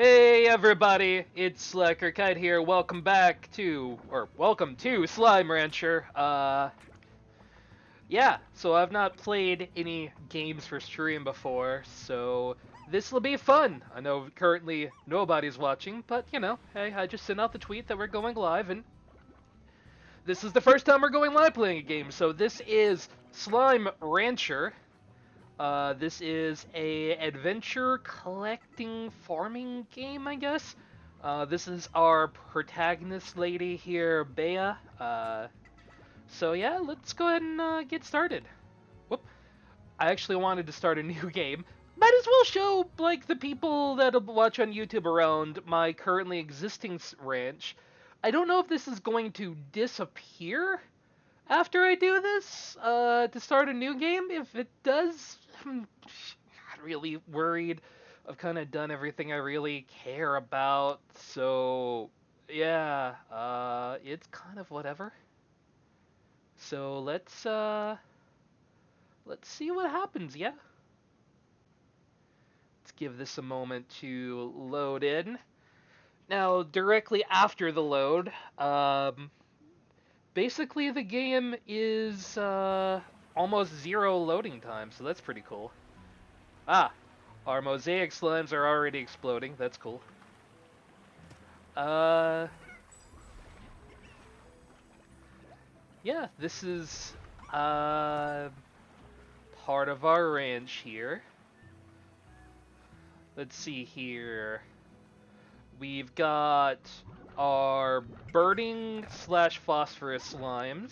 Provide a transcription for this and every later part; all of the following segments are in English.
Hey everybody, it's Slacker Kite here. Welcome to Slime Rancher. Yeah, so I've not played any games for stream before, so this will be fun. I know currently nobody's watching, but hey, I just sent out the tweet that we're going live, and this is the first time we're going live playing a game. So this is Slime Rancher. This is a adventure collecting farming game, I guess. This is our protagonist lady here, Bea. So yeah, let's go ahead and get started. Whoop. I actually wanted to start a new game. Might as well show, like, the people that'll watch on YouTube around my currently existing ranch. I don't know if this is going to disappear after I do this, to start a new game. If it does, I'm not really worried. I've kind of done everything I really care about, so yeah, it's kind of whatever. So let's see what happens, yeah? Let's give this a moment to load in. Now, directly after the load, basically the game is almost zero loading time, so that's pretty cool. Ah, our mosaic slimes are already exploding. That's cool. Yeah, this is part of our ranch here. Let's see here. We've got our burning / phosphorus slimes.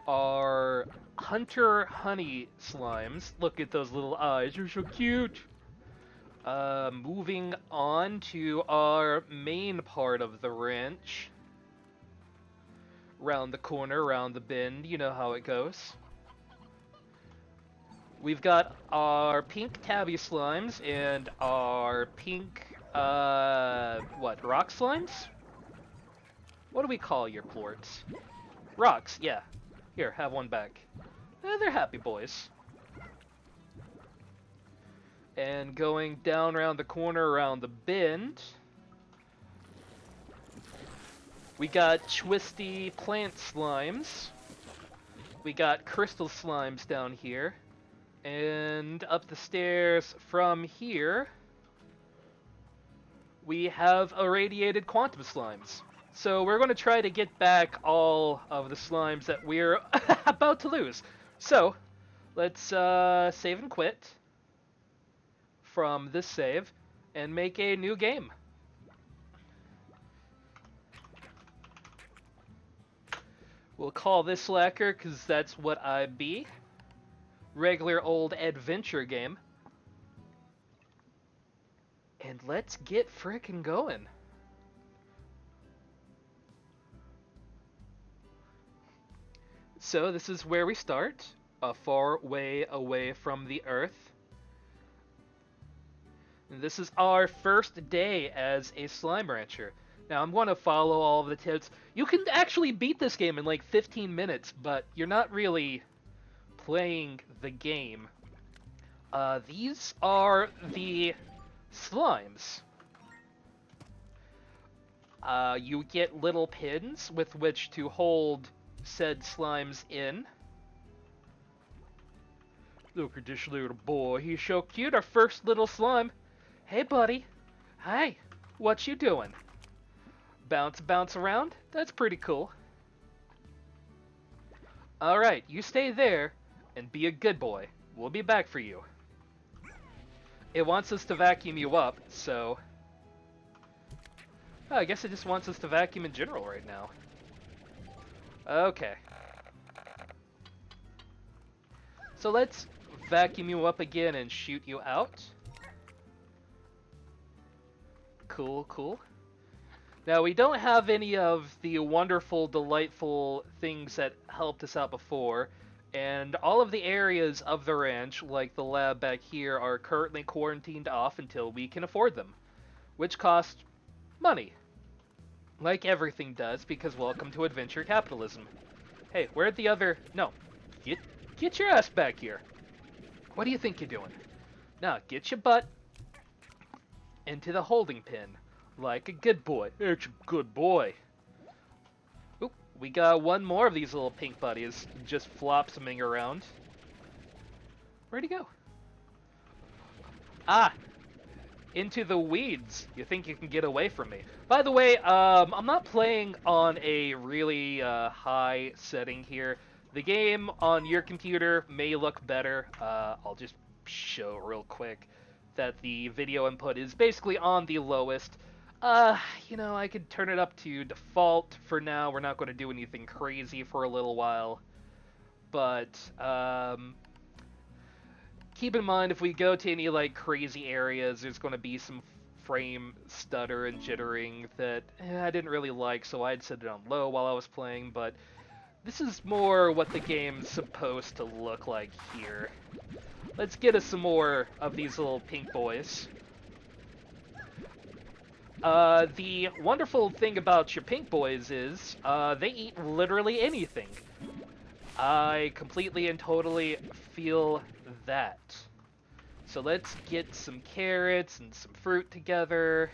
Our hunter honey slimes. Look at those little eyes, they're so cute. Moving on to our main part of the ranch. Round the corner, round the bend, you know how it goes. We've got our pink tabby slimes and our pink, rock slimes? What do we call your plorts? Rocks, yeah. Here, have one back. They're happy boys. And going down around the corner, around the bend, we got twisty plant slimes. We got crystal slimes down here. And up the stairs from here, we have irradiated quantum slimes. So we're going to try to get back all of the slimes that we're about to lose. So, let's save and quit from this save and make a new game. We'll call this Slacker because that's what I be. Regular old adventure game. And let's get frickin' going. So this is where we start, a far way away from the Earth. And this is our first day as a slime rancher. Now I'm going to follow all of the tips. You can actually beat this game in like 15 minutes, but you're not really playing the game. These are the slimes. You get little pins with which to hold said slimes in. Look at this little boy, he's so cute, our first little slime. Hey buddy, hi, what you doing? Bounce around? That's pretty cool. Alright, you stay there and be a good boy. We'll be back for you. It wants us to vacuum you up, so... Oh, I guess it just wants us to vacuum in general right now. Okay. So let's vacuum you up again and shoot you out. Cool, cool. Now, we don't have any of the wonderful, delightful things that helped us out before, and all of the areas of the ranch, like the lab back here, are currently quarantined off until we can afford them, which cost money. Like everything does, because welcome to adventure capitalism. Hey, where'd the other... No. Get your ass back here. What do you think you're doing? Now, get your butt into the holding pin, like a good boy. It's a good boy. Oop, we got one more of these little pink buddies just flopsoming around. Where'd he go? Ah! Into the weeds. You think you can get away from me. By the way, I'm not playing on a really high setting here. The game on your computer may look better. I'll just show real quick that the video input is basically on the lowest. You know, I could turn it up to default for now. We're not going to do anything crazy for a little while. But, keep in mind, if we go to any, like, crazy areas, there's going to be some frame stutter and jittering that I didn't really like, so I'd set it on low while I was playing, but this is more what the game's supposed to look like here. Let's get us some more of these little pink boys. The wonderful thing about your pink boys is, they eat literally anything. I completely and totally feel that. So let's get some carrots and some fruit together.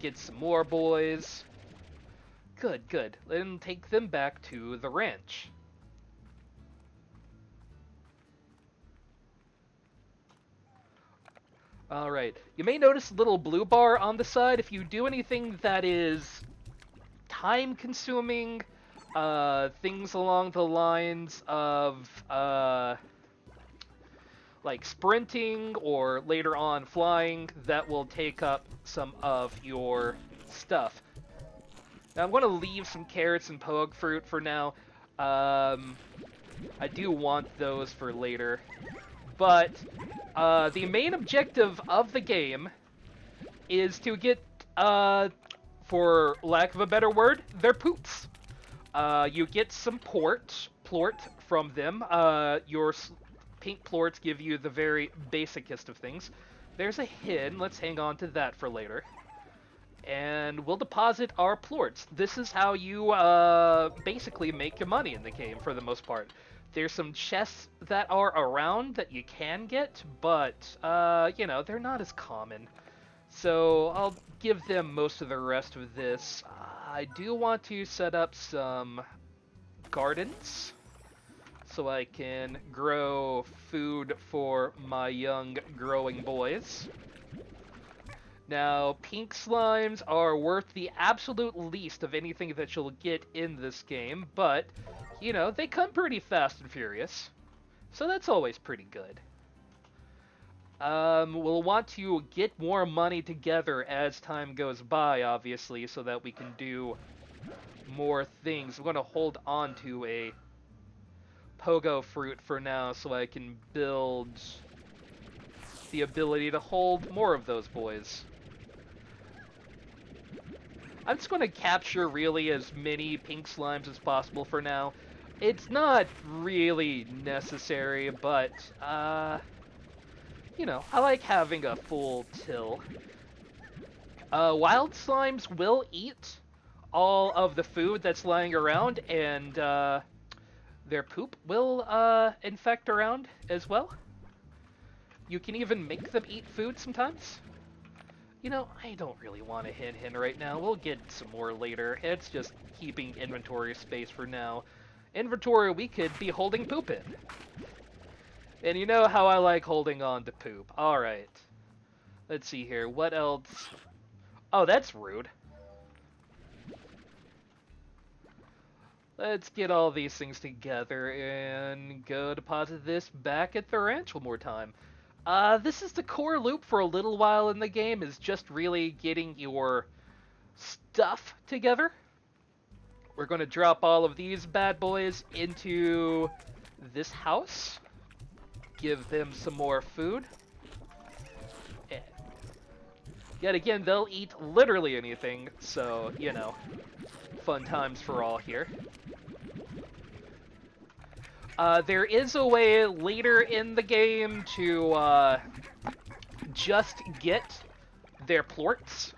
Get some more boys. Good, good. Then take them back to the ranch. Alright. You may notice a little blue bar on the side. If you do anything that is time-consuming, things along the lines of, like sprinting or later on flying, that will take up some of your stuff. Now I'm going to leave some carrots and pogue fruit for now. I do want those for later. But the main objective of the game is to get, for lack of a better word, their poops. You get some plort from them. Your pink plorts give you the very basicest of things. There's a hen. Let's hang on to that for later. And we'll deposit our plorts. This is how you basically make your money in the game for the most part. There's some chests that are around that you can get, but, you know, they're not as common. So I'll give them most of the rest of this. I do want to set up some gardens so I can grow food for my young growing boys. Now, pink slimes are worth the absolute least of anything that you'll get in this game, but, you know, they come pretty fast and furious, so that's always pretty good. We'll want to get more money together as time goes by, obviously, so that we can do more things. I'm going to hold on to a pogo fruit for now so I can build the ability to hold more of those boys. I'm just going to capture really as many pink slimes as possible for now. It's not really necessary, but, you know, I like having a full till. Wild slimes will eat all of the food that's lying around, and their poop will infect around as well. You can even make them eat food sometimes. You know, I don't really want a hen right now. We'll get some more later. It's just keeping inventory space for now. Inventory we could be holding poop in. And you know how I like holding on to poop. Alright. Let's see here. What else? Oh, that's rude. Let's get all these things together and go deposit this back at the ranch one more time. This is the core loop for a little while in the game, is just really getting your stuff together. We're going to drop all of these bad boys into this house. Give them some more food. And yet again, they'll eat literally anything, so, you know, fun times for all here. There is a way later in the game to just get their plorts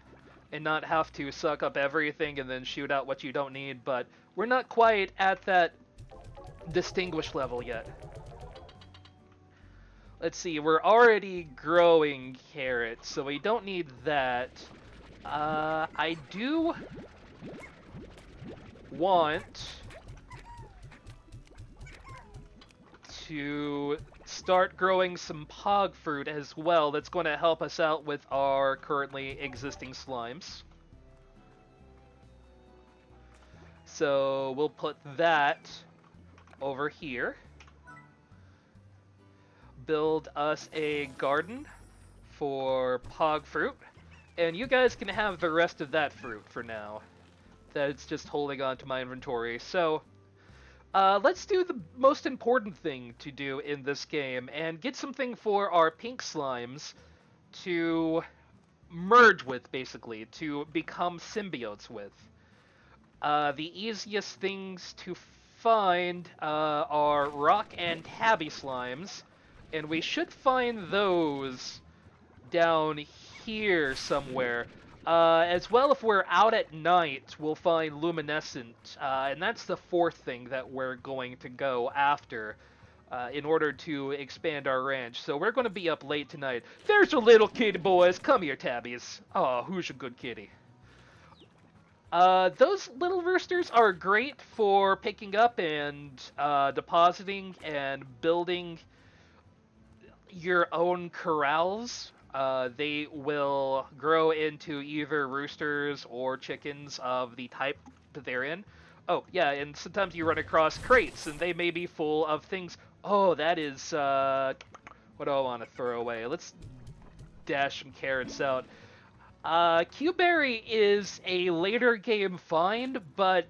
and not have to suck up everything and then shoot out what you don't need, but we're not quite at that distinguished level yet. Let's see, we're already growing carrots, so we don't need that. I do want to start growing some pog fruit as well. That's going to help us out with our currently existing slimes. So we'll put that over here. Build us a garden for pog fruit. And you guys can have the rest of that fruit for now. That's just holding on to my inventory. So, let's do the most important thing to do in this game and get something for our pink slimes to merge with, basically, to become symbiotes with. The easiest things to find are rock and tabby slimes, and we should find those down here somewhere. As well, if we're out at night, we'll find luminescent, and that's the fourth thing that we're going to go after in order to expand our ranch. So we're going to be up late tonight. There's your little kitty boys. Come here, tabbies. Oh, who's a good kitty? Those little roosters are great for picking up and depositing and building your own corrals. They will grow into either roosters or chickens of the type that they're in. Oh, yeah, and sometimes you run across crates, and they may be full of things. Oh, that is, what do I want to throw away? Let's dash some carrots out. Q-Berry is a later game find, but,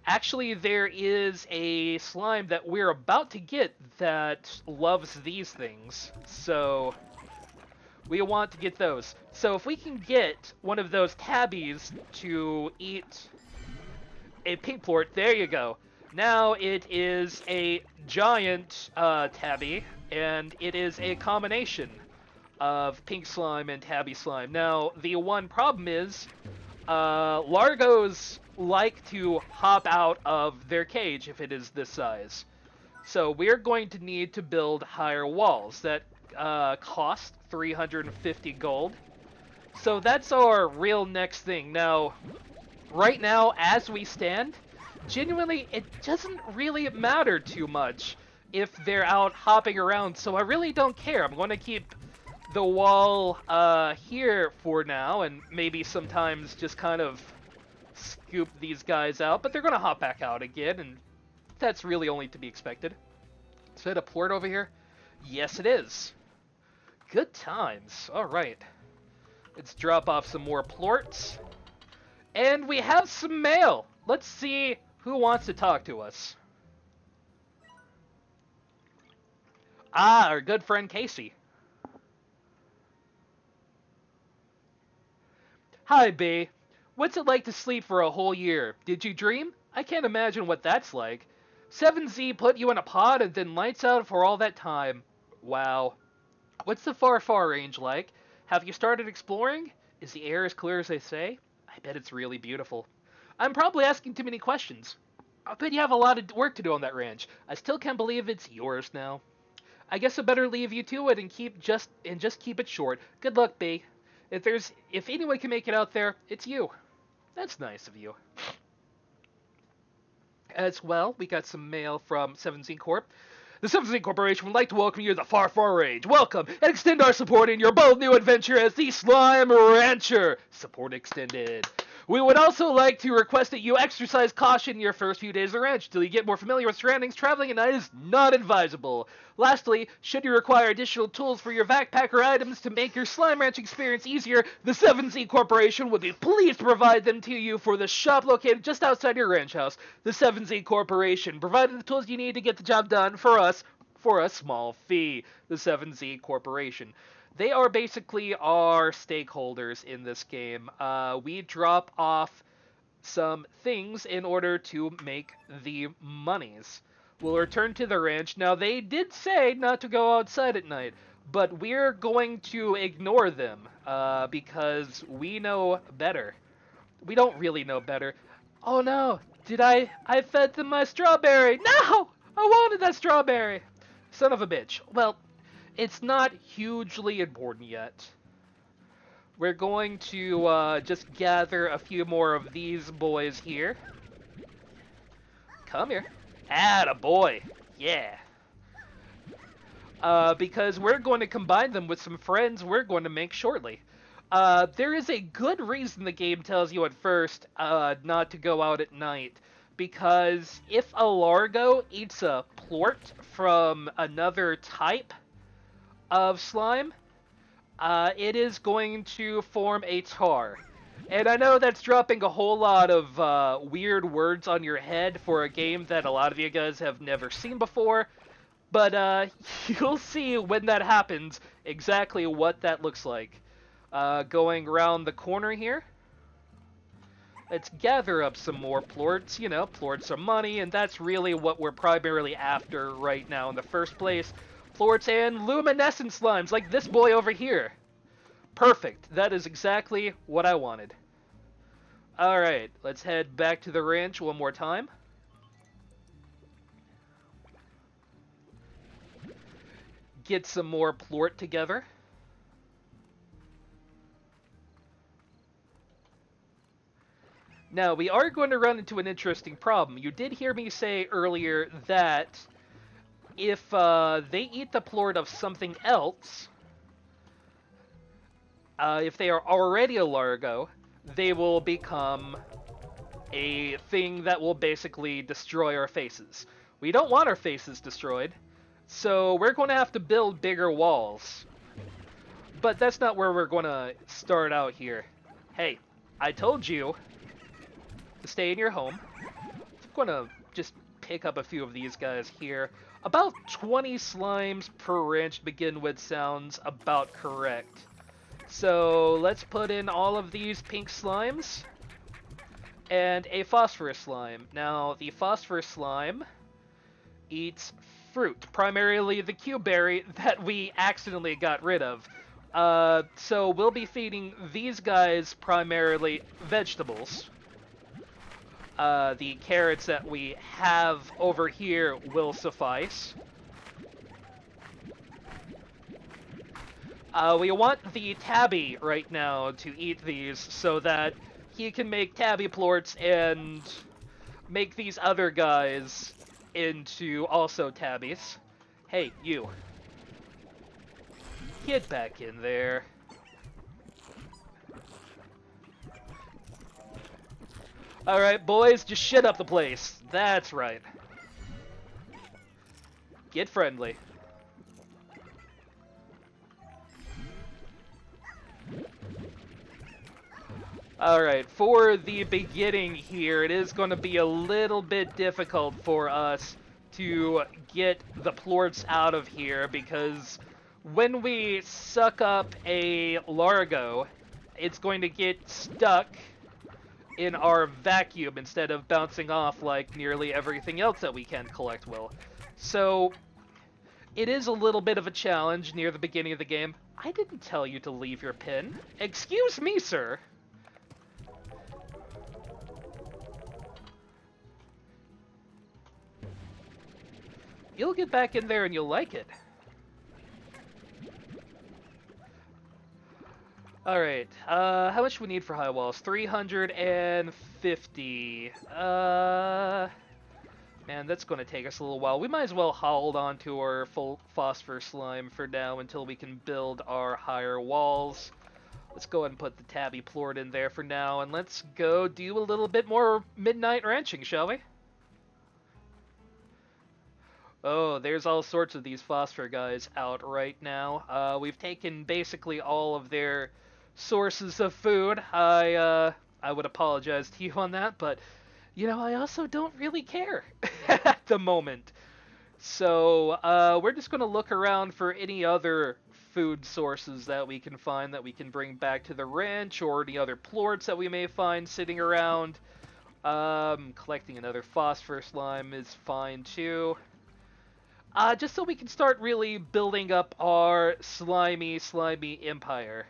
actually, there is a slime that we're about to get that loves these things, so we want to get those. So if we can get one of those tabbies to eat a pink plort, there you go. Now it is a giant tabby, and it is a combination of pink slime and tabby slime. Now, the one problem is, Largos like to hop out of their cage if it is this size. So we're going to need to build higher walls that cost 350 gold. So that's our real next thing. Now, right now, as we stand, genuinely, it doesn't really matter too much if they're out hopping around, so I really don't care. I'm going to keep the wall here for now, and maybe sometimes just kind of scoop these guys out, but they're going to hop back out again, and that's really only to be expected. Is that a plort over here? Yes, it is. Good times. All right. Let's drop off some more plorts. And we have some mail. Let's see who wants to talk to us. Ah, our good friend Casey. Hi, B. What's it like to sleep for a whole year? Did you dream? I can't imagine what that's like. 7Z put you in a pod and then lights out for all that time. Wow. What's the far range like? Have you started exploring? Is the air as clear as they say? I bet it's really beautiful. I'm probably asking too many questions. I bet you have a lot of work to do on that ranch. I still can't believe it's yours now. I guess I better leave you to it and just keep it short. Good luck, B. If anyone can make it out there, it's you. That's nice of you. As well, we got some mail from 17 Corp. The 17 Corporation would like to welcome you to the Far Range. Welcome, and extend our support in your bold new adventure as the Slime Rancher. Support extended. We would also like to request that you exercise caution in your first few days of the ranch. Until you get more familiar with surroundings, traveling at night is not advisable. Lastly, should you require additional tools for your backpack or items to make your slime ranch experience easier, the 7Z Corporation would be pleased to provide them to you for the shop located just outside your ranch house. The 7Z Corporation, provided the tools you need to get the job done for us for a small fee. The 7Z Corporation. They are basically our stakeholders in this game. We drop off some things in order to make the monies. We'll return to the ranch. Now, they did say not to go outside at night, but we're going to ignore them because we know better. We don't really know better. Oh no, I fed them my strawberry. No! I wanted that strawberry. Son of a bitch. Well, it's not hugely important yet. We're going to just gather a few more of these boys here. Come here. Atta boy. Yeah. Because we're going to combine them with some friends we're going to make shortly. There is a good reason the game tells you at first not to go out at night. Because if a Largo eats a plort from another type of slime, it is going to form a tar. And I know that's dropping a whole lot of weird words on your head for a game that a lot of you guys have never seen before, but you'll see when that happens exactly what that looks like. Going around the corner here. Let's gather up some more plorts. You know, plorts are money, and that's really what we're primarily after right now in the first place. Plorts and luminescent slimes, like this boy over here. Perfect. That is exactly what I wanted. Alright, let's head back to the ranch one more time. Get some more plort together. Now, we are going to run into an interesting problem. You did hear me say earlier that if they eat the plort of something else, if they are already a Largo, they will become a thing that will basically destroy our faces. We don't want our faces destroyed, so we're going to have to build bigger walls. But that's not where we're going to start out here. Hey, I told you to stay in your home. I'm going to just pick up a few of these guys here. About 20 slimes per ranch to begin with sounds about correct. So let's put in all of these pink slimes and a phosphorus slime. Now, the phosphorus slime eats fruit, primarily the Q-berry that we accidentally got rid of. So we'll be feeding these guys primarily vegetables. The carrots that we have over here will suffice. We want the tabby right now to eat these so that he can make tabby plorts and make these other guys into also tabbies. Hey, you. Get back in there. Alright, boys, just shit up the place. That's right. Get friendly. Alright, for the beginning here, it is going to be a little bit difficult for us to get the plorts out of here, because when we suck up a Largo, it's going to get stuck in our vacuum instead of bouncing off like nearly everything else that we can collect will. So, it is a little bit of a challenge near the beginning of the game. I didn't tell you to leave your pin. Excuse me, sir. You'll get back in there and you'll like it. Alright, how much do we need for high walls? 350. Man, that's going to take us a little while. We might as well hold on to our full phosphor slime for now until we can build our higher walls. Let's go ahead and put the tabby plort in there for now, and let's go do a little bit more midnight ranching, shall we? Oh, there's all sorts of these phosphor guys out right now. We've taken basically all of their sources of food. I would apologize to you on that, but, you know, I also don't really care at the moment. So, we're just going to look around for any other food sources that we can find that we can bring back to the ranch, or any other plorts that we may find sitting around. Collecting another phosphor slime is fine, too. Just so we can start really building up our slimy empire.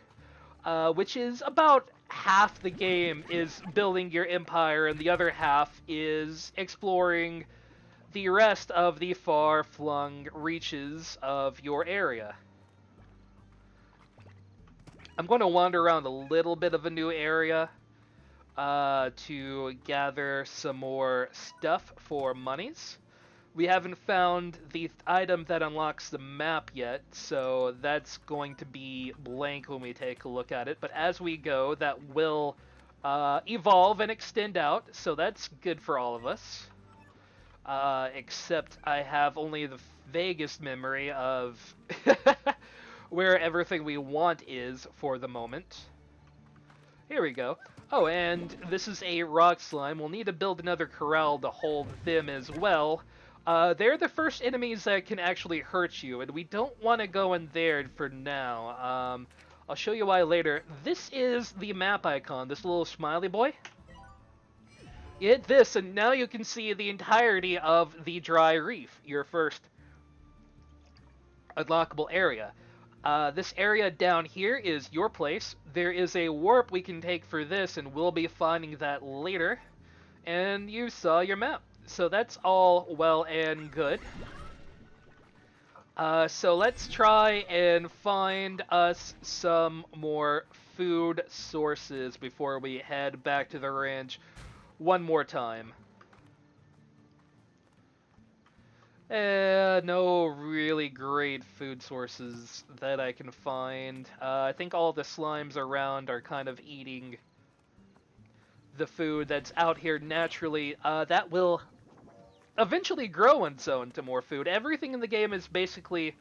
Which is about half the game is building your empire, and the other half is exploring the rest of the far-flung reaches of your area. I'm going to wander around a little bit of a new area to gather some more stuff for monies. We haven't found the item that unlocks the map yet, so that's going to be blank when we take a look at it. But as we go, that will evolve and extend out, so that's good for all of us. Except I have only the vaguest memory of where everything we want is for the moment. Here we go. Oh, and this is a rock slime. We'll need to build another corral to hold them as well. They're the first enemies that can actually hurt you, and we don't want to go in there for now. I'll show you why later. This is the map icon, this little smiley boy. You hit this, and now you can see the entirety of the dry reef, your first unlockable area. This area down here is your place. There is a warp we can take for this, and we'll be finding that later. And you saw your map. So that's all well and good. So let's try and find us some more food sources before we head back to the ranch one more time. No really great food sources that I can find. I think all the slimes around are kind of eating the food that's out here naturally. That will eventually grow on its own to more food. Everything in the game is basically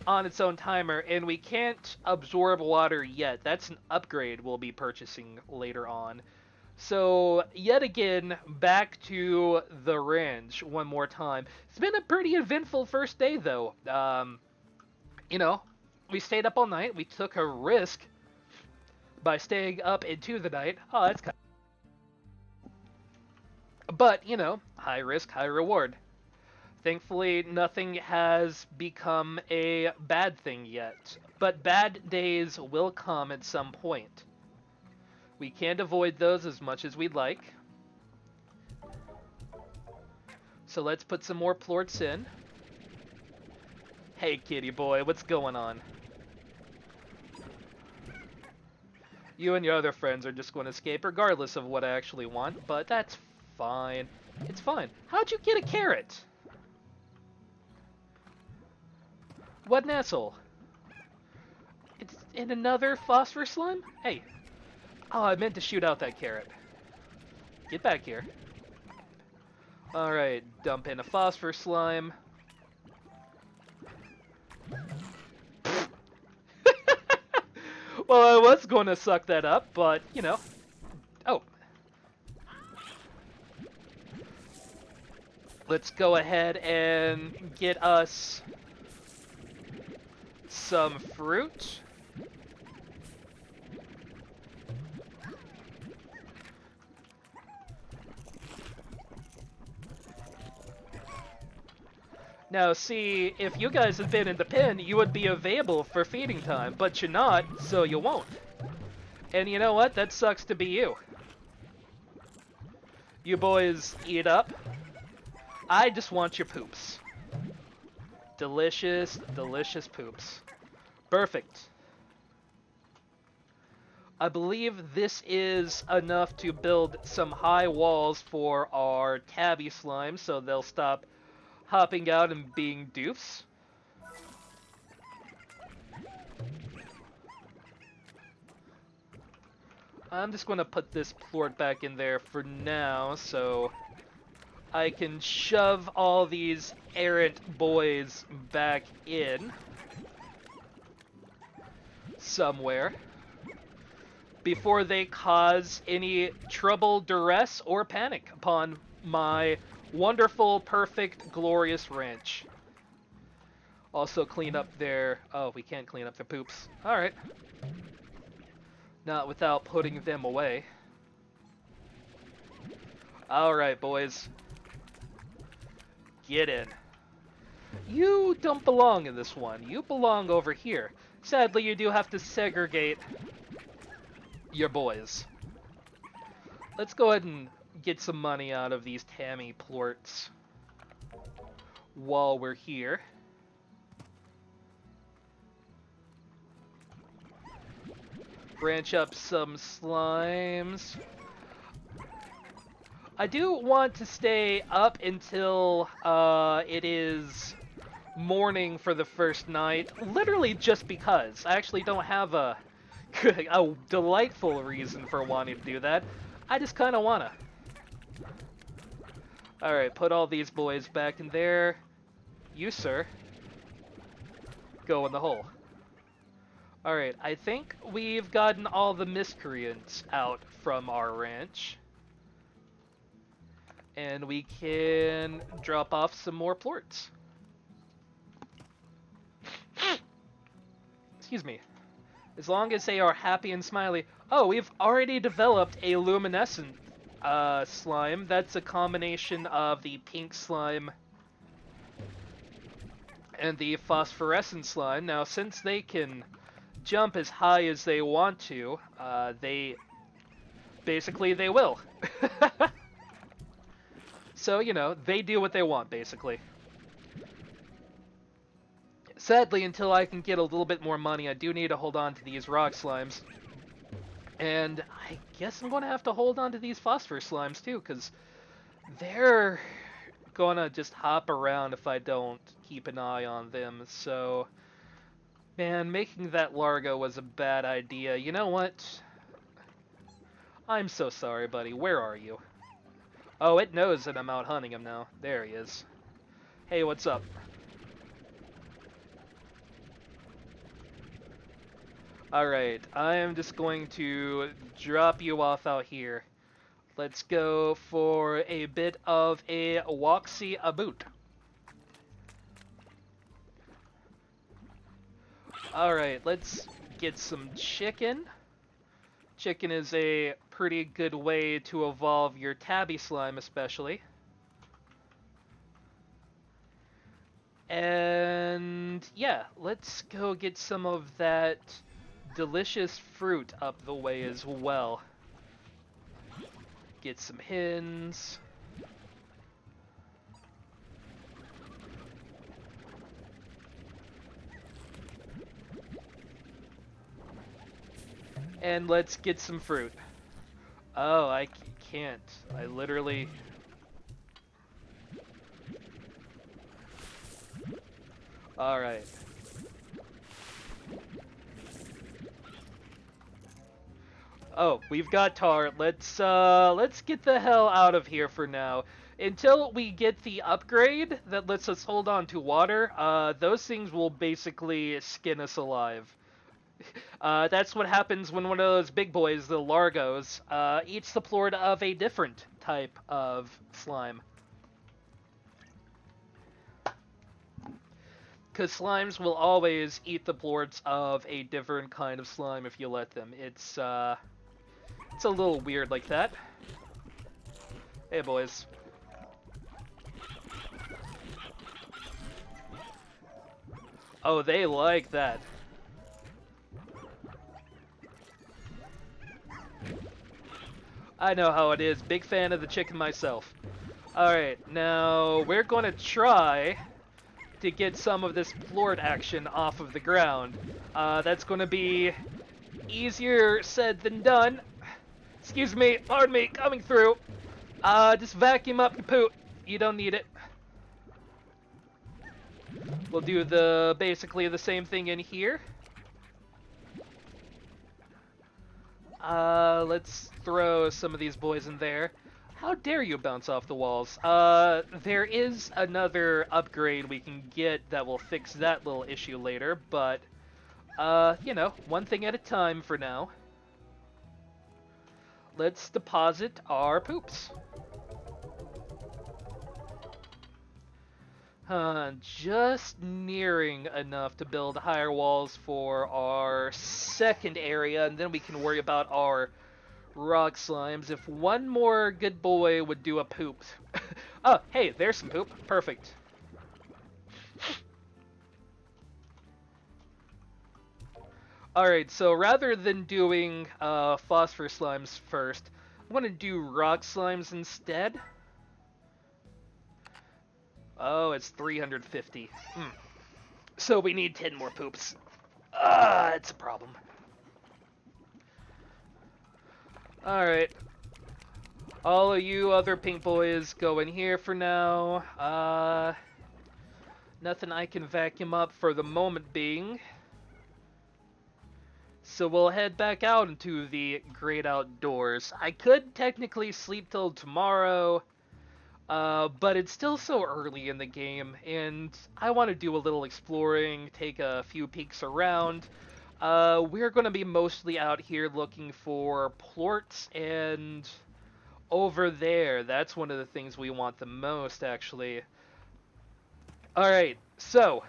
on its own timer, and we can't absorb water yet. That's an upgrade we'll be purchasing later on. So, yet again, back to the ranch one more time. It's been a pretty eventful first day, though. You know, we stayed up all night. We took a risk by staying up into the night. Oh, that's kind of... But, you know, high risk, high reward. Thankfully, nothing has become a bad thing yet. But bad days will come at some point. We can't avoid those as much as we'd like. So let's put some more plorts in. Hey, kitty boy, what's going on? You and your other friends are just going to escape regardless of what I actually want, but that's fine. It's fine. How'd you get a carrot? What an asshole. It's in another phosphor slime? Hey. Oh, I meant to shoot out that carrot. Get back here. Alright, dump in a phosphor slime. Well, I was going to suck that up, but, you know. Oh. Let's go ahead and get us some fruit. Now, see, if you guys had been in the pen, you would be available for feeding time, but you're not, so you won't. And you know what? That sucks to be you. You boys eat up. I just want your poops. Delicious, delicious poops. Perfect. I believe this is enough to build some high walls for our tabby slimes, so they'll stop hopping out and being doofs. I'm just going to put this plort back in there for now, so I can shove all these errant boys back in somewhere before they cause any trouble, duress, or panic upon my wonderful, perfect, glorious ranch. Also clean up their... Oh, we can't clean up their poops. Alright. Not without putting them away. Alright, boys. Get in. You don't belong in this one. You belong over here. Sadly, you do have to segregate your boys. Let's go ahead and get some money out of these Tammy plorts. while we're here. Branch up some slimes. I do want to stay up until it is morning for the first night, literally just because. I actually don't have a delightful reason for wanting to do that. I just kind of wanna. Alright, put all these boys back in there. You, sir, go in the hole. Alright, I think we've gotten all the miscreants out from our ranch. And we can drop off some more plorts. Excuse me. As long as they are happy and smiley. Oh, we've already developed a luminescent slime. That's a combination of the pink slime and the phosphorescent slime. Now, since they can jump as high as they want to, they will. So, you know, they do what they want, basically. Sadly, until I can get a little bit more money, I do need to hold on to these rock slimes. And I guess I'm going to have to hold on to these phosphor slimes, too, because they're going to just hop around if I don't keep an eye on them. So, man, making that Largo was a bad idea. You know what? I'm so sorry, buddy. Where are you? Oh, it knows that I'm out hunting him now. There he is. Hey, what's up? Alright, I am just going to drop you off out here. Let's go for a bit of a walksy about. Alright, let's get some chicken. Chicken is a pretty good way to evolve your tabby slime, especially. And yeah, let's go get some of that delicious fruit up the way as well. Get some hens. And let's get some fruit. Oh, I can't. I literally... Alright. Oh, we've got tar. Let's get the hell out of here for now. Until we get the upgrade that lets us hold on to water, those things will basically skin us alive. That's what happens when one of those big boys, the Largos, eats the plort of a different type of slime. Because slimes will always eat the plorts of a different kind of slime if you let them. It's a little weird like that. Hey, boys. Oh, they like that. I know how it is. Big fan of the chicken myself. Alright, now we're going to try to get some of this plort action off of the ground. That's going to be easier said than done. Excuse me, pardon me, coming through. Just vacuum up your poop. You don't need it. We'll do basically the same thing in here. Let's throw some of these boys in there. How dare you bounce off the walls? There is another upgrade we can get that will fix that little issue later, but, you know, one thing at a time for now. Let's deposit our poops. Just nearing enough to build higher walls for our second area, and then we can worry about our rock slimes. If one more good boy would do a poop. Oh, hey, there's some poop. Perfect. Alright, so rather than doing phosphor slimes first, I'm going to do rock slimes instead. Oh, it's 350. So we need 10 more poops. It's a problem. Alright. All of you other pink boys go in here for now. Nothing I can vacuum up for the moment being. So we'll head back out into the great outdoors. I could technically sleep till tomorrow, but it's still so early in the game, and I want to do a little exploring, take a few peeks around. We're going to be mostly out here looking for plorts, and over there, that's one of the things we want the most, actually. Alright, so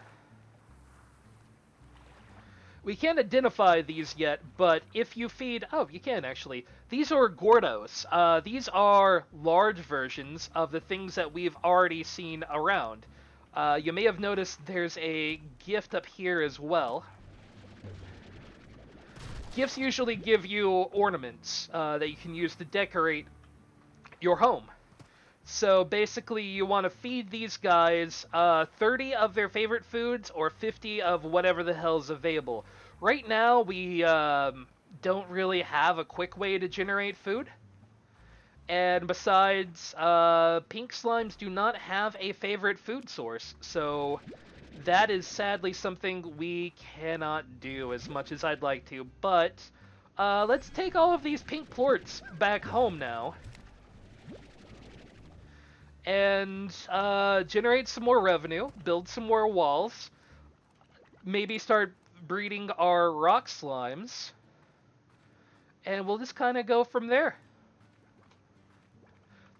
we can't identify these yet, but if you feed... Oh, you can, actually. These are Gordos. These are large versions of the things that we've already seen around. You may have noticed there's a gift up here as well. Gifts usually give you ornaments that you can use to decorate your home. So basically, you want to feed these guys 30 of their favorite foods or 50 of whatever the hell's available. Right now, we don't really have a quick way to generate food. And besides, pink slimes do not have a favorite food source. So that is sadly something we cannot do as much as I'd like to. But let's take all of these pink plorts back home now. And generate some more revenue, build some more walls, maybe start breeding our rock slimes, and we'll just kind of go from there.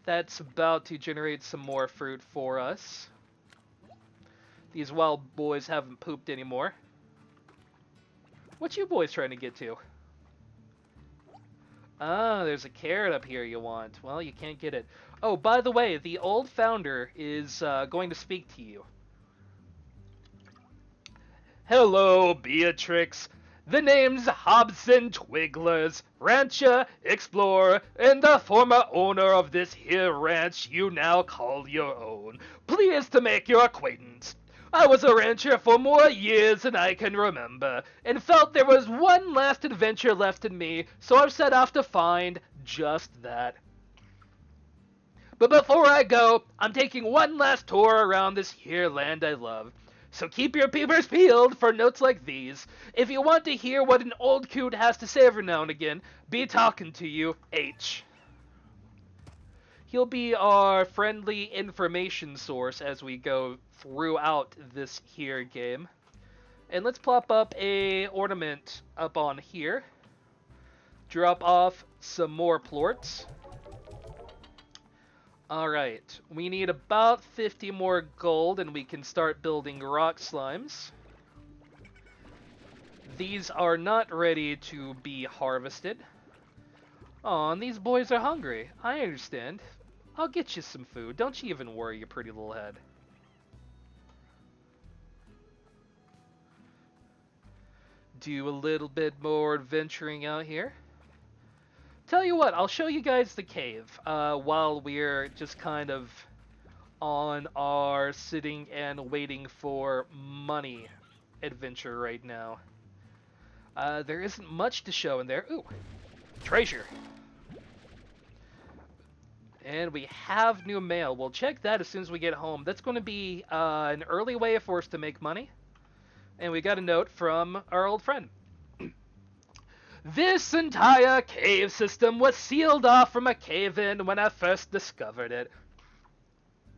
That's about to generate some more fruit for us. These wild boys haven't pooped anymore. What you boys trying to get to? Ah, there's a carrot up here you want. Well, you can't get it. Oh, by the way, the old founder is going to speak to you. Hello, Beatrix. The name's Hobson Twigglers, rancher, explorer, and the former owner of this here ranch you now call your own. Pleased to make your acquaintance. I was a rancher for more years than I can remember, and felt there was one last adventure left in me, so I've set off to find just that. But before I go, I'm taking one last tour around this here land I love. So keep your peepers peeled for notes like these. If you want to hear what an old coot has to say every now and again, be talking to you, H. He'll be our friendly information source as we go throughout this here game. And let's plop up a ornament up on here. Drop off some more plorts. Alright, we need about 50 more gold and we can start building rock slimes. These are not ready to be harvested. Aw, and these boys are hungry. I understand. I'll get you some food. Don't you even worry, you pretty little head. Do a little bit more adventuring out here. Tell you what, I'll show you guys the cave while we're just kind of on our sitting and waiting for money adventure right now. There isn't much to show in there. Ooh, treasure. And we have new mail. We'll check that as soon as we get home. That's going to be an early way for us to make money. And we got a note from our old friend. This entire cave system was sealed off from a cave-in when I first discovered it.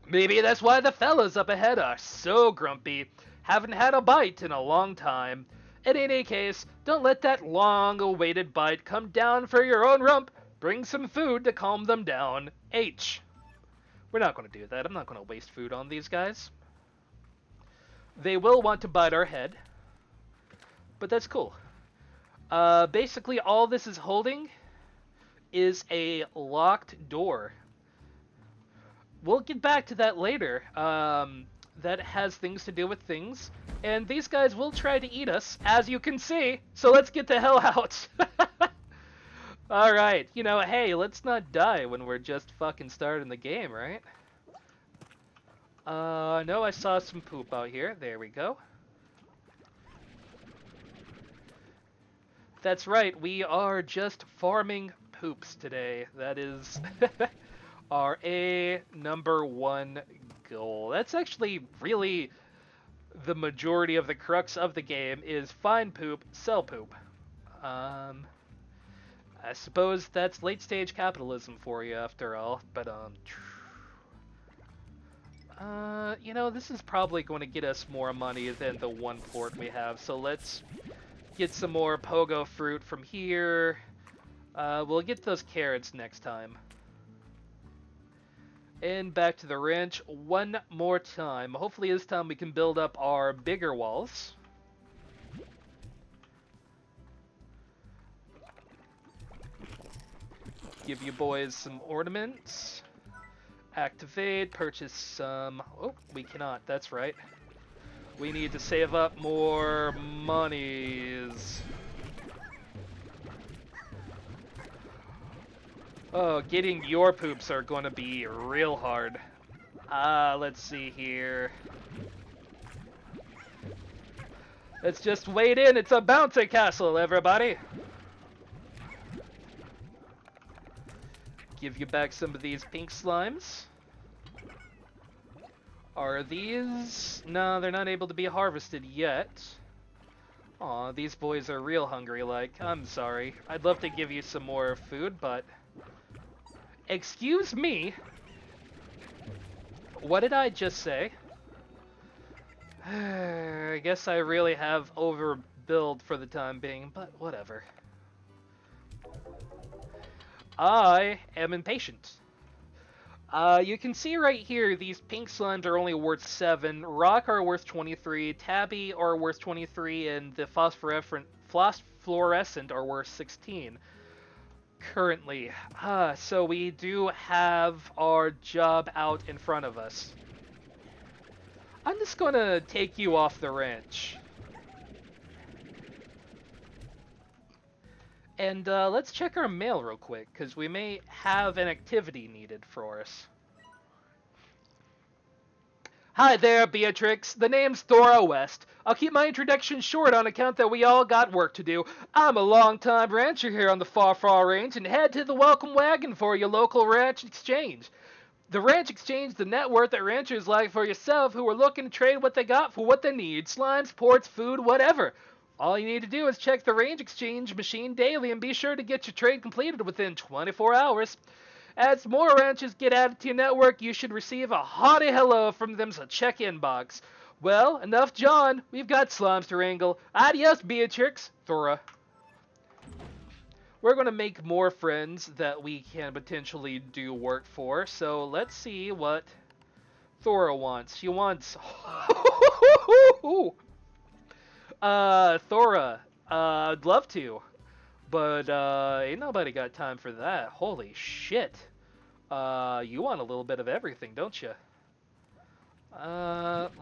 Maybe that's why the fellas up ahead are so grumpy. Haven't had a bite in a long time. In any case, don't let that long-awaited bite come down for your own rump. Bring some food to calm them down. H. We're not going to do that. I'm not going to waste food on these guys. They will want to bite our head. But that's cool. Basically, all this is holding is a locked door. We'll get back to that later. That has things to do with things. And these guys will try to eat us, as you can see. So let's get the hell out. Alright, you know, hey, let's not die when we're just fucking starting the game, right? No, I saw some poop out here. There we go. That's right, we are just farming poops today. That is our number one goal. That's actually really the majority of the crux of the game is find poop, sell poop. I suppose that's late stage capitalism for you after all, but you know, this is probably going to get us more money than the one port we have, so let's get some more pogo fruit from here. We'll get those carrots next time. And back to the ranch one more time. Hopefully this time we can build up our bigger walls. Give you boys some ornaments. Activate, purchase some... Oh, we cannot, that's right. We need to save up more monies. Oh, getting your poops are going to be real hard. Let's see here. Let's just wait in. It's a bouncy castle, everybody. Give you back some of these pink slimes. Are these... No, they're not able to be harvested yet. Aw, these boys are real hungry, like. I'm sorry. I'd love to give you some more food, but... Excuse me? What did I just say? I guess I really have overbuilt for the time being, but whatever. I am impatient. You can see right here, these pink slimes are only worth 7, rock are worth 23, tabby are worth 23, and the phosphorescent are worth 16. Currently. So we do have our job out in front of us. I'm just gonna take you off the ranch. And let's check our mail real quick, because we may have an activity needed for us. Hi there, Beatrix. The name's Thora West. I'll keep my introduction short on account that we all got work to do. I'm a long-time rancher here on the Far Far Range and head to the welcome wagon for your local ranch exchange. The ranch exchange is the net worth that ranchers like for yourself who are looking to trade what they got for what they need. Slimes, ports, food, whatever. All you need to do is check the range exchange machine daily and be sure to get your trade completed within 24 hours. As more ranches get added to your network, you should receive a hearty hello from them, so check inbox. Well, enough John. We've got slimes to wrangle. Adios, Beatrix. Thora. We're going to make more friends that we can potentially do work for, so let's see what Thora wants. She wants... Thora, I'd love to, but ain't nobody got time for that. Holy shit. You want a little bit of everything, don't you?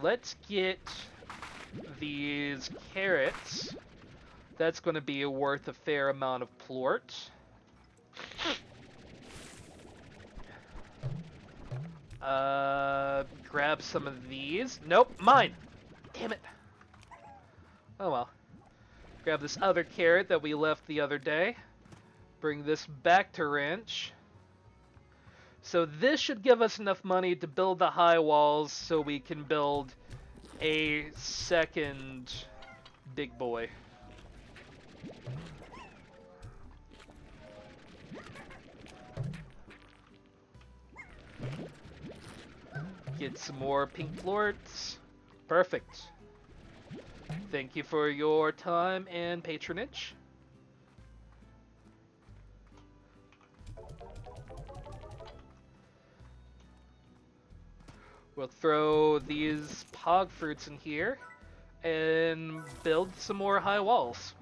Let's get these carrots. That's going to be worth a fair amount of plort. Grab some of these. Nope, mine. Damn it. Oh well. Grab this other carrot that we left the other day. Bring this back to ranch. So this should give us enough money to build the high walls so we can build a second big boy. Get some more pink plorts. Perfect. Thank you for your time and patronage. We'll throw these pog fruits in here and build some more high walls.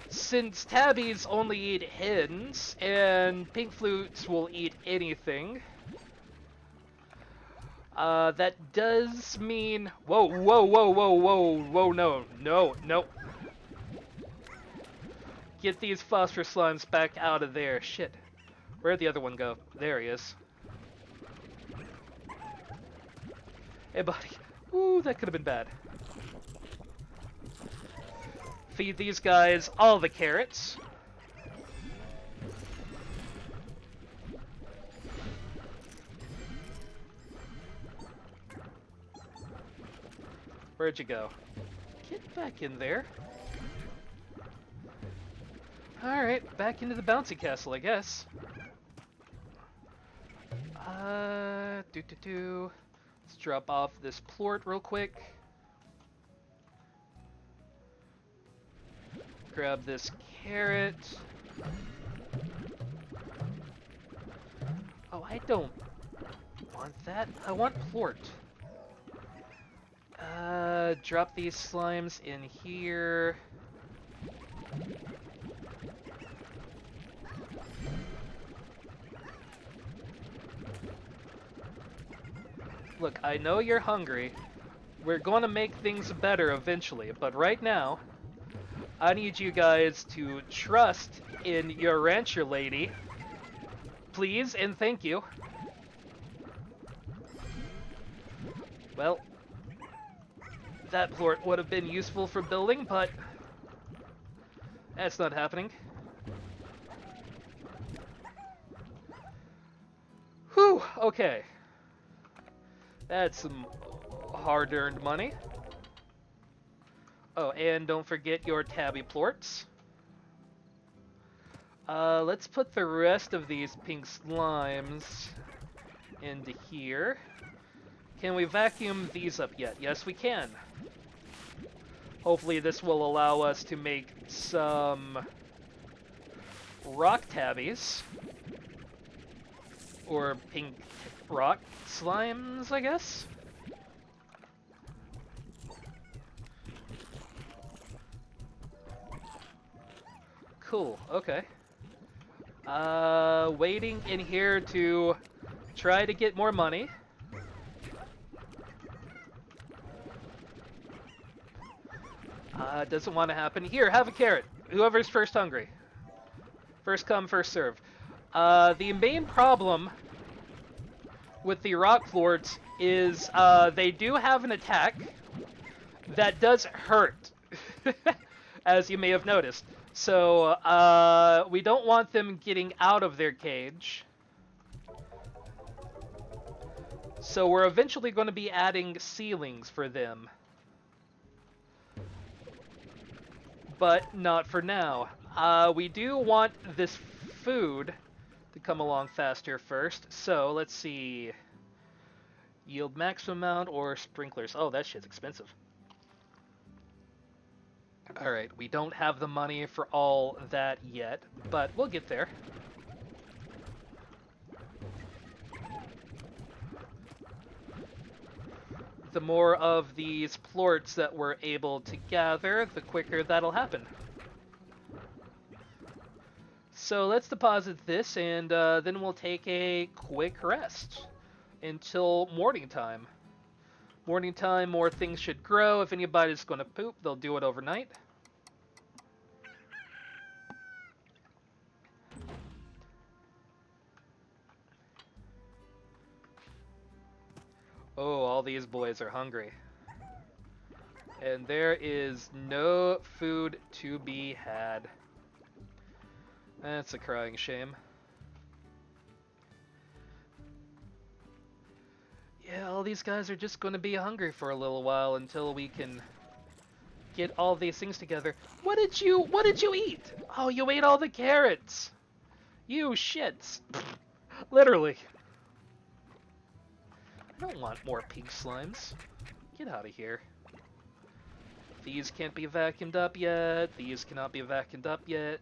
Since tabbies only eat hens, and pink flutes will eat anything, that does mean... Whoa, whoa, whoa, whoa, whoa, whoa, no, no, no. Get these phosphorus slimes back out of there. Shit. Where'd the other one go? There he is. Hey, buddy. Ooh, that could have been bad. Feed these guys all the carrots. Where'd you go? Get back in there. Alright, back into the bouncy castle, I guess. Let's drop off this plort real quick. Grab this carrot. Oh, I don't want that. I want plort. Drop these slimes in here. Look, I know you're hungry. We're going to make things better eventually, but right now, I need you guys to trust in your rancher lady. Please and thank you. Well, that plort would have been useful for building, but that's not happening. Whew, okay. That's some hard-earned money. Oh, and don't forget your tabby plorts. Let's put the rest of these pink slimes into here. Can we vacuum these up yet? Yes, we can. Hopefully this will allow us to make some rock tabbies. Or pink rock slimes, I guess? Cool, okay. Waiting in here to try to get more money. Doesn't want to happen. Here, have a carrot. Whoever's first hungry. First come, first serve. The main problem with the rock plorts is they do have an attack that does hurt, as you may have noticed. So we don't want them getting out of their cage. So we're eventually going to be adding ceilings for them. But not for now. We do want this food to come along faster first. So let's see. Yield maximum amount or sprinklers. Oh, that shit's expensive. Alright, we don't have the money for all that yet, but we'll get there. The more of these plorts that we're able to gather, the quicker that'll happen. So let's deposit this, and then we'll take a quick rest until morning time. Morning time, more things should grow. If anybody's going to poop, they'll do it overnight. Oh, all these boys are hungry. And there is no food to be had. That's a crying shame. Yeah, all these guys are just going to be hungry for a little while until we can get all these things together. What did you eat? Oh, you ate all the carrots. You shits. Literally. I don't want more pink slimes. Get out of here. These can't be vacuumed up yet. These cannot be vacuumed up yet.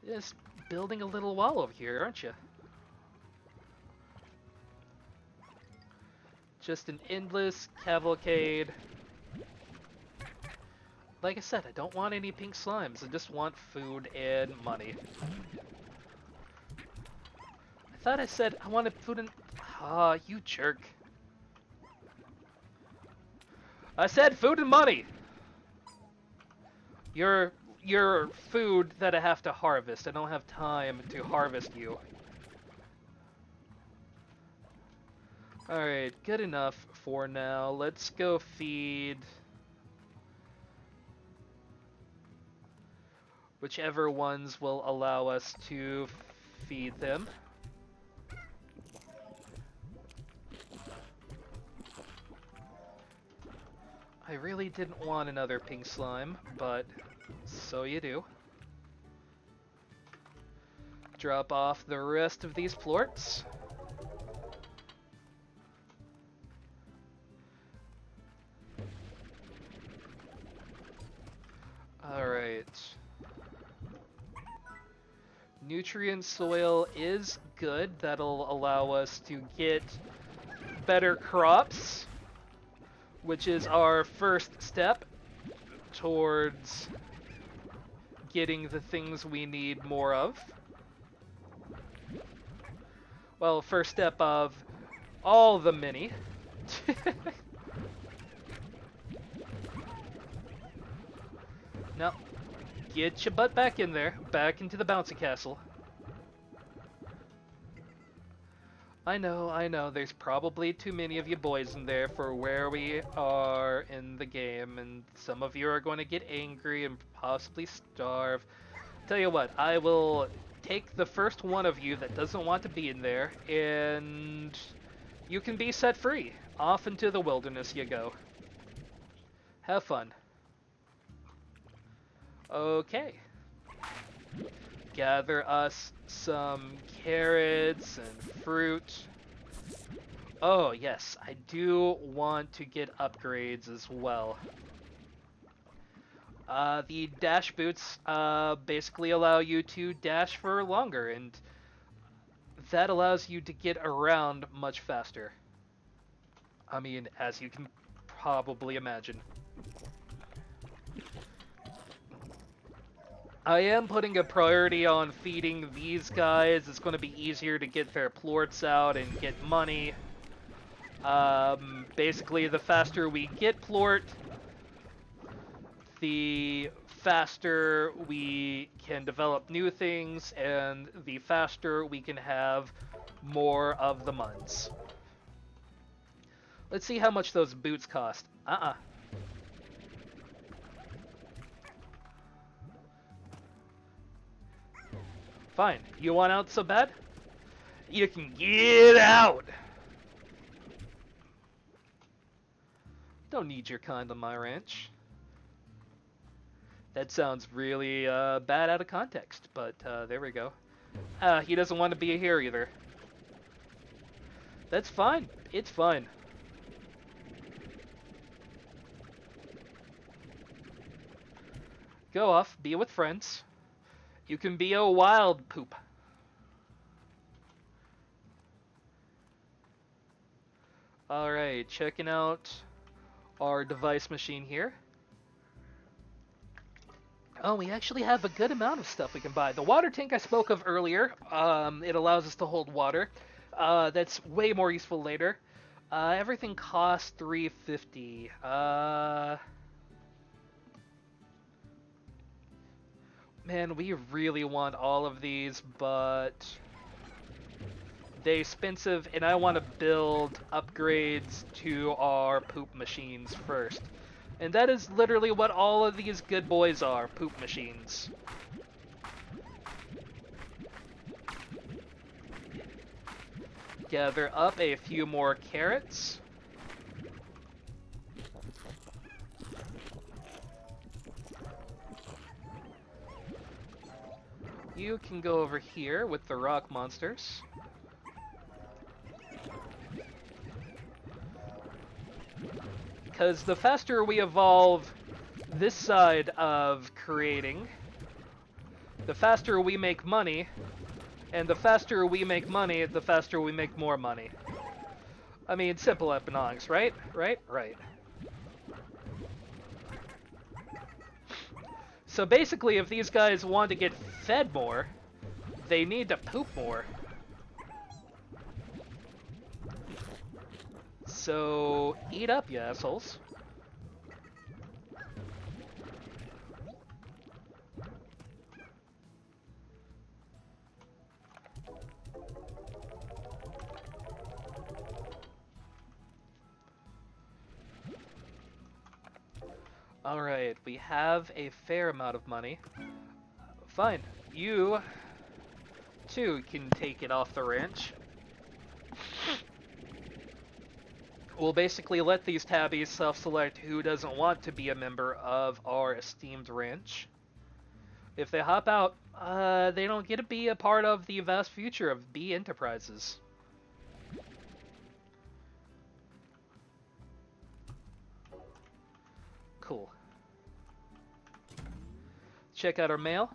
Just building a little wall over here, aren't you? Just an endless cavalcade. Like I said, I don't want any pink slimes. I just want food and money. I thought I said I wanted food and... Ah, you jerk. I said food and money! You're food that I have to harvest. I don't have time to harvest you. Alright, good enough for now. Let's go feed whichever ones will allow us to feed them. I really didn't want another pink slime, but so you do. Drop off the rest of these plorts. Alright. Nutrient soil is good. That'll allow us to get better crops, which is our first step towards getting the things we need more of. Well, first step of all the many. Now, get your butt back in there, back into the bouncy castle. I know, there's probably too many of you boys in there for where we are in the game, and some of you are going to get angry and possibly starve. Tell you what, I will take the first one of you that doesn't want to be in there, and you can be set free. Off into the wilderness you go. Have fun. Okay. Gather us some carrots and fruit. Oh yes, I do want to get upgrades as well. The dash boots basically allow you to dash for longer, and that allows you to get around much faster. I mean, as you can probably imagine. I am putting a priority on feeding these guys. It's going to be easier to get their plorts out and get money. Basically, the faster we get plort, the faster we can develop new things, and the faster we can have more of the muns. Let's see how much those boots cost. Fine. You want out so bad? You can get out! Don't need your kind on my ranch. That sounds really bad out of context, but there we go. He doesn't want to be here either. That's fine. It's fine. Go off, be with friends. You can be a wild poop. Alright, checking out our device machine here. Oh, we actually have a good amount of stuff we can buy. The water tank I spoke of earlier, it allows us to hold water. That's way more useful later. Everything costs $3.50. Man, we really want all of these, but they're expensive, and I want to build upgrades to our poop machines first. And that is literally what all of these good boys are, poop machines. Gather up a few more carrots. You can go over here with the rock monsters. Because the faster we evolve this side of creating, the faster we make money, and the faster we make money, the faster we make more money. I mean, simple economics, right? Right? So basically, if these guys want to get fed more, they need to poop more. So, eat up, you assholes. Alright, we have a fair amount of money. Fine. You, too, can take it off the ranch. We'll basically let these tabbies self-select who doesn't want to be a member of our esteemed ranch. If they hop out, they don't get to be a part of the vast future of B Enterprises. Cool. Check out our mail.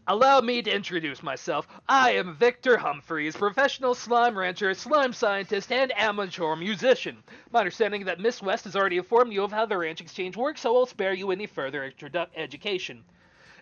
Allow me to introduce myself. I am Victor Humphreys, professional slime rancher, slime scientist, and amateur musician. My understanding that Miss West has already informed you of how the ranch exchange works, so I'll spare you any further education.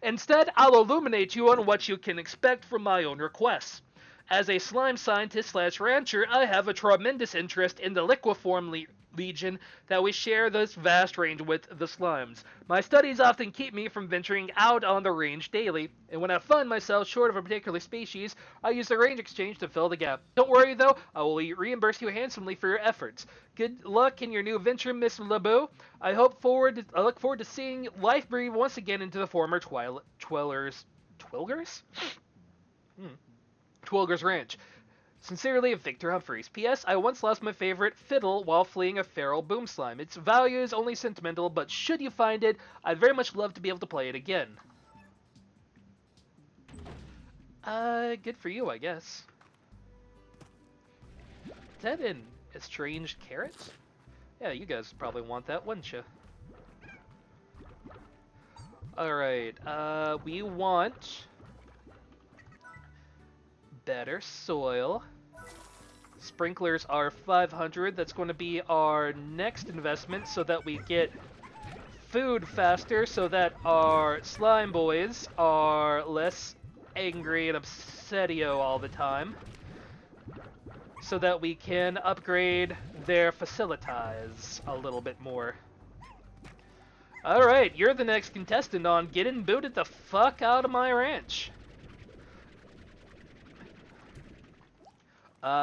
Instead, I'll illuminate you on what you can expect from my own requests. As a slime scientist slash rancher, I have a tremendous interest in the liqueform legion that we share this vast range with the slimes. My studies often keep me from venturing out on the range daily, and when I find myself short of a particular species, I use the range exchange to fill the gap. Don't worry though, I will reimburse you handsomely for your efforts. Good luck in your new venture, Miss LeBeau. I look forward to seeing life breathe once again into the former Twilgers Ranch. Sincerely, Victor Humphreys. P.S. I once lost my favorite fiddle while fleeing a feral boom slime. Its value is only sentimental, but should you find it, I'd very much love to be able to play it again. Good for you, I guess. Is that an estranged carrot? Yeah, you guys probably want that, wouldn't you? Alright, we want better soil. Sprinklers are 500. That's going to be our next investment so that we get food faster, so that our slime boys are less angry and upsetio all the time, so that we can upgrade their facilities a little bit more. Alright, you're the next contestant on getting booted the fuck out of my ranch.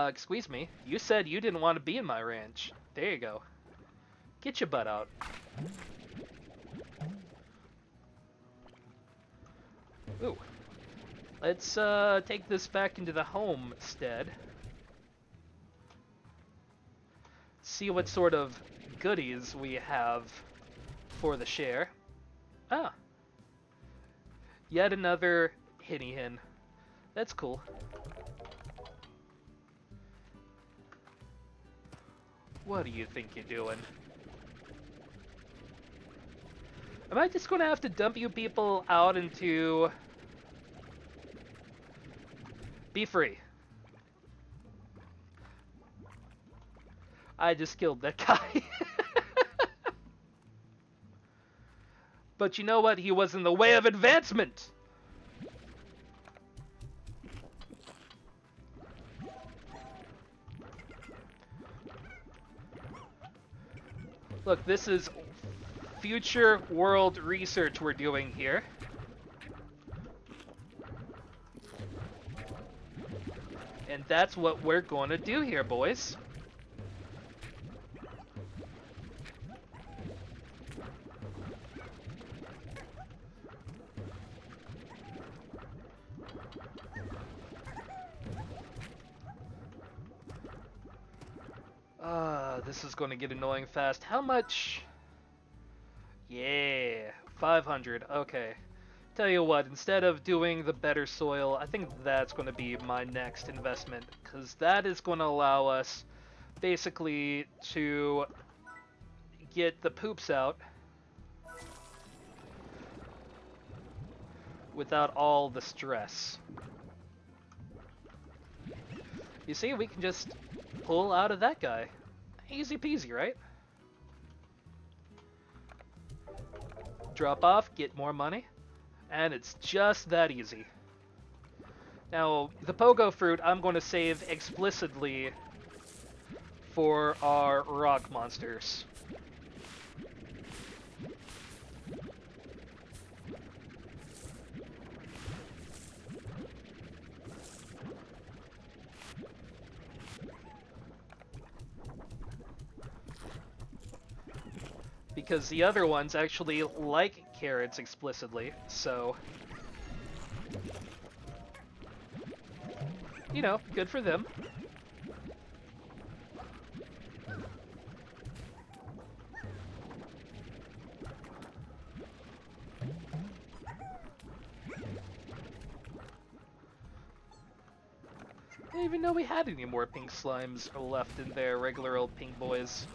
Excuse me. You said you didn't want to be in my ranch. There you go. Get your butt out. Ooh. Let's, take this back into the homestead. See what sort of goodies we have for the share. Ah. Yet another hinny hen. That's cool. What do you think you're doing? Am I just gonna have to dump you people out into... Be free. I just killed that guy. But you know what? He was in the way of advancement. Look, this is future world research we're doing here. And that's what we're going to do here, boys. This is going to get annoying fast. How much? Yeah, 500. Okay. Tell you what, instead of doing the better soil, I think that's going to be my next investment, because that is going to allow us basically to get the poops out without all the stress. You see, we can just pull out of that guy. Easy peasy, right? Drop off, get more money, and it's just that easy. Now, the pogo fruit I'm going to save explicitly for our rock monsters. because the other ones actually like carrots explicitly, so... You know, good for them. I didn't even know we had any more pink slimes left in there, regular old pink boys.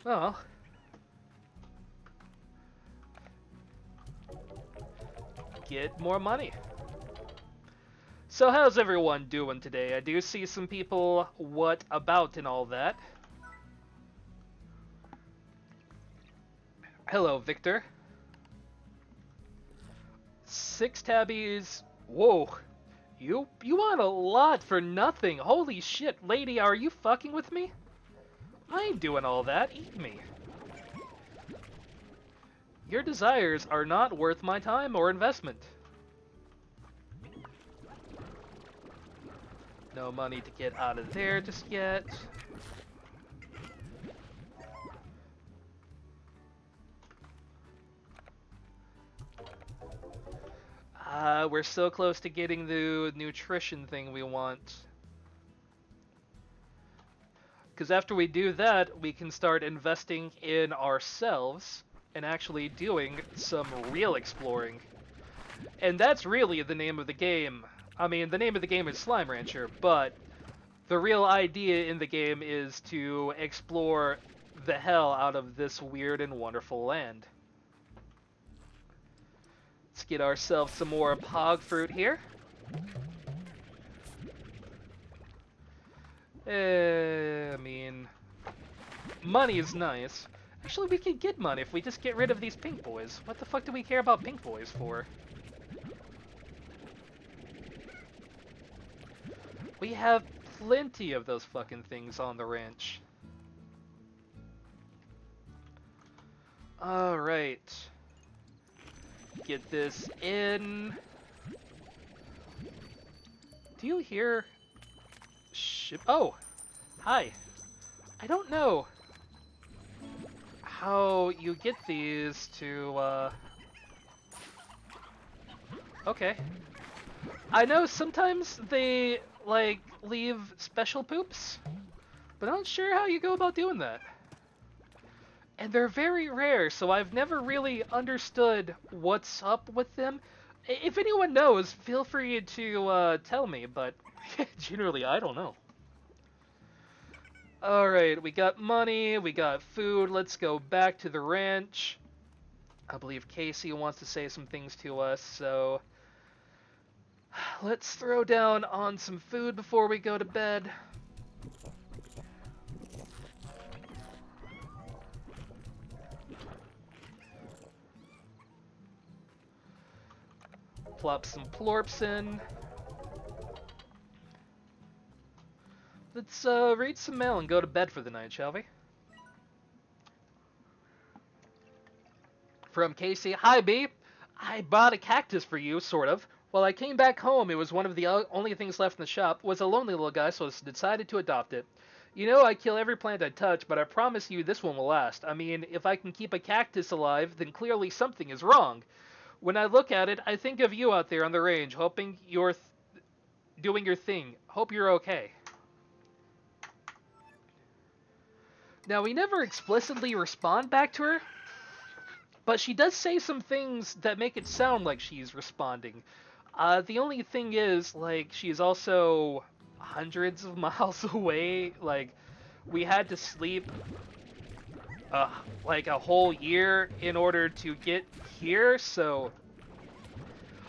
Oh. Get more money. So how's everyone doing today? I do see some people what about and all that. Hello, Victor. 6 tabbies. Whoa. You want a lot for nothing. Holy shit, lady, are you fucking with me? I ain't doing all that. Eat me. Your desires are not worth my time or investment. No money to get out of there just yet. We're so close to getting the nutrition thing we want. Because after we do that, we can start investing in ourselves and actually doing some real exploring. And that's really the name of the game. I mean, the name of the game is Slime Rancher, but the real idea in the game is to explore the hell out of this weird and wonderful land. Let's get ourselves some more pog fruit here. I mean, money is nice. Actually, we could get money if we just get rid of these pink boys. What the fuck do we care about pink boys for? We have plenty of those fucking things on the ranch. Alright. Get this in. Do you hear... Oh! Hi. I don't know how you get these to, Okay. I know sometimes they, like, leave special poops, but I'm not sure how you go about doing that. And they're very rare, so I've never really understood what's up with them. If anyone knows, feel free to tell me, but generally I don't know. Alright, we got money, we got food, let's go back to the ranch. I believe Casey wants to say some things to us, so... Let's throw down on some food before we go to bed. Plop some plorps in. Let's read some mail and go to bed for the night, shall we? From Casey. Hi, B. I bought a cactus for you, sort of. While I came back home, it was one of the only things left in the shop. Was a lonely little guy, so I decided to adopt it. You know I kill every plant I touch, but I promise you this one will last. I mean, if I can keep a cactus alive, then clearly something is wrong. When I look at it, I think of you out there on the range, hoping you're doing your thing. Hope you're okay. Now, we never explicitly respond back to her, but she does say some things that make it sound like she's responding. The only thing is, like, she's also hundreds of miles away. Like, we had to sleep, like, a whole year in order to get here, so...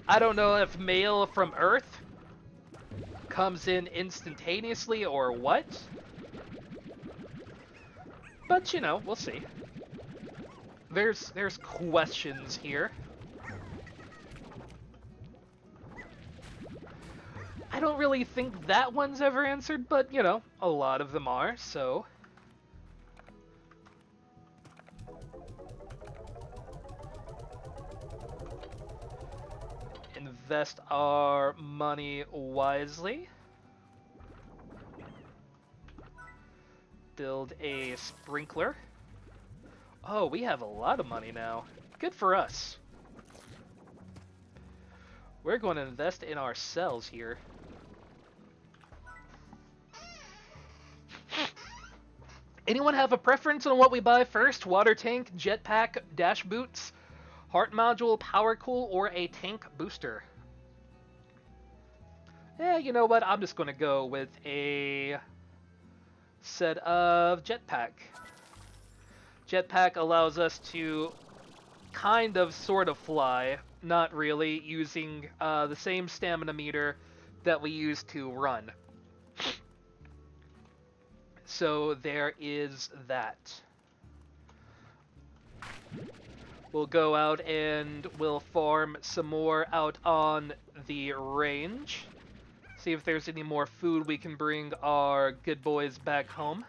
I don't know if mail from Earth comes in instantaneously or what. But, you know, we'll see. There's questions here. I don't really think that one's ever answered, but, you know, a lot of them are, so... Invest our money wisely. Build a sprinkler. Oh, we have a lot of money now. Good for us. We're going to invest in ourselves here. Anyone have a preference on what we buy first? Water tank, jetpack, dash boots, heart module, power cool, or a tank booster? Yeah, you know what? I'm just going to go with a set of jetpack. Jetpack allows us to kind of sort of fly, not really, using the same stamina meter that we use to run. So there is that. We'll go out and we'll farm some more out on the range. See if there's any more food we can bring our good boys back home.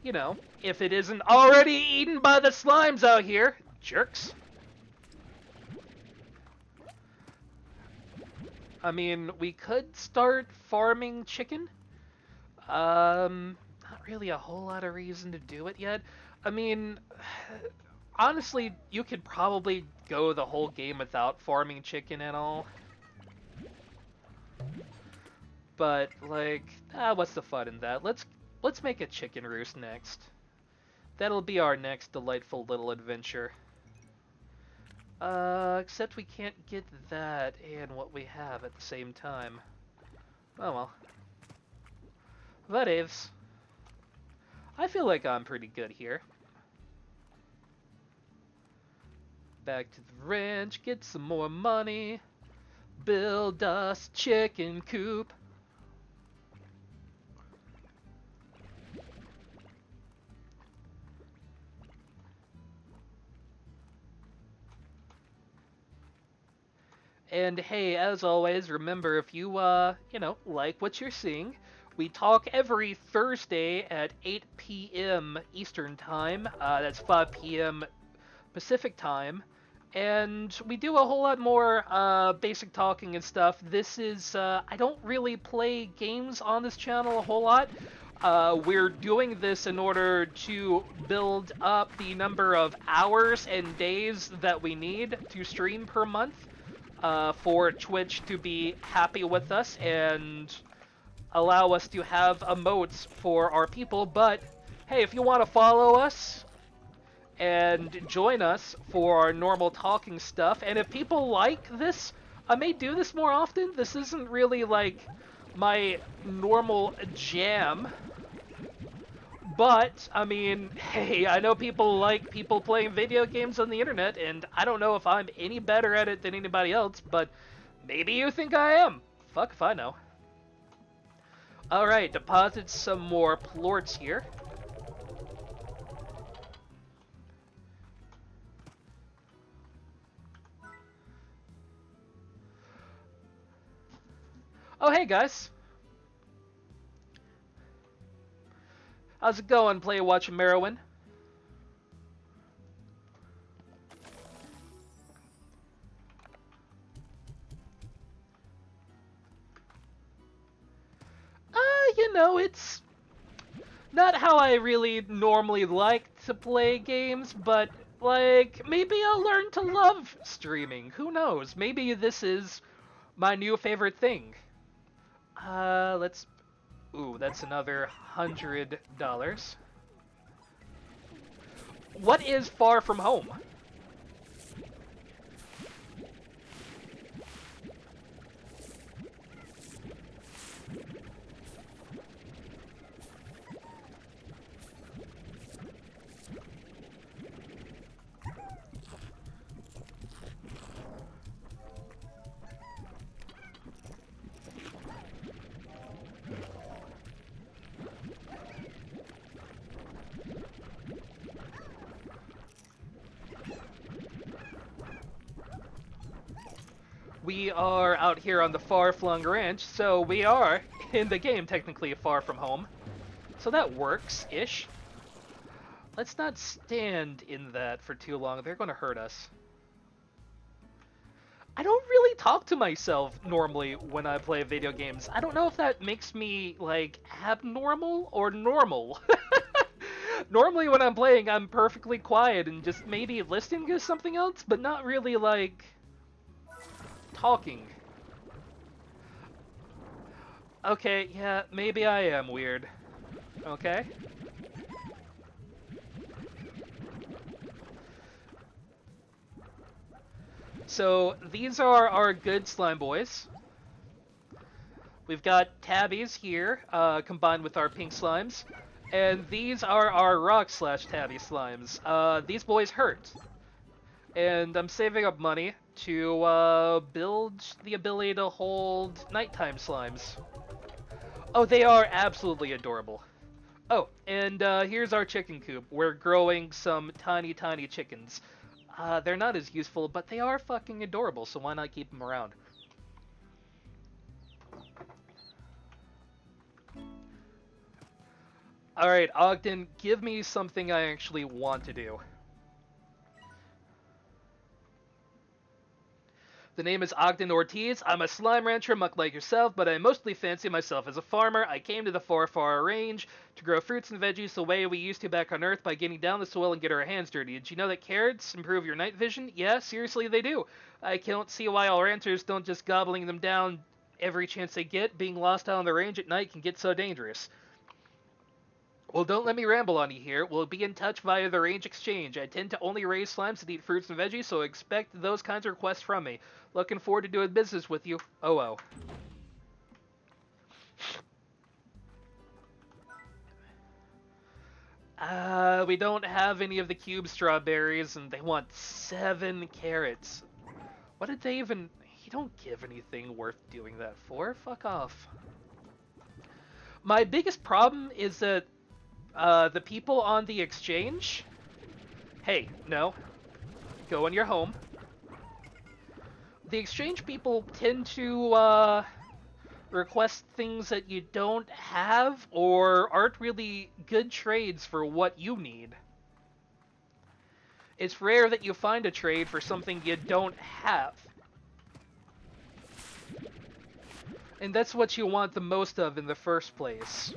You know, if it isn't already eaten by the slimes out here. Jerks. I mean, we could start farming chicken. Not really a whole lot of reason to do it yet. I mean, honestly, you could probably go the whole game without farming chicken at all. But, like, what's the fun in that? Let's make a chicken roost next. That'll be our next delightful little adventure. Except we can't get that and what we have at the same time. Oh well. Whatevs. I feel like I'm pretty good here. Back to the ranch, get some more money. Build us chicken coop. And hey, as always, remember if you, like what you're seeing, we talk every Thursday at 8 p.m. Eastern Time. That's 5 p.m. Pacific Time. And we do a whole lot more basic talking and stuff. This is, I don't really play games on this channel a whole lot. We're doing this in order to build up the number of hours and days that we need to stream per month. For Twitch to be happy with us and allow us to have emotes for our people. But hey, if you want to follow us and join us for our normal talking stuff, and if people like this, I may do this more often. This isn't really like my normal jam. But, I mean, hey, I know people like people playing video games on the internet, and I don't know if I'm any better at it than anybody else, but maybe you think I am. Fuck if I know. Alright, deposit some more plorts here. Oh, hey guys. How's it going, Play Watch Merowin? You know, it's not how I really normally like to play games, but, like, maybe I'll learn to love streaming. Who knows? Maybe this is my new favorite thing. Let's... Ooh, that's another $100. What is Far From Home? We are out here on the far-flung ranch, so we are, in the game, technically Far From Home. So that works-ish. Let's not stand in that for too long. They're going to hurt us. I don't really talk to myself normally when I play video games. I don't know if that makes me, like, abnormal or normal. Normally when I'm playing, I'm perfectly quiet and just maybe listening to something else, but not really, like, talking. Okay, yeah, maybe I am weird. Okay. So, these are our good slime boys. We've got tabbies here, combined with our pink slimes. And these are our rock slash tabby slimes. These boys hurt. And I'm saving up money to build the ability to hold nighttime slimes. Oh, they are absolutely adorable. Oh, and here's our chicken coop. We're growing some tiny, tiny chickens. They're not as useful, but they are fucking adorable, so why not keep them around? Alright, Ogden, give me something I actually want to do. The name is Ogden Ortiz. I'm a slime rancher much like yourself, but I mostly fancy myself as a farmer. I came to the far, far range to grow fruits and veggies the way we used to back on Earth by getting down the soil and get our hands dirty. Did you know that carrots improve your night vision? Yeah, seriously, they do. I can't see why all ranchers don't just gobbling them down every chance they get. Being lost out on the range at night can get so dangerous. Well, don't let me ramble on you here. We'll be in touch via the range exchange. I tend to only raise slimes that eat fruits and veggies, so expect those kinds of requests from me. Looking forward to doing business with you. Oh. We don't have any of the cube strawberries, and they want 7 carrots. What did they even... You don't give anything worth doing that for. Fuck off. My biggest problem is that the people on the exchange... Hey, no. Go in your home. The exchange people tend to request things that you don't have or aren't really good trades for what you need. It's rare that you find a trade for something you don't have. And that's what you want the most of in the first place.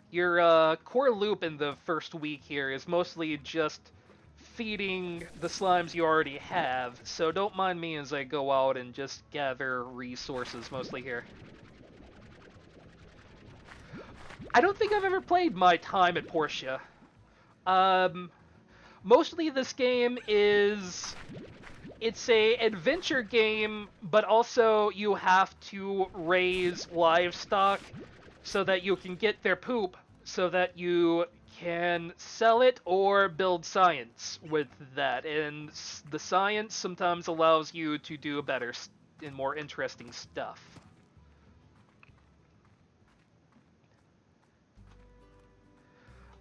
Your core loop in the first week here is mostly just feeding the slimes you already have, so don't mind me as I go out and just gather resources mostly here. I don't think I've ever played My Time at Portia. Mostly this game is... It's a adventure game, but also you have to raise livestock so that you can get their poop, so that you can sell it or build science with that. And the science sometimes allows you to do better and more interesting stuff.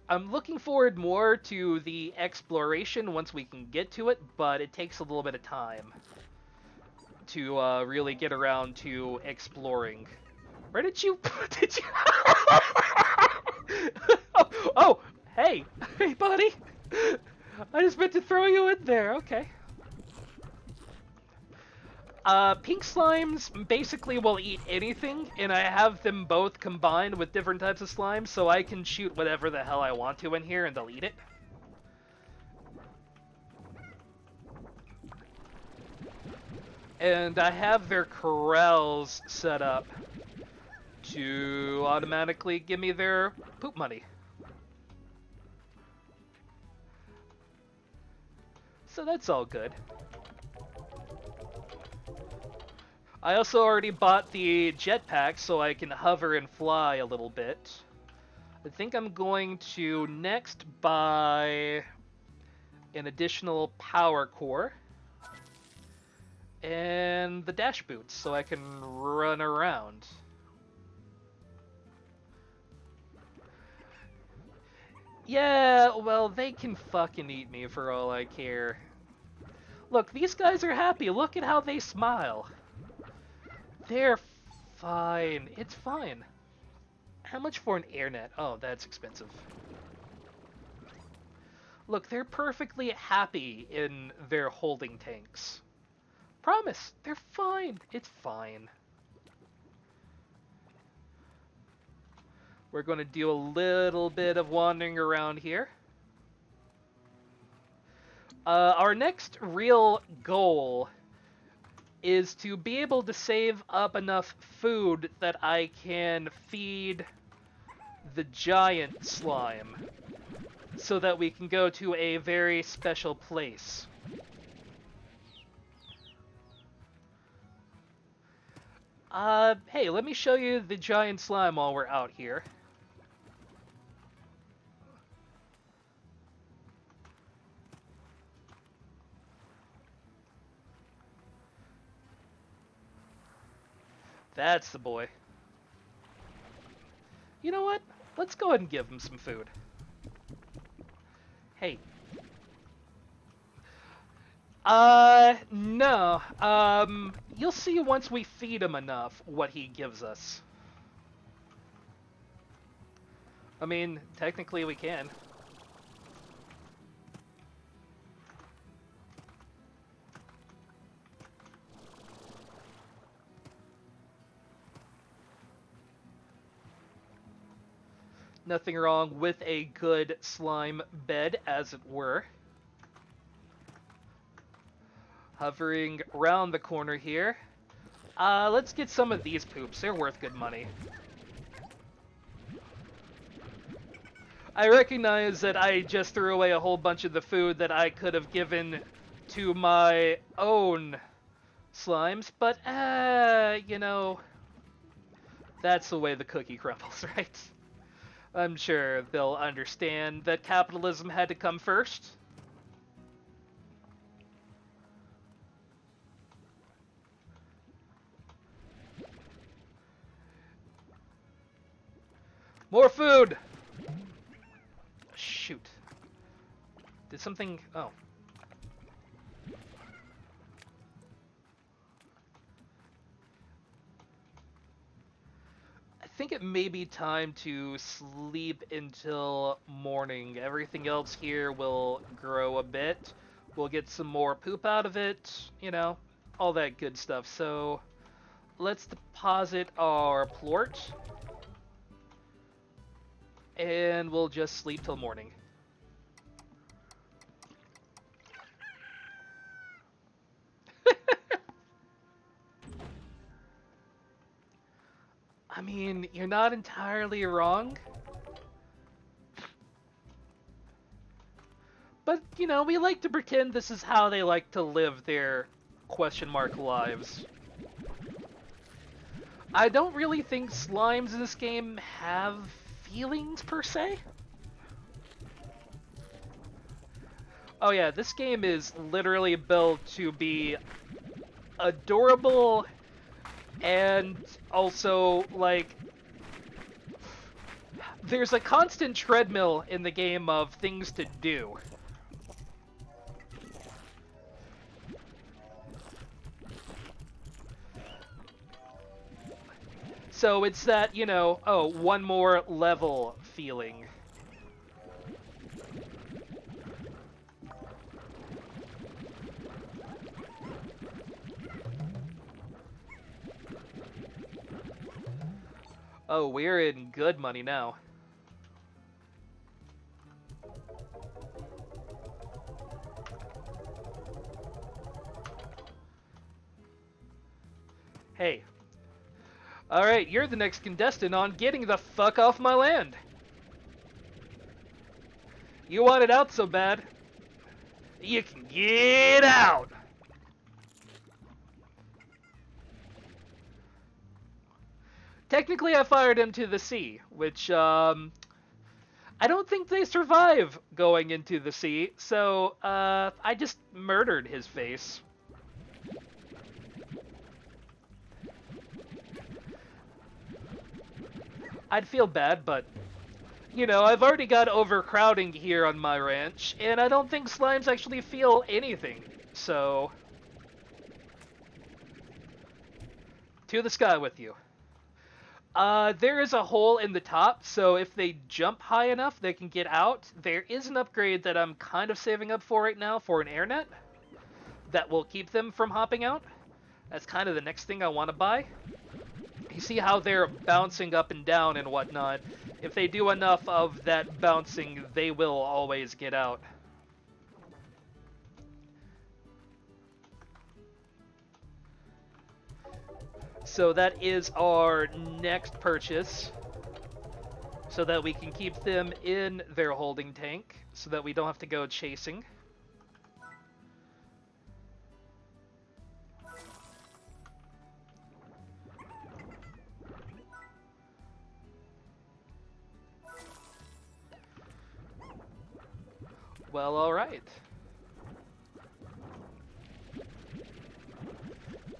I'm looking forward more to the exploration once we can get to it, but it takes a little bit of time to really get around to exploring. Where did you... did you... oh, hey! Hey, buddy! I just meant to throw you in there, okay. Pink slimes basically will eat anything, and I have them both combined with different types of slimes, so I can shoot whatever the hell I want to in here and they'll eat it. And I have their corrals set up to automatically give me their poop money. So that's all good. I also already bought the jetpack so I can hover and fly a little bit. I think I'm going to next buy an additional power core and the dash boots so I can run around. Yeah, well, they can fucking eat me for all I care. Look, these guys are happy. Look at how they smile. They're fine. It's fine. How much for an airnet? Oh, that's expensive. Look, they're perfectly happy in their holding tanks. Promise, they're fine. It's fine. We're going to do a little bit of wandering around here. Our next real goal is to be able to save up enough food that I can feed the giant slime so that we can go to a very special place. Hey, let me show you the giant slime while we're out here. That's the boy. You know what? Let's go ahead and give him some food. Hey. No. You'll see once we feed him enough what he gives us. I mean, technically we can. Nothing wrong with a good slime bed, as it were. Hovering around the corner here. Let's get some of these poops. They're worth good money. I recognize that I just threw away a whole bunch of the food that I could have given to my own slimes, but, you know, that's the way the cookie crumbles, right? I'm sure they'll understand that capitalism had to come first. More food! Shoot. Did something... Oh. I think it may be time to sleep until morning. Everything else here will grow a bit. We'll get some more poop out of it, you know, all that good stuff. So let's deposit our plort. And we'll just sleep till morning. I mean, you're not entirely wrong. But, you know, we like to pretend this is how they like to live their question mark lives. I don't really think slimes in this game have feelings, per se. Oh yeah, this game is literally built to be adorable and also, like, there's a constant treadmill in the game of things to do. So it's that, you know, oh, one more level feeling. Oh, we're in good money now. Hey. Alright, you're the next contestant on getting the fuck off my land. You want it out so bad. You can get out! Technically, I fired him to the sea, which, I don't think they survive going into the sea, so, I just murdered his face. I'd feel bad, but, you know, I've already got overcrowding here on my ranch, and I don't think slimes actually feel anything, so... To the sky with you. There is a hole in the top, so if they jump high enough, they can get out. There is an upgrade that I'm kind of saving up for right now for an airnet that will keep them from hopping out. That's kind of the next thing I want to buy. You see how they're bouncing up and down and whatnot. If they do enough of that bouncing, they will always get out. So that is our next purchase, so that we can keep them in their holding tank, so that we don't have to go chasing. Well, alright.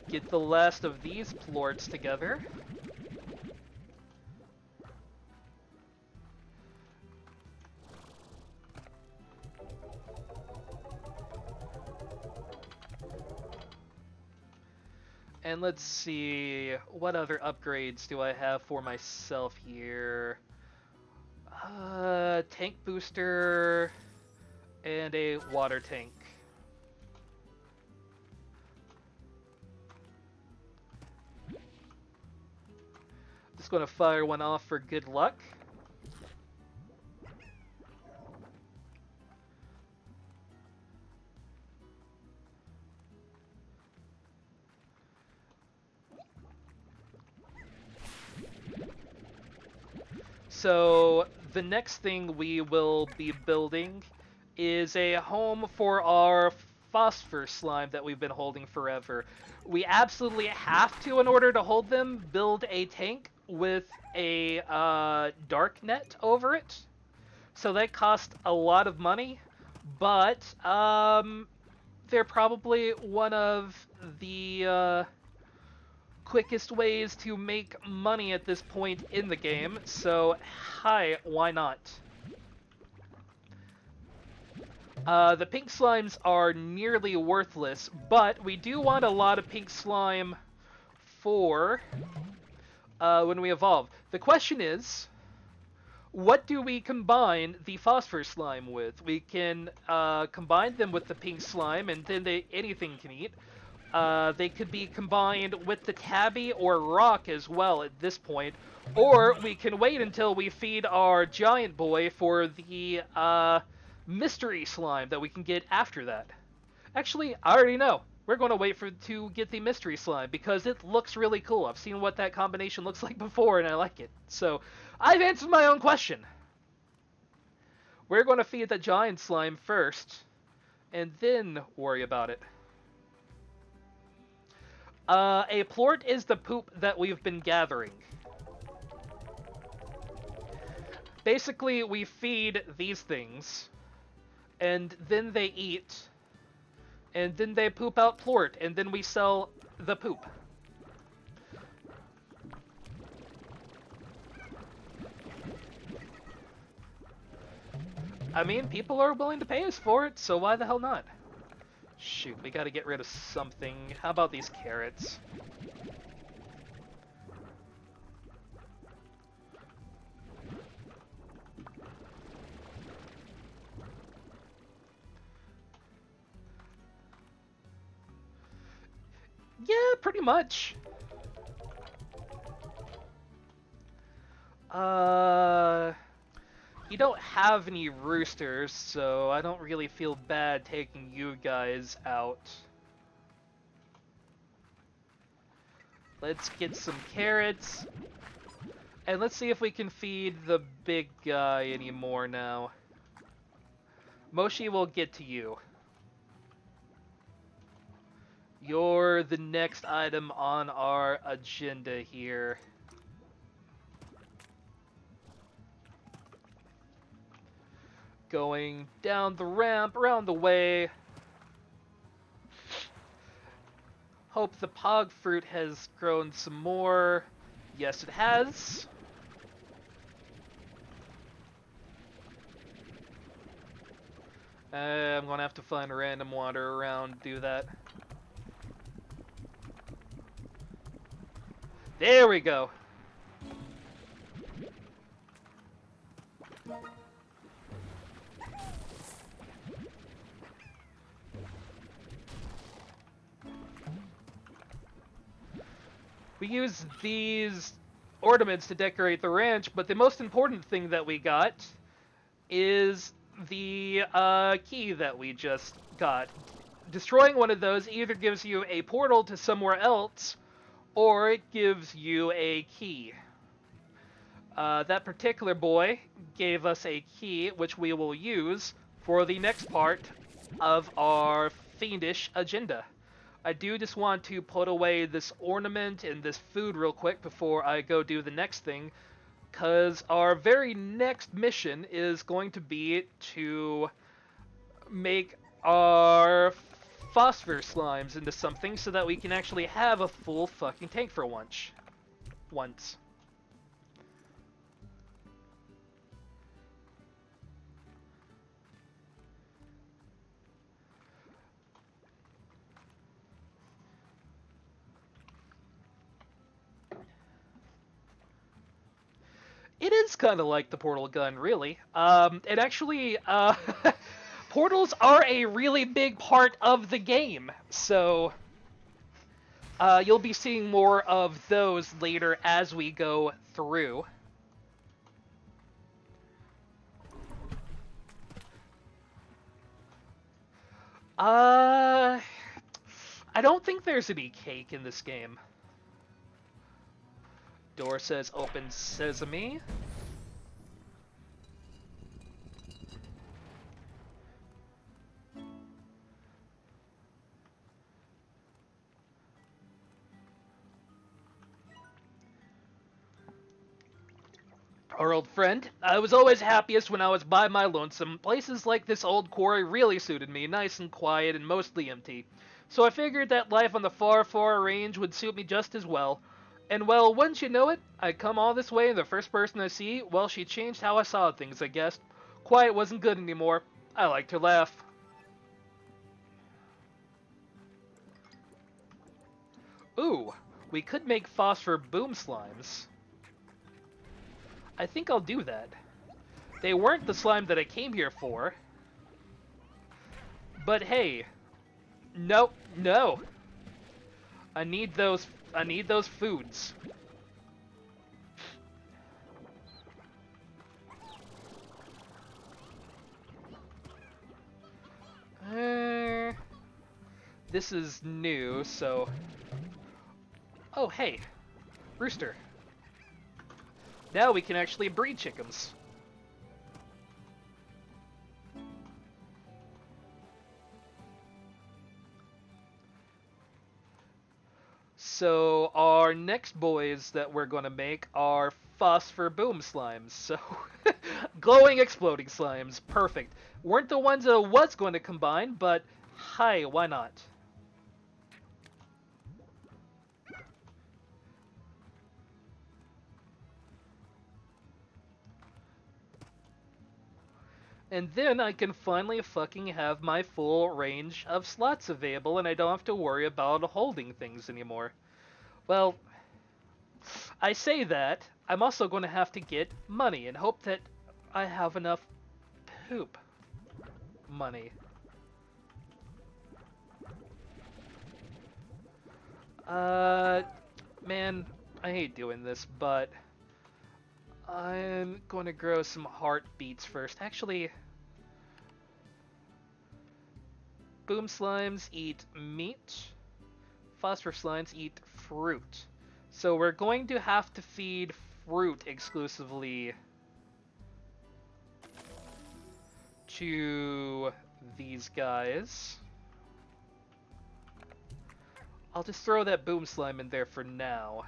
Get the last of these plorts together. And let's see, what other upgrades do I have for myself here? Tank booster and a water tank. Just gonna fire one off for good luck. So the next thing we will be building is a home for our phosphor slime that we've been holding forever. We absolutely have to, in order to hold them, build a tank with a dark net over it. So that cost a lot of money, but they're probably one of the quickest ways to make money at this point in the game, so hi, why not? The pink slimes are nearly worthless, but we do want a lot of pink slime for when we evolve. The question is, what do we combine the phosphor slime with? We can combine them with the pink slime, and then anything can eat. They could be combined with the tabby or rock as well at this point, or we can wait until we feed our giant boy for the mystery slime that we can get after that. Actually, I already know. We're going to wait to get the mystery slime because it looks really cool. I've seen what that combination looks like before and I like it. So, I've answered my own question. We're going to feed the giant slime first and then worry about it. A plort is the poop that we've been gathering. Basically, we feed these things, and then they eat, and then they poop out plort, and then we sell the poop. I mean, people are willing to pay us for it, so why the hell not? Shoot, we gotta get rid of something. How about these carrots? Yeah, pretty much. You don't have any roosters, so I don't really feel bad taking you guys out. Let's get some carrots. And let's see if we can feed the big guy anymore now. Moshi will get to you. You're the next item on our agenda here. Going down the ramp, around the way. Hope the pog fruit has grown some more. Yes, it has. I'm gonna have to find random water around to do that. There we go. We use these ornaments to decorate the ranch, but the most important thing that we got is the key that we just got. Destroying one of those either gives you a portal to somewhere else, or it gives you a key. That particular boy gave us a key, which we will use for the next part of our fiendish agenda. I do just want to put away this ornament and this food real quick before I go do the next thing, because our very next mission is going to be to make our phosphor slimes into something so that we can actually have a full fucking tank for once. It is kind of like the portal gun, really. It actually, portals are a really big part of the game, so you'll be seeing more of those later as we go through. I don't think there's any cake in this game. Door says open sesame. Our old friend. I was always happiest when I was by my lonesome. Places like this old quarry really suited me, nice and quiet and mostly empty. So I figured that life on the far, far range would suit me just as well. And well, wouldn't you know it, I come all this way and the first person I see, well, she changed how I saw things, I guess. Quiet wasn't good anymore. I liked her laugh. Ooh, we could make phosphor boom slimes. I think I'll do that. They weren't the slime that I came here for. But hey, no. I need those foods. This is new, so... Oh, hey. Rooster. Now we can actually breed chickens. So our next boys that we're going to make are phosphor boom slimes. So glowing exploding slimes. Perfect. Weren't the ones I was going to combine, but hi, why not? And then I can finally fucking have my full range of slots available and I don't have to worry about holding things anymore. Well, I say that, I'm also going to have to get money and hope that I have enough poop money. Man, I hate doing this, but I'm going to grow some heartbeats first. Actually, boom slimes eat meat. Phosphor slimes eat fruit. So we're going to have to feed fruit exclusively to these guys. I'll just throw that boom slime in there for now.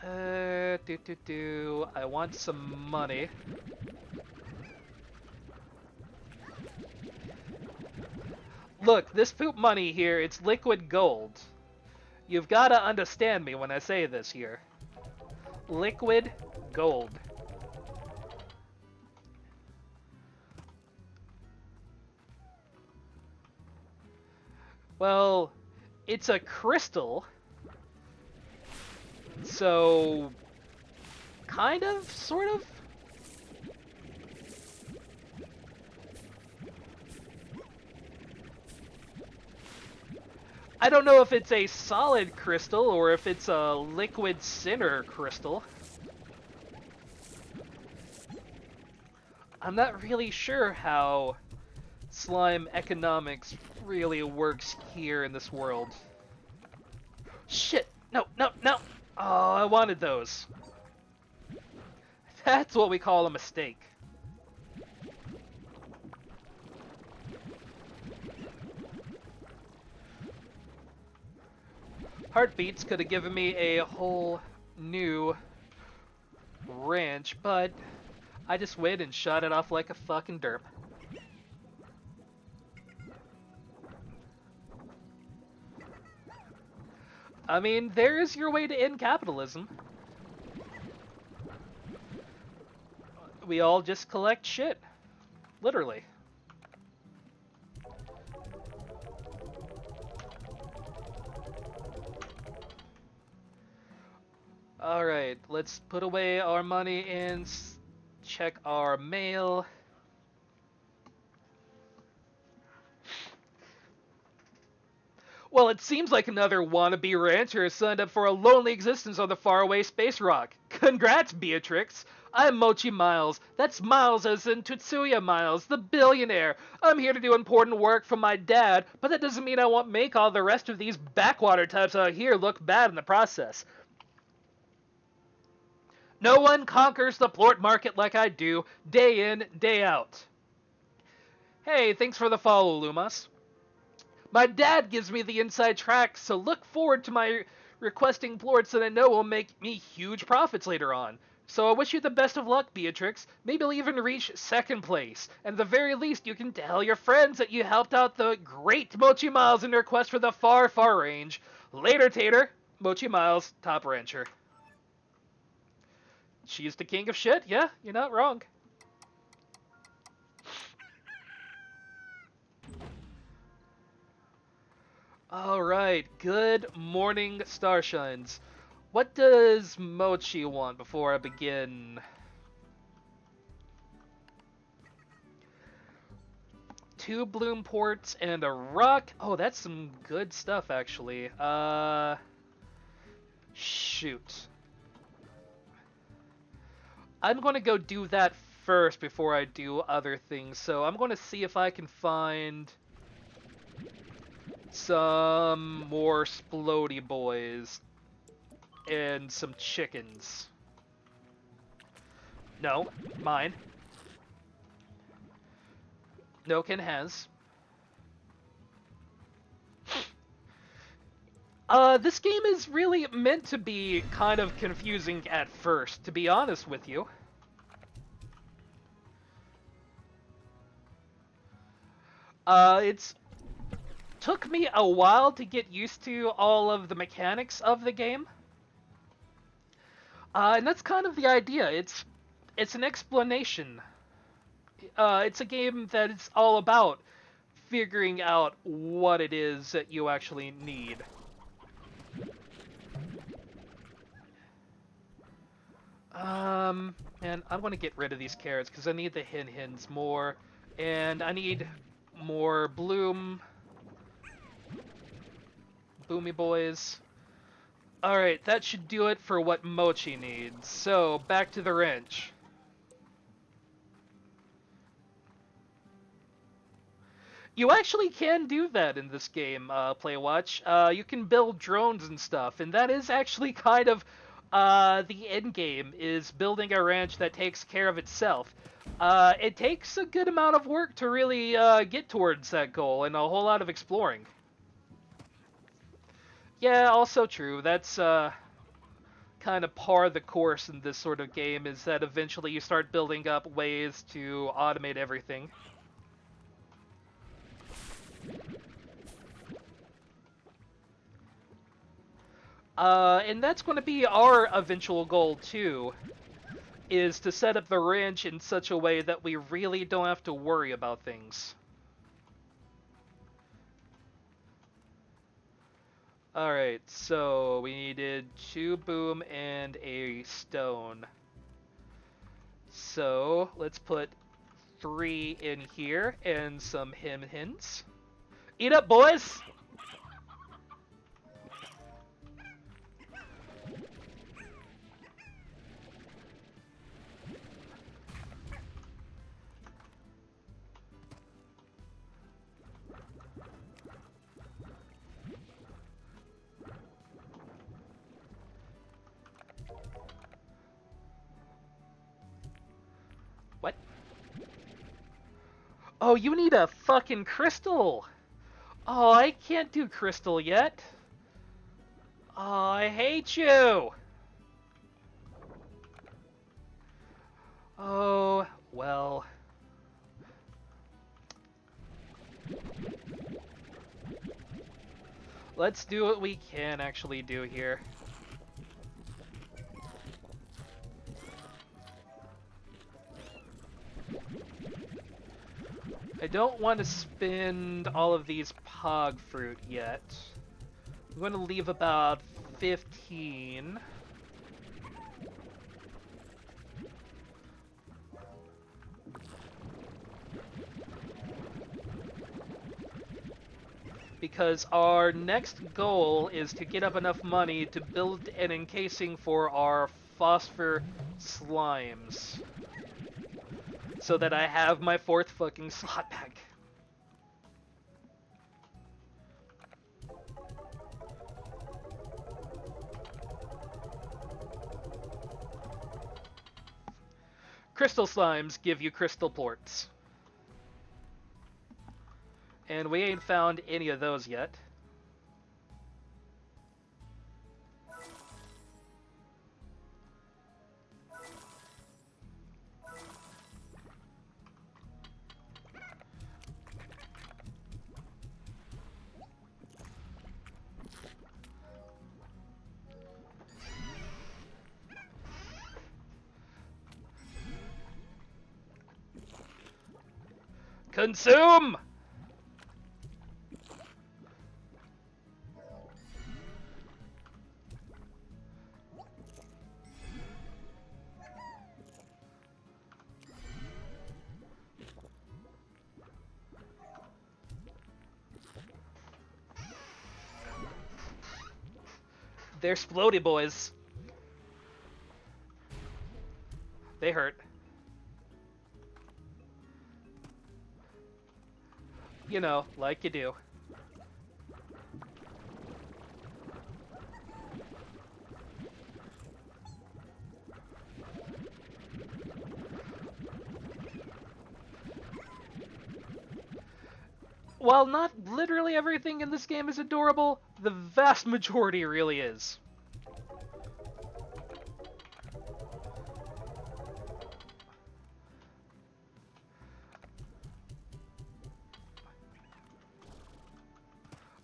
I want some money. Look, this poop money here, it's liquid gold. You've got to understand me when I say this here. Liquid gold. Well, it's a crystal. So, kind of, sort of. I don't know if it's a solid crystal or if it's a liquid sinner crystal. I'm not really sure how slime economics really works here in this world. Shit! No, no, no! Oh, I wanted those. That's what we call a mistake. Heartbeats could have given me a whole new ranch, but I just went and shot it off like a fucking derp. I mean, there's your way to end capitalism. We all just collect shit. Literally. Alright, let's put away our money and check our mail. Well, it seems like another wannabe rancher has signed up for a lonely existence on the faraway space rock. Congrats, Beatrix! I'm Mochi Miles. That's Miles as in Tetsuya Miles, the billionaire. I'm here to do important work for my dad, but that doesn't mean I won't make all the rest of these backwater types out here look bad in the process. No one conquers the plort market like I do, day in, day out. Hey, thanks for the follow, Lumas. My dad gives me the inside track, so look forward to my requesting plorts that I know will make me huge profits later on. So I wish you the best of luck, Beatrix. Maybe you'll even reach second place. And at the very least, you can tell your friends that you helped out the great Mochi Miles in their quest for the far, far range. Later, Tater. Mochi Miles, top rancher. She's the king of shit? Yeah, you're not wrong. Alright, good morning, Starshines. What does Mochi want before I begin? 2 bloom ports and a rock. Oh, that's some good stuff, actually. Shoot. I'm going to go do that first before I do other things. So I'm going to see if I can find some more splody boys and some chickens. No, mine. Noken has. This game is really meant to be kind of confusing at first, to be honest with you. It's took me a while to get used to all of the mechanics of the game. And that's kind of the idea. It's an explanation. It's a game that is all about figuring out what it is that you actually need. And I'm gonna get rid of these carrots because I need the hins more, and I need more boomy boys. Alright, that should do it for what Mochi needs. So, back to the wrench. You actually can do that in this game, Playwatch. You can build drones and stuff, and that is actually kind of the end game, is building a ranch that takes care of itself. It takes a good amount of work to really get towards that goal, and a whole lot of exploring. Yeah, also true. That's kind of par the course in this sort of game, is that eventually you start building up ways to automate everything. And that's going to be our eventual goal, too, is to set up the ranch in such a way that we really don't have to worry about things. Alright, so we needed 2 boom and a stone. So let's put 3 in here and some hints. Eat up, boys! What? Oh, you need a fucking crystal! Oh, I can't do crystal yet. Oh, I hate you! Oh, well. Let's do what we can actually do here. I don't want to spend all of these pog fruit yet. I'm going to leave about 15. Because our next goal is to get up enough money to build an encasing for our phosphor slimes. So that I have my 4th fucking slot back. Crystal slimes give you crystal ports. And we ain't found any of those yet. Consume! They're splody boys. They hurt. You know, like you do. While not literally everything in this game is adorable, the vast majority really is.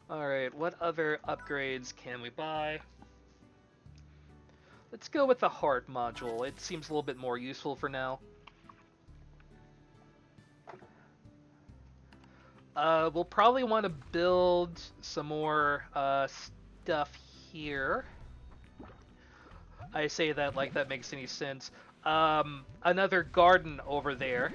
Alright, what other upgrades can we buy? Let's go with the heart module. It seems a little bit more useful for now. We'll probably want to build some more stuff here. I say that like that makes any sense. Another garden over there.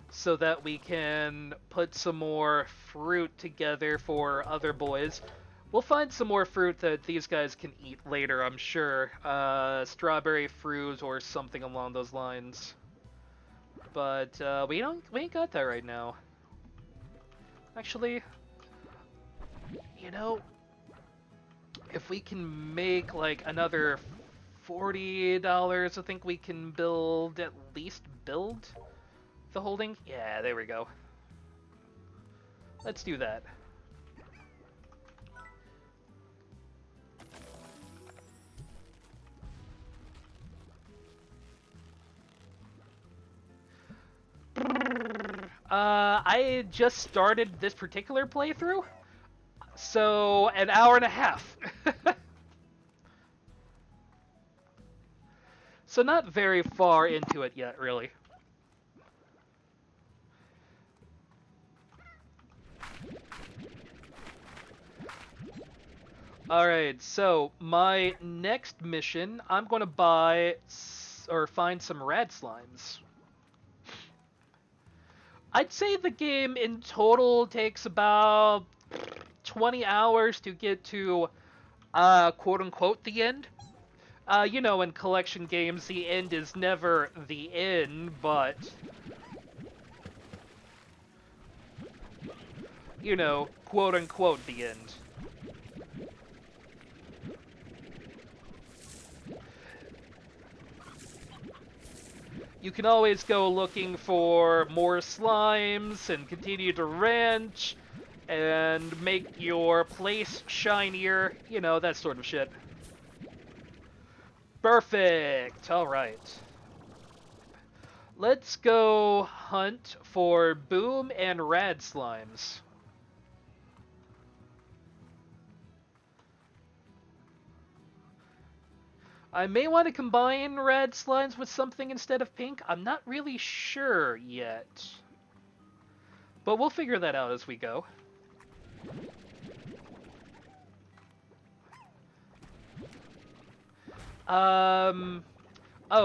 So that we can put some more fruit together for other boys. We'll find some more fruit that these guys can eat later, I'm sure. Strawberry fruit or something along those lines. But we ain't got that right now. Actually, you know, if we can make like another $40, I think we can at least build the holding. Yeah, there we go. Let's do that. I just started this particular playthrough, so an hour and a half. So not very far into it yet, really. Alright, so my next mission, I'm going to buy or find some rad slimes. I'd say the game in total takes about 20 hours to get to, quote unquote, the end. You know, in collection games, the end is never the end, but, you know, quote unquote, the end. You can always go looking for more slimes and continue to ranch and make your place shinier, you know, that sort of shit. Perfect! Alright. Let's go hunt for boom and rad slimes. I may want to combine rad slimes with something instead of pink. I'm not really sure yet. But we'll figure that out as we go. Oh,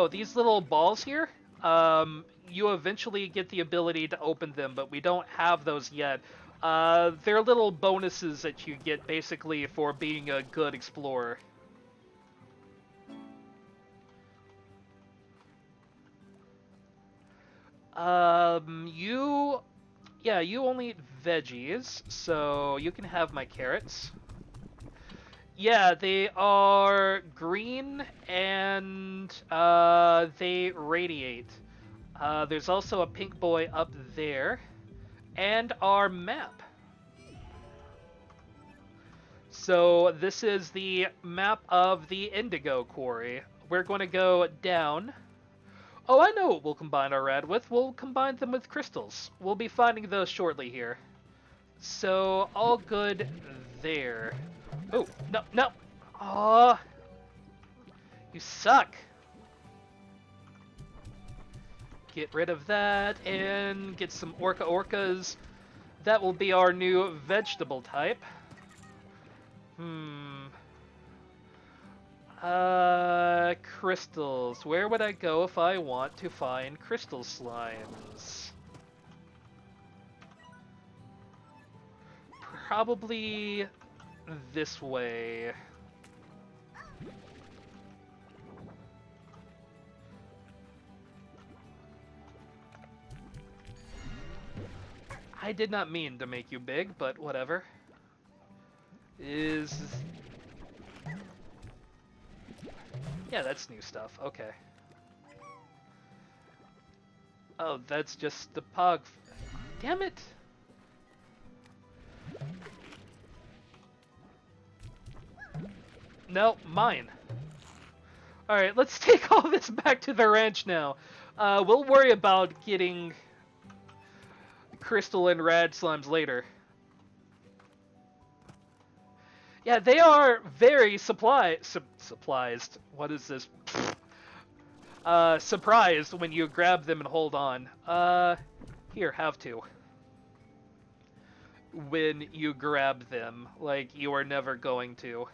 these little balls here? You eventually get the ability to open them, but we don't have those yet. They're little bonuses that you get basically for being a good explorer. You only eat veggies, so you can have my carrots. Yeah, they are green and they radiate. There's also a pink boy up there, and our map. So this is the map of the Indigo Quarry. We're going to go down. Oh, I know what we'll combine our rad with. We'll combine them with crystals. We'll be finding those shortly here. So, all good there. Oh, no, no! Aw! You suck! Get rid of that and get some orcas. That will be our new vegetable type. Crystals. Where would I go if I want to find crystal slimes? Probably this way. I did not mean to make you big, but whatever. Yeah, that's new stuff. Okay. Oh, that's just the pog. Damn it! No, mine. Alright, let's take all this back to the ranch now. We'll worry about getting crystal and rad slimes later. Yeah, they are very surprised. What is this? Surprised when you grab them and hold on. Here, have to. When you grab them, like you are never going to.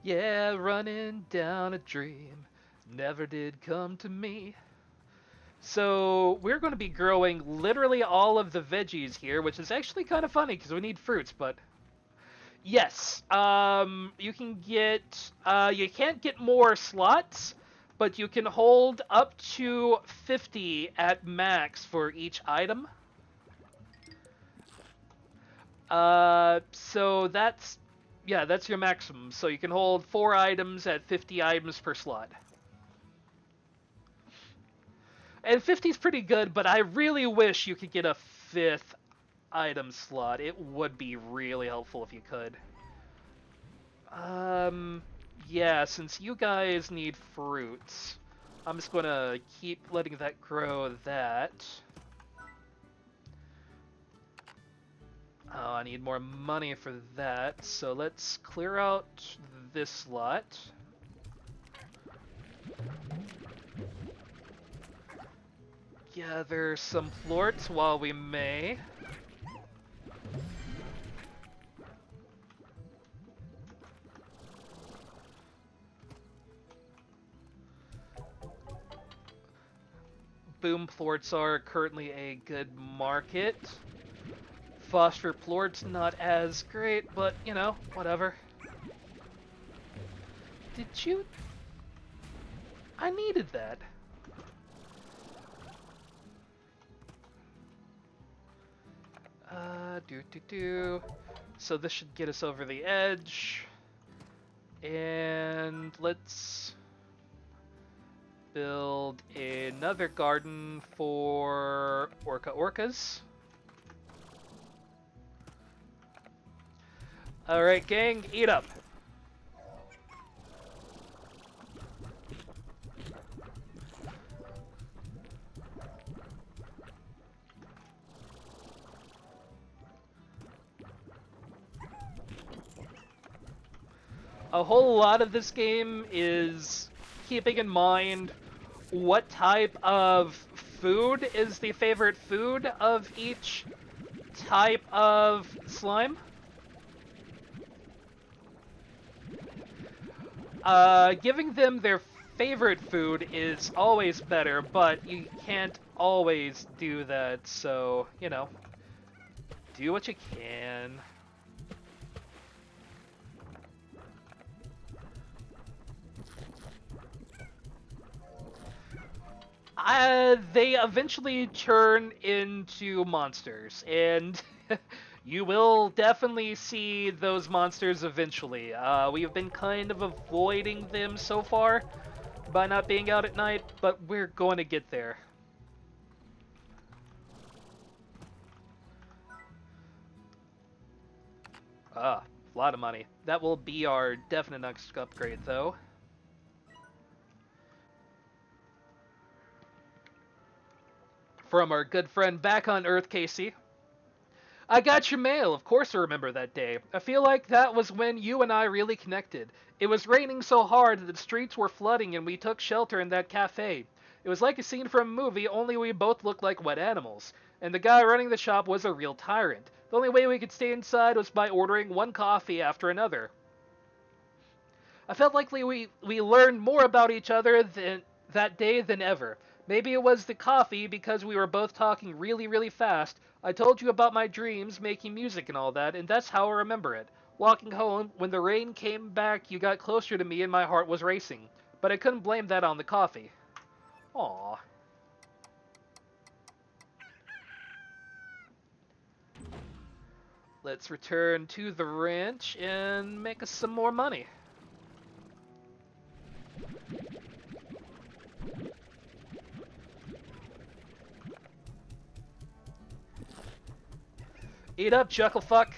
Yeah, running down a dream never did come to me. So we're going to be growing literally all of the veggies here, which is actually kind of funny because we need fruits, but yes, you can get, you can't get more slots, but you can hold up to 50 at max for each item. So that's, yeah, that's your maximum. So you can hold 4 items at 50 items per slot. And 50 is pretty good, but I really wish you could get a 5th item slot. It would be really helpful if you could. Yeah, since you guys need fruits, I'm just gonna keep letting that grow that. Oh, I need more money for that, so let's clear out this slot. gather some plorts while we may. Boom plorts are currently a good market. Phosphor plorts not as great, but you know, whatever. Did you? I needed that. So this should get us over the edge. And let's build another garden for orcas. Alright, gang, eat up. A whole lot of this game is keeping in mind what type of food is the favorite food of each type of slime. Giving them their favorite food is always better, but you can't always do that, so, you know, do what you can. They eventually turn into monsters, and you will definitely see those monsters eventually. We have been kind of avoiding them so far by not being out at night, but we're going to get there. A lot of money. That will be our definite next upgrade, though. From our good friend back on Earth, Casey. I got your mail, of course I remember that day. I feel like that was when you and I really connected. It was raining so hard that the streets were flooding and we took shelter in that cafe. It was like a scene from a movie, only we both looked like wet animals. And the guy running the shop was a real tyrant. The only way we could stay inside was by ordering one coffee after another. I felt like we learned more about each other that day than ever. Maybe it was the coffee because we were both talking really, really fast. I told you about my dreams, making music and all that, and that's how I remember it. Walking home, when the rain came back, you got closer to me and my heart was racing. But I couldn't blame that on the coffee. Aww. Let's return to the ranch and make us some more money. Eat up, Chucklefuck.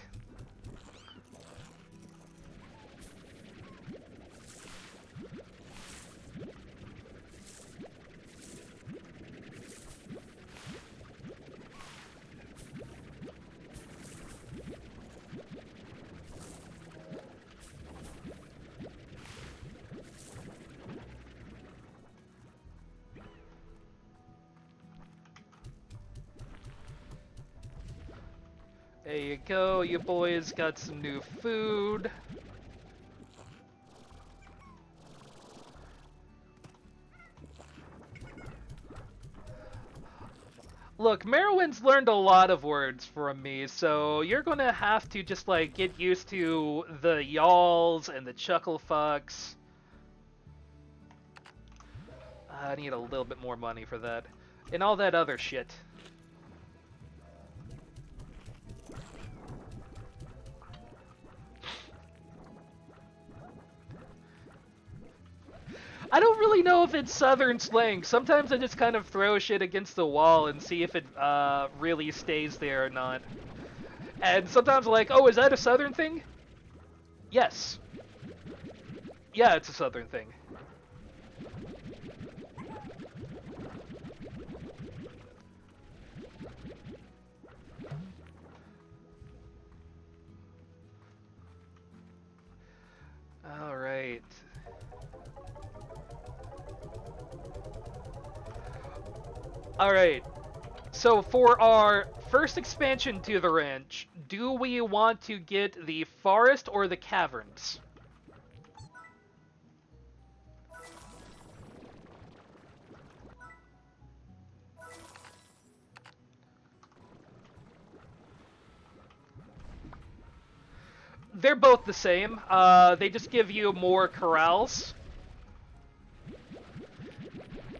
There you go, you boys got some new food. Look, Merowyn's learned a lot of words from me, so you're gonna have to just, like, get used to the y'alls and the chucklefucks. I need a little bit more money for that. And all that other shit. I don't really know if it's southern slang. Sometimes I just kind of throw shit against the wall and see if it really stays there or not. And sometimes I'm like, oh, is that a southern thing? Yes. Yeah, it's a southern thing. Alright. Alright, so for our first expansion to the ranch, do we want to get the forest or the caverns? They're both the same. They just give you more corrals.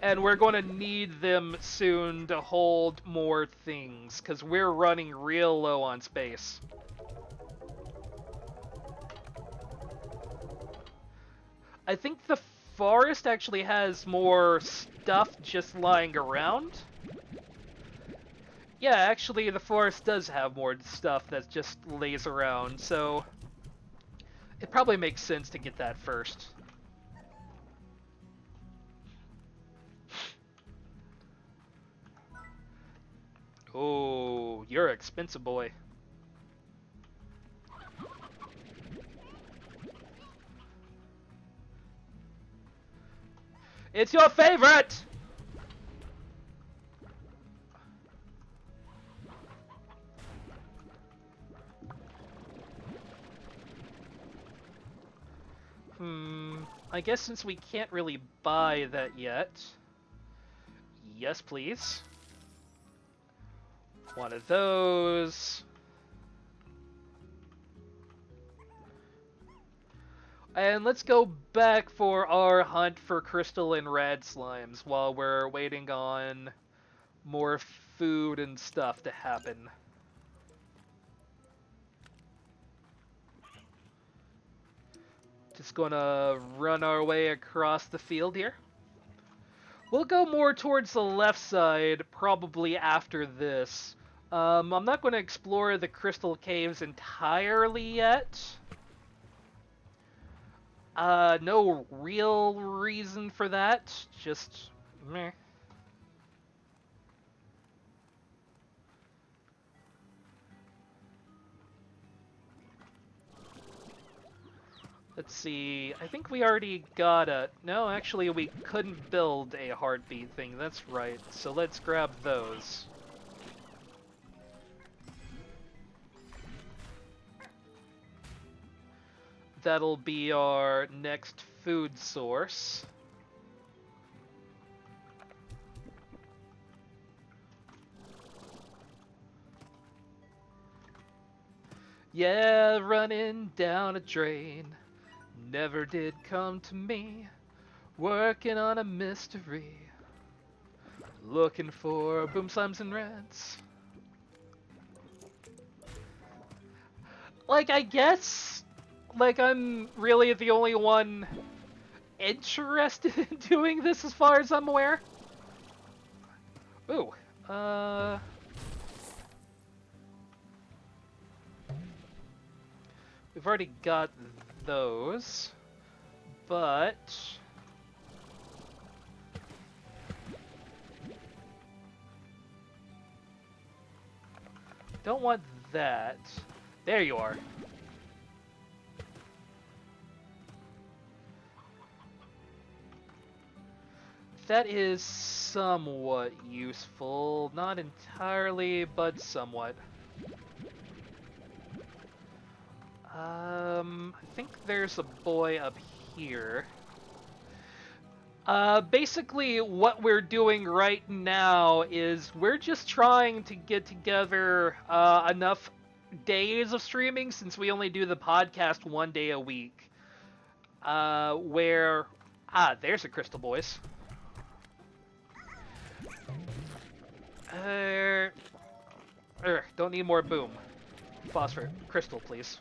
And we're going to need them soon to hold more things, because we're running real low on space. I think the forest actually has more stuff just lying around. Yeah, actually, the forest does have more stuff that just lays around, so it probably makes sense to get that first. Oh, you're an expensive boy. It's your favorite! I guess since we can't really buy that yet. Yes, please. One of those. And let's go back for our hunt for crystal and rad slimes while we're waiting on more food and stuff to happen. Just gonna run our way across the field here. We'll go more towards the left side probably after this. I'm not going to explore the crystal caves entirely yet. No real reason for that, just meh. Let's see, I think we already got a... No, actually we couldn't build a heartbeat thing, that's right. So let's grab those. That'll be our next food source. Yeah, running down a drain. Never did come to me. Working on a mystery. Looking for boom slimes and rats. Like, I guess, like, I'm really the only one interested in doing this as far as I'm aware. Ooh, we've already got those, but don't want that. There you are. That is somewhat useful. Not entirely, but somewhat. I think there's a boy up here. Basically what we're doing right now is we're just trying to get together enough days of streaming, since we only do the podcast 1 day a week. There's a crystal, boys. Don't need more boom. Phosphor. Crystal, please.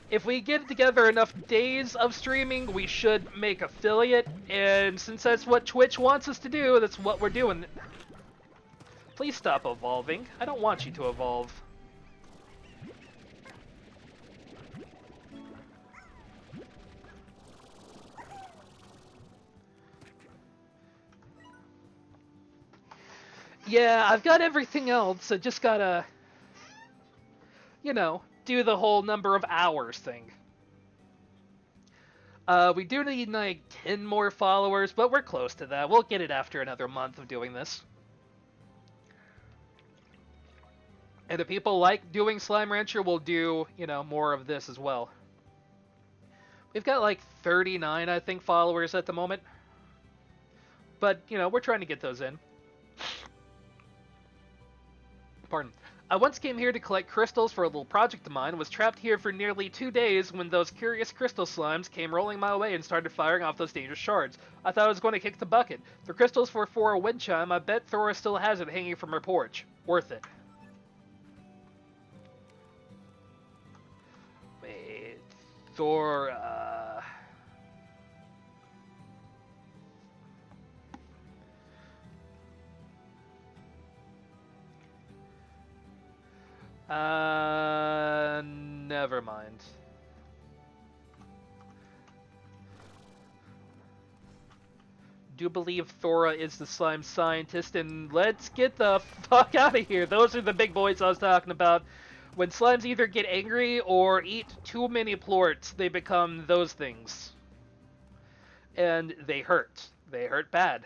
If we get together enough days of streaming, we should make affiliate, and since that's what Twitch wants us to do, that's what we're doing. Please stop evolving. I don't want you to evolve. Yeah, I've got everything else. I just gotta, you know, do the whole number of hours thing. We do need like 10 more followers, but we're close to that. We'll get it after another month of doing this. And if people like doing Slime Rancher, we'll do, more of this as well. We've got like 39, I think, followers at the moment. But, we're trying to get those in. Pardon. I once came here to collect crystals for a little project of mine, was trapped here for nearly 2 days when those curious crystal slimes came rolling my way and started firing off those dangerous shards. I thought I was going to kick the bucket. The crystals were for a wind chime. I bet Thora still has it hanging from her porch. Worth it. Wait, Thora... Never mind. Do believe Thora is the slime scientist, and let's get the fuck out of here. Those are the big boys I was talking about. When slimes either get angry or eat too many plorts, they become those things. And they hurt. They hurt bad.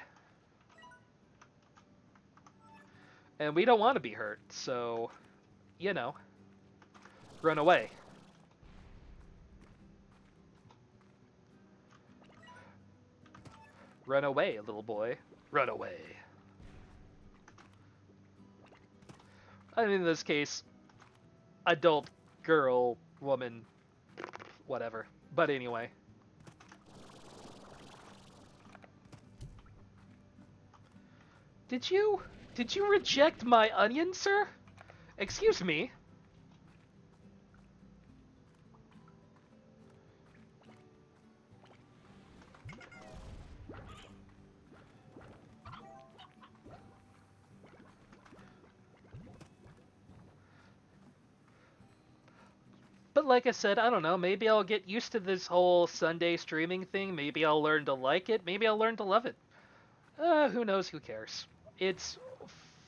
And we don't want to be hurt, so... run away. Run away, little boy. Run away. I mean, in this case, adult girl, woman, whatever. But anyway. Did you reject my onion, sir? Excuse me. But like I said, I don't know, maybe I'll get used to this whole Sunday streaming thing. Maybe I'll learn to like it. Maybe I'll learn to love it. Who knows? Who cares? It's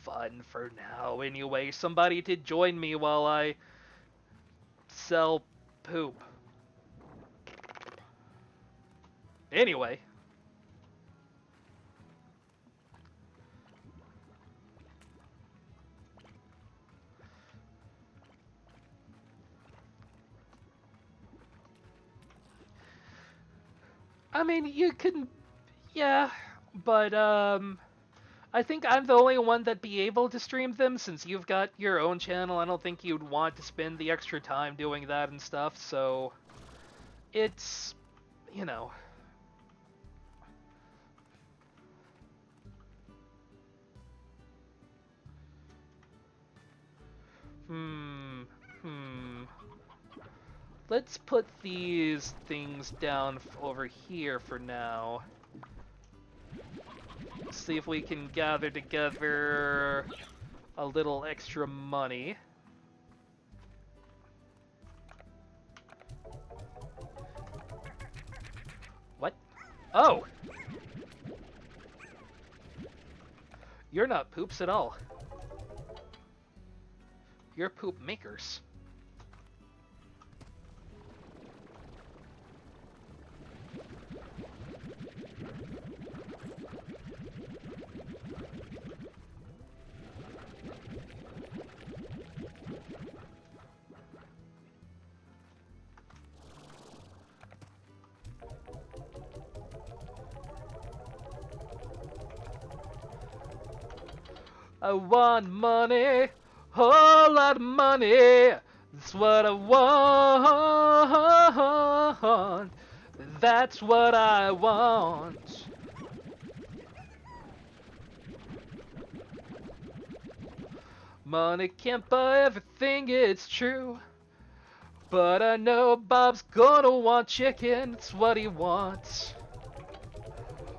fun for now anyway. Somebody to join me while I sell poop. Anyway. I mean, you can... Yeah, but, I think I'm the only one that'd be able to stream them, since you've got your own channel. I don't think you'd want to spend the extra time doing that and stuff, so... It's... Let's put these things down over here for now. See if we can gather together a little extra money. What? Oh! You're not poops at all. You're poop makers. I want money, whole lot of money. That's what I want. That's what I want. Money can't buy everything, it's true. But I know Bob's gonna want chicken, it's what he wants.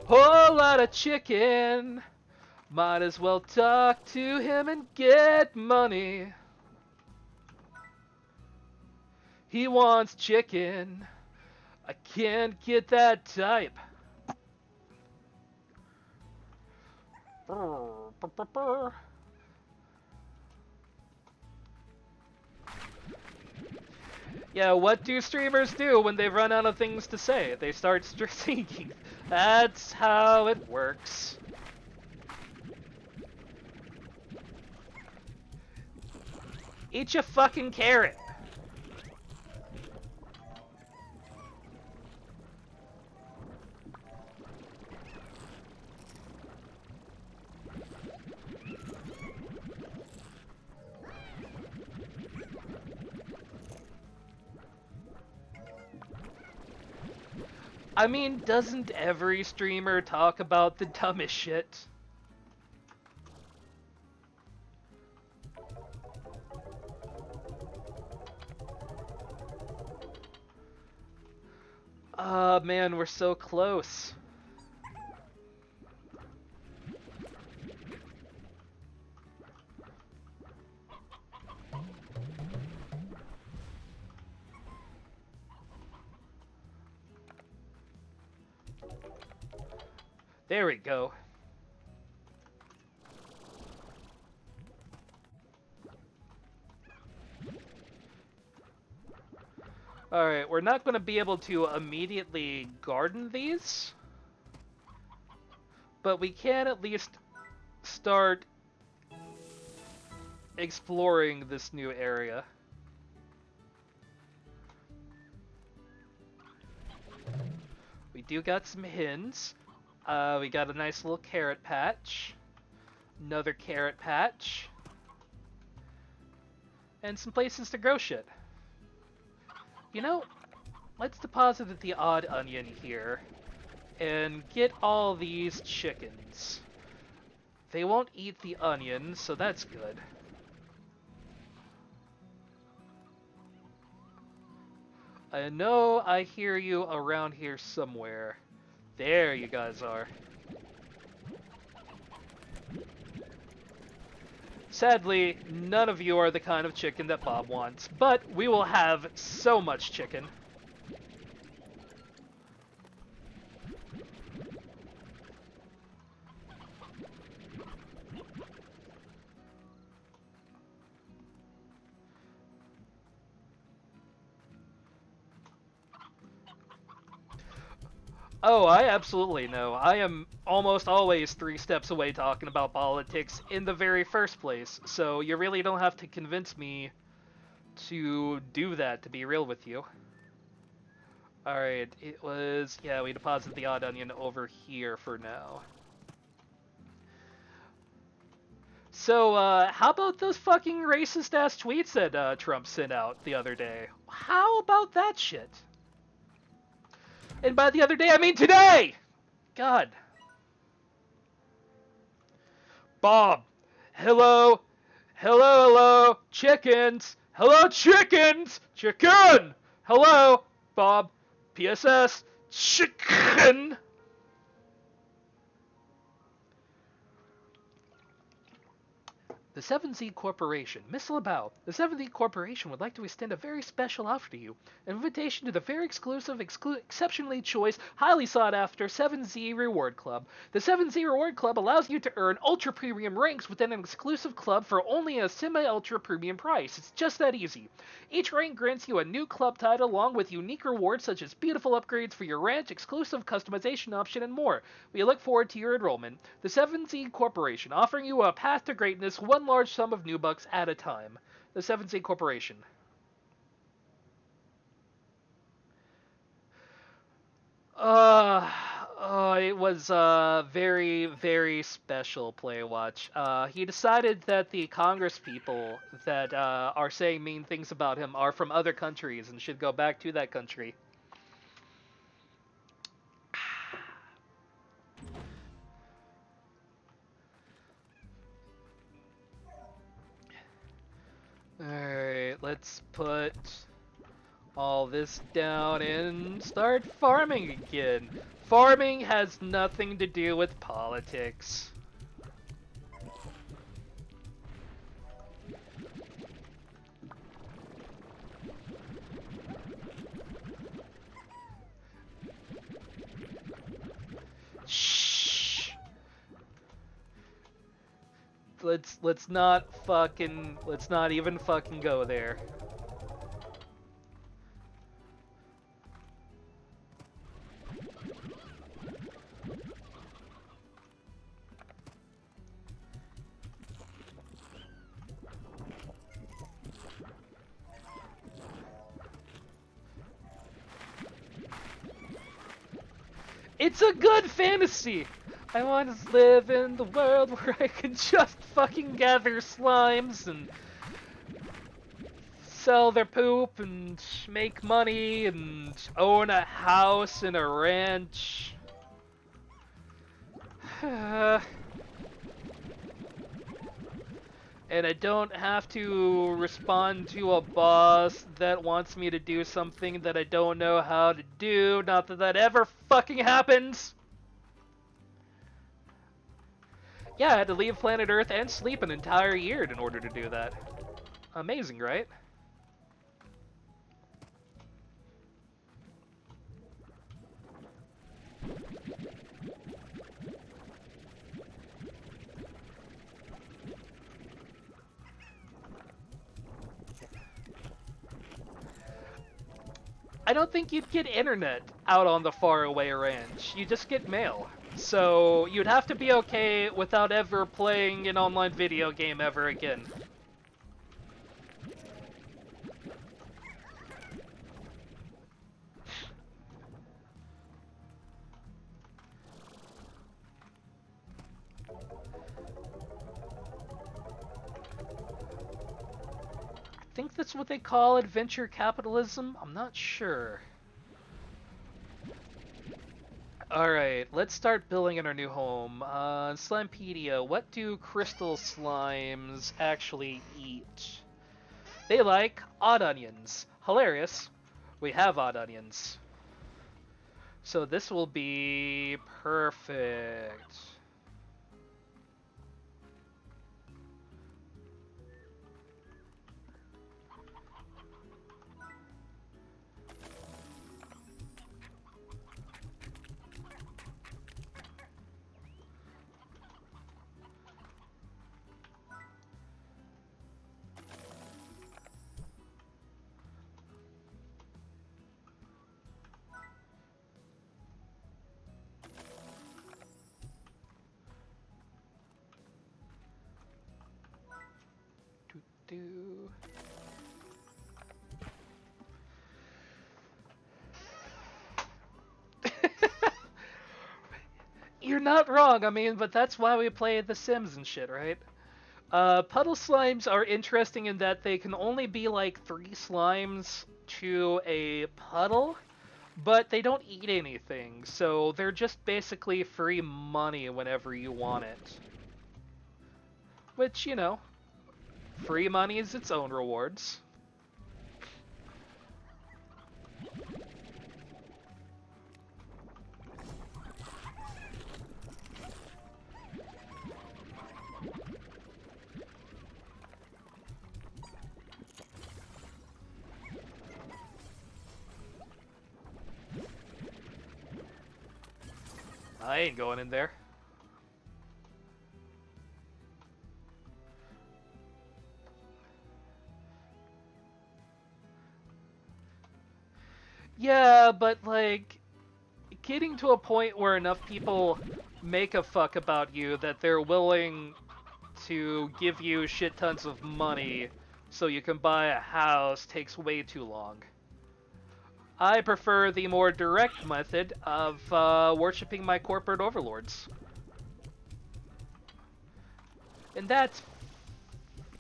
Whole lot of chicken. Might as well talk to him and get money. He wants chicken. I can't get that type. Yeah, what do streamers do when they run out of things to say? They start singing. That's how it works. Eat your fucking carrot. I mean, doesn't every streamer talk about the dumbest shit? Ah, man, we're so close. There we go. Alright, we're not going to be able to immediately garden these, but we can at least start exploring this new area. We do got some hens. We got a nice little carrot patch. Another carrot patch. And some places to grow shit. You know, let's deposit the odd onion here and get all these chickens. They won't eat the onion, so that's good. I know I hear you around here somewhere. There you guys are. Sadly, none of you are the kind of chicken that Bob wants, but we will have so much chicken. Oh, I absolutely know. I am almost always 3 steps away talking about politics in the very first place, so you really don't have to convince me to do that, to be real with you. Alright, it was... yeah, we deposited the odd onion over here for now. So, how about those fucking racist-ass tweets that Trump sent out the other day? How about that shit? And by the other day, I mean today! God. Bob. Hello. Hello, hello. Chickens. Hello, chickens. Chicken. Hello. Bob. PSS. Chicken. The 7Z Corporation. Miss LaBelle, the 7Z Corporation would like to extend a very special offer to you. An invitation to the very exclusive, exceptionally choice, highly sought after 7Z Reward Club. The 7Z Reward Club allows you to earn ultra premium ranks within an exclusive club for only a semi-ultra premium price. It's just that easy. Each rank grants you a new club title along with unique rewards such as beautiful upgrades for your ranch, exclusive customization option, and more. We look forward to your enrollment. The 7Z Corporation, offering you a path to greatness, one large sum of new bucks at a time. The 7Z Corporation. It was a very, very special play watch. He decided that the Congress people that are saying mean things about him are from other countries and should go back to that country. Alright, let's put all this down and start farming again. Farming has nothing to do with politics. Shh. Let's not even fucking go there. It's a good fantasy. I want to live in the world where I can just fucking gather slimes and sell their poop and make money and own a house and a ranch. And I don't have to respond to a boss that wants me to do something that I don't know how to do. Not that that ever fucking happens. Yeah, I had to leave planet Earth and sleep an entire year in order to do that. Amazing, right? I don't think you'd get internet out on the faraway ranch. You just get mail. So you'd have to be okay without ever playing an online video game ever again. I think that's what they call adventure capitalism. I'm not sure. Alright, let's start building in our new home. Slimepedia, what do crystal slimes actually eat? They like odd onions. Hilarious. We have odd onions. So this will be perfect. Do. You're not wrong, I mean, but that's why we play The Sims and shit, right? Puddle slimes are interesting in that they can only be like 3 slimes to a puddle, but they don't eat anything, so they're just basically free money whenever you want it. Which, you know, free money is its own rewards. I ain't going in there. Yeah, but like, getting to a point where enough people make a fuck about you that they're willing to give you shit tons of money so you can buy a house takes way too long. I prefer the more direct method of worshipping my corporate overlords. And that's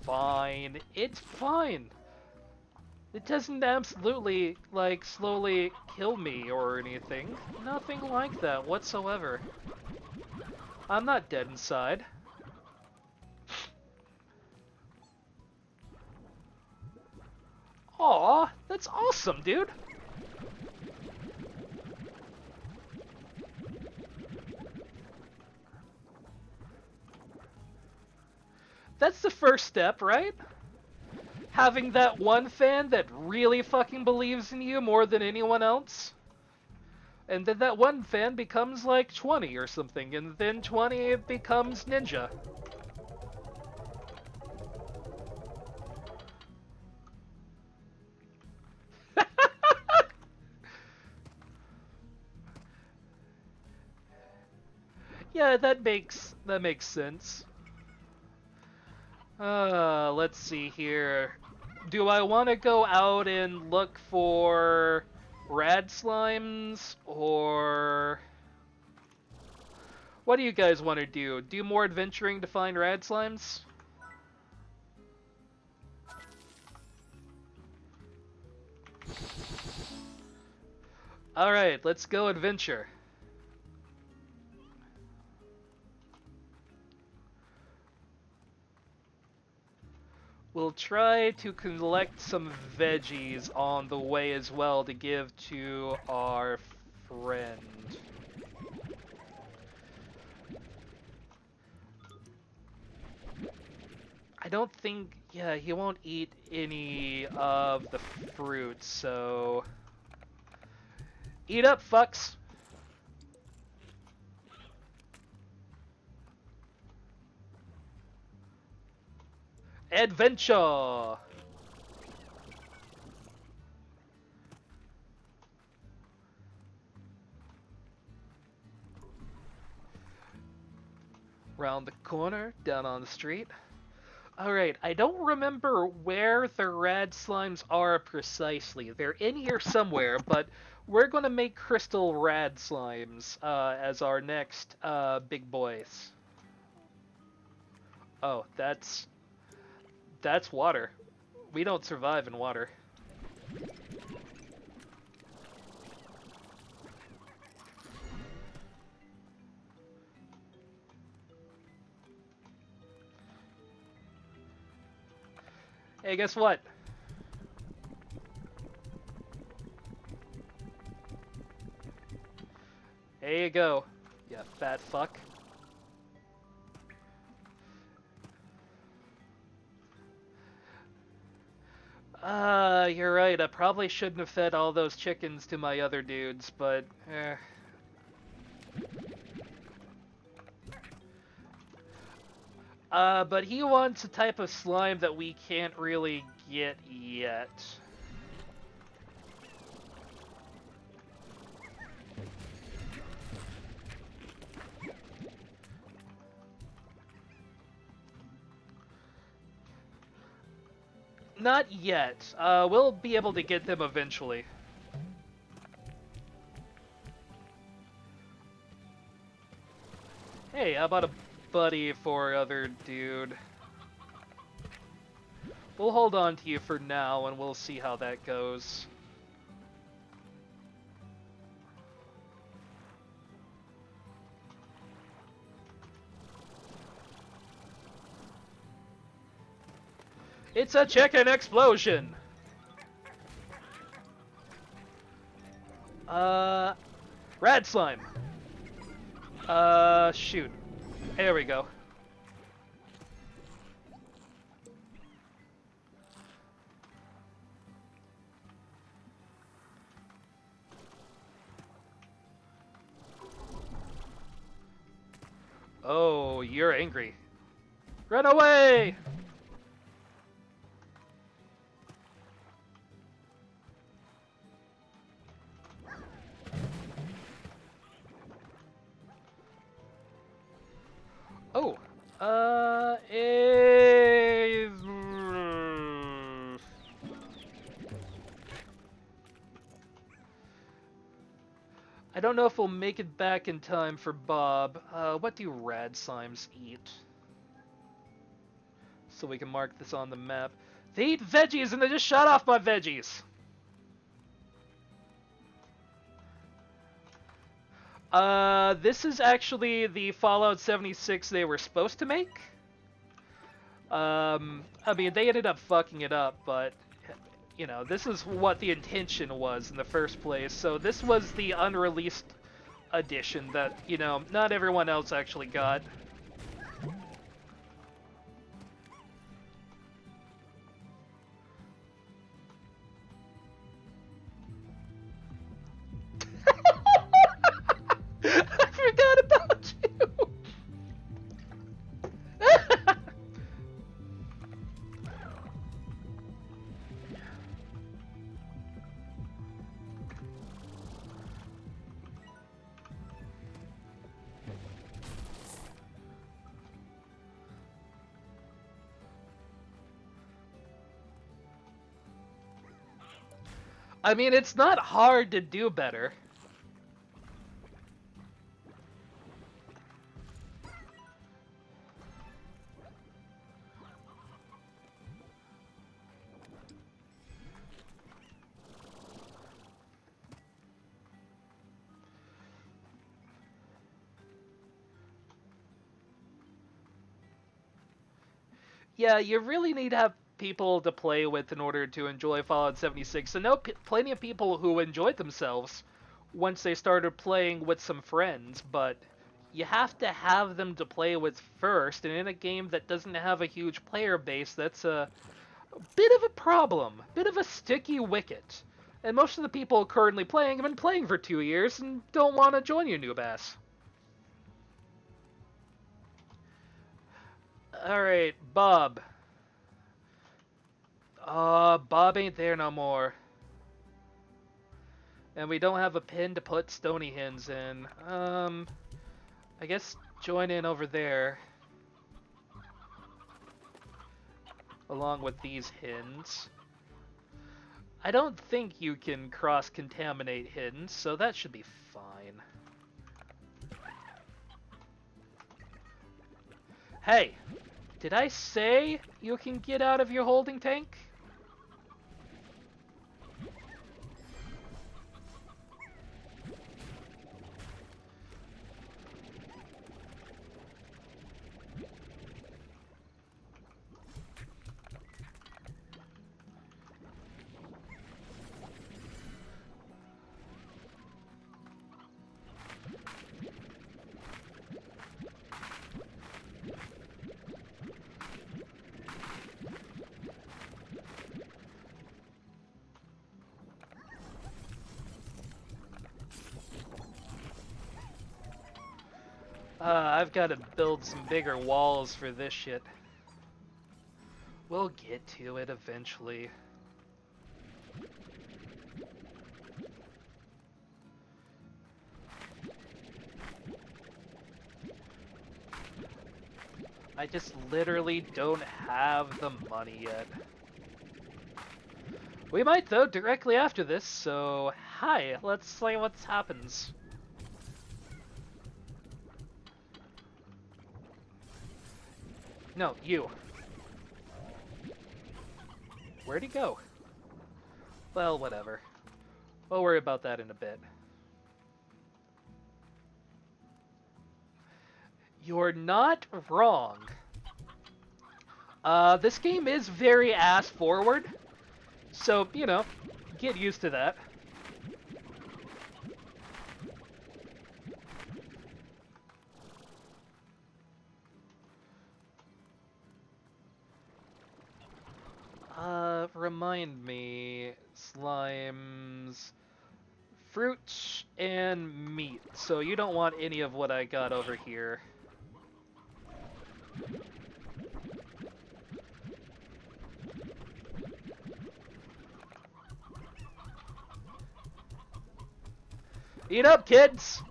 fine. It's fine. It doesn't absolutely, like, slowly kill me or anything. Nothing like that whatsoever. I'm not dead inside. Aw, that's awesome, dude. That's the first step, right? Having that one fan that really fucking believes in you more than anyone else. And then that one fan becomes like 20 or something, and then 20 becomes ninja. Yeah, that makes sense. Let's see here. Do I want to go out and look for rad slimes or What do you guys want to do? Do more adventuring to find rad slimes? Alright, let's go adventure. We'll try to collect some veggies on the way as well to give to our friend. I don't think, yeah, he won't eat any of the fruits, so... Eat up, fucks! Adventure! Round the corner, down on the street. Alright, I don't remember where the rad slimes are precisely. They're in here somewhere, but we're gonna make crystal rad slimes as our next big boys. Oh, that's water. We don't survive in water. Hey, guess what? There you go, you fat fuck. You're right, I probably shouldn't have fed all those chickens to my other dudes, but, but he wants a type of slime that we can't really get yet. Not yet. We'll be able to get them eventually. Hey, how about a buddy for other dude? We'll hold on to you for now, and we'll see how that goes. It's a chicken explosion! Rad slime! Shoot. There we go. Oh, you're angry. Run away! Oh, I don't know if we'll make it back in time for Bob. What do rad slimes eat? So we can mark this on the map. They eat veggies and they just shot off my veggies! This is actually the Fallout 76 they were supposed to make. I mean, they ended up fucking it up, but, you know, this is what the intention was in the first place. So this was the unreleased edition that, you know, not everyone else actually got. I forgot about you! I mean, it's not hard to do better. Yeah, you really need to have people to play with in order to enjoy Fallout 76. I know plenty of people who enjoyed themselves once they started playing with some friends, but you have to have them to play with first, and in a game that doesn't have a huge player base, that's a bit of a problem, bit of a sticky wicket. And most of the people currently playing have been playing for 2 years and don't want to join your noob ass. Alright, Bob. Bob ain't there no more. And we don't have a pin to put Stony Hens in. I guess join in over there. Along with these hens. I don't think you can cross-contaminate hens, so that should be fine. Hey, did I say you can get out of your holding tank? I've got to build some bigger walls for this shit. We'll get to it eventually. I just literally don't have the money yet. We might though directly after this, so hi, let's see what happens. No, you. Where'd he go? Well, whatever. We'll worry about that in a bit. You're not wrong. This game is very ass forward, so, you know, get used to that. Remind me, slimes, fruit, and meat. So you don't want any of what I got over here. Eat up, kids!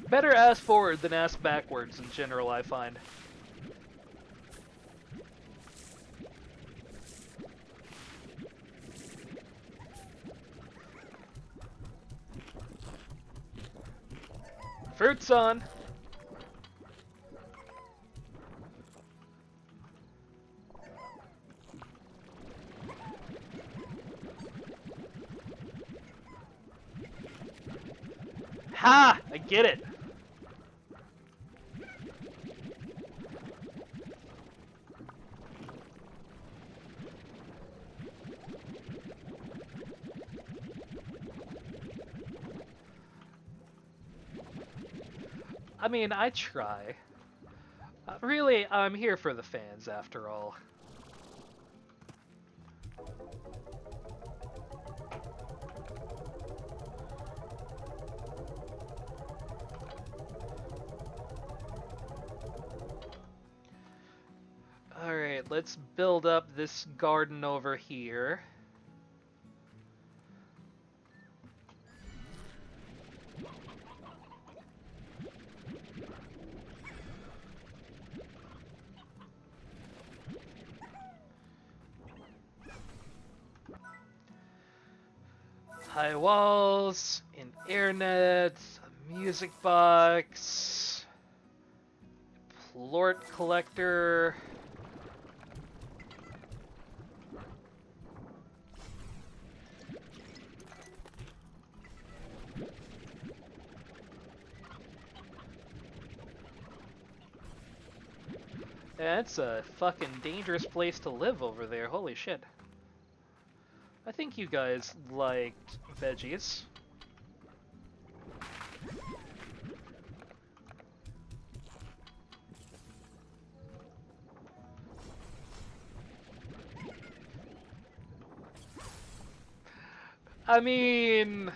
Better ass forward than ass backwards in general, I find. Fruit's on. Ha! I get it. I mean, I try. Really, I'm here for the fans, after all. Alright, let's build up this garden over here. high walls, an internet, a music box, plort collector. That's a fucking dangerous place to live over there, holy shit. I think you guys liked veggies. I mean,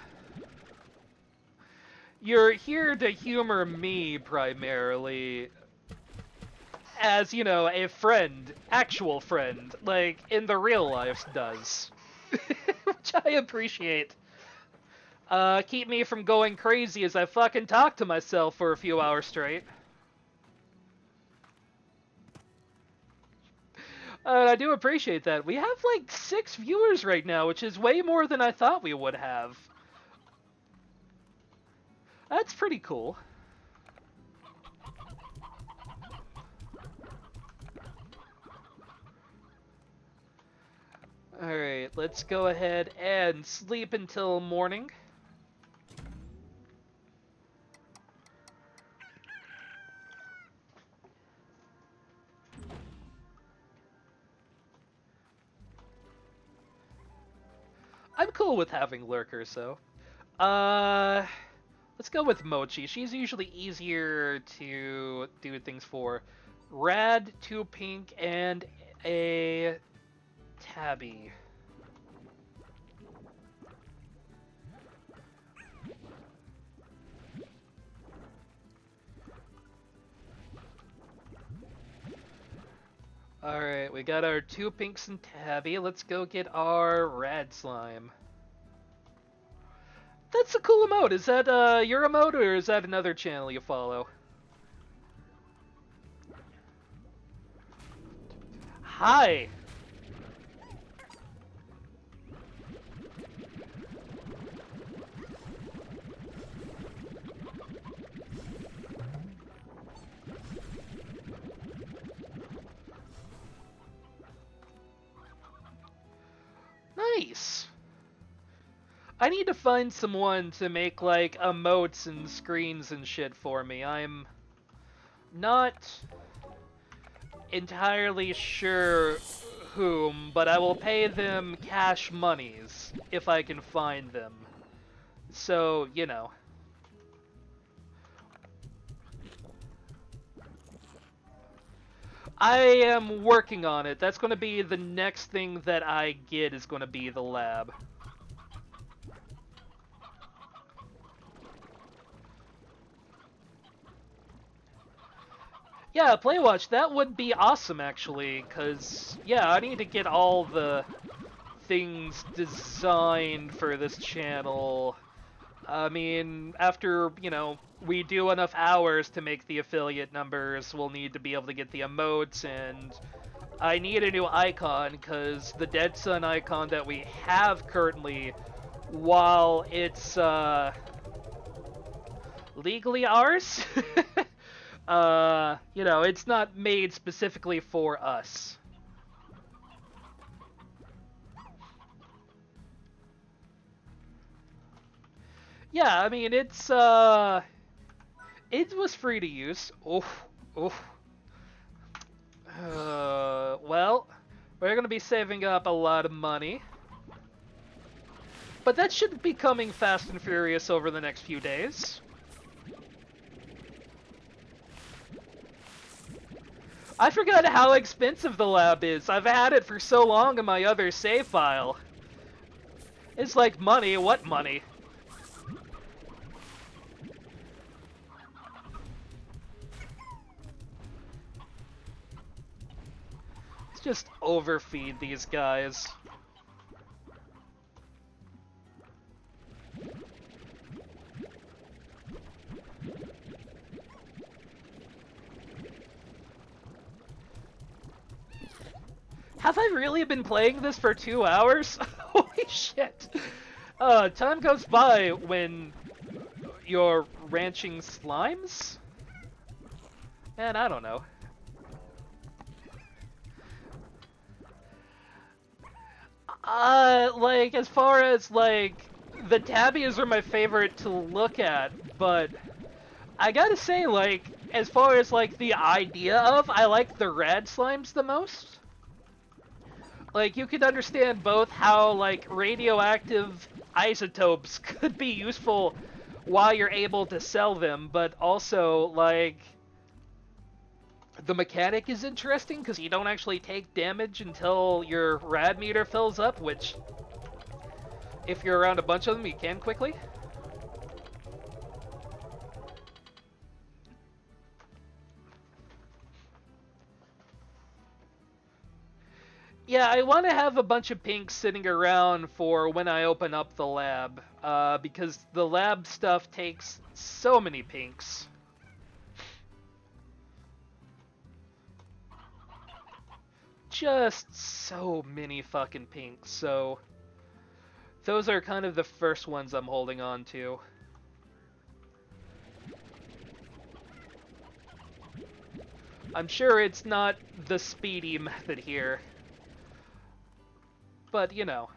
you're here to humor me primarily as, you know, a friend, actual friend, like in the real life does. Which I appreciate. Keep me from going crazy as I fucking talk to myself for a few hours straight. I do appreciate that. We have like 6 viewers right now, which is way more than I thought we would have. That's pretty cool. Alright, let's go ahead and sleep until morning. I'm cool with having lurkers, though. Let's go with Mochi. She's usually easier to do things for. Rad, 2 pink, and a tabby. Alright, we got our 2 pinks and tabby. Let's go get our rad slime. That's a cool emote. Is that your emote, or is that another channel you follow? Hi! Nice! I need to find someone to make, like, emotes and screens and shit for me. I'm not entirely sure whom, but I will pay them cash monies if I can find them. So, you know. I am working on it. That's going to be the next thing that I get, is going to be the lab. Yeah, Playwatch, that would be awesome, actually, because, yeah, I need to get all the things designed for this channel. I mean, after, you know, we do enough hours to make the affiliate numbers, we'll need to be able to get the emotes, and I need a new icon, because the Dead Sun icon that we have currently, while it's, legally ours, you know, it's not made specifically for us. Yeah, I mean, it's, it was free to use. Oof, oof. Well, we're gonna be saving up a lot of money. But that should be coming fast and furious over the next few days. I forgot how expensive the lab is. I've had it for so long in my other save file. It's like money. What money? Let's just overfeed these guys. Have I really been playing this for 2 hours? Holy shit. Time goes by when you're ranching slimes? And I don't know. Like, as far as, like, the tabbies are my favorite to look at, but I gotta say, like, as far as, like, the idea of, I like the rad slimes the most. Like, you could understand both how, like, radioactive isotopes could be useful while you're able to sell them, but also, like, the mechanic is interesting because you don't actually take damage until your rad meter fills up, which, if you're around a bunch of them, you can quickly. Yeah, I want to have a bunch of pinks sitting around for when I open up the lab, because the lab stuff takes so many pinks. Just so many fucking pinks, so those are kind of the first ones I'm holding on to. I'm sure it's not the speedy method here, but you know.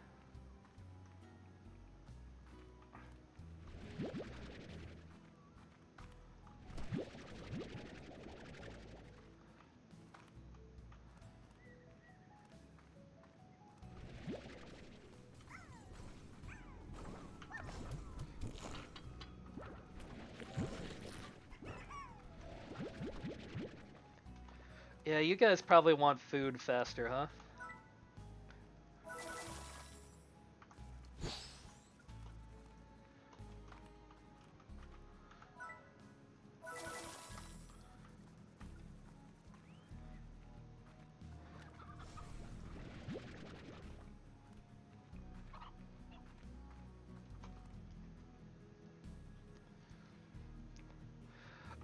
Yeah, you guys probably want food faster, huh?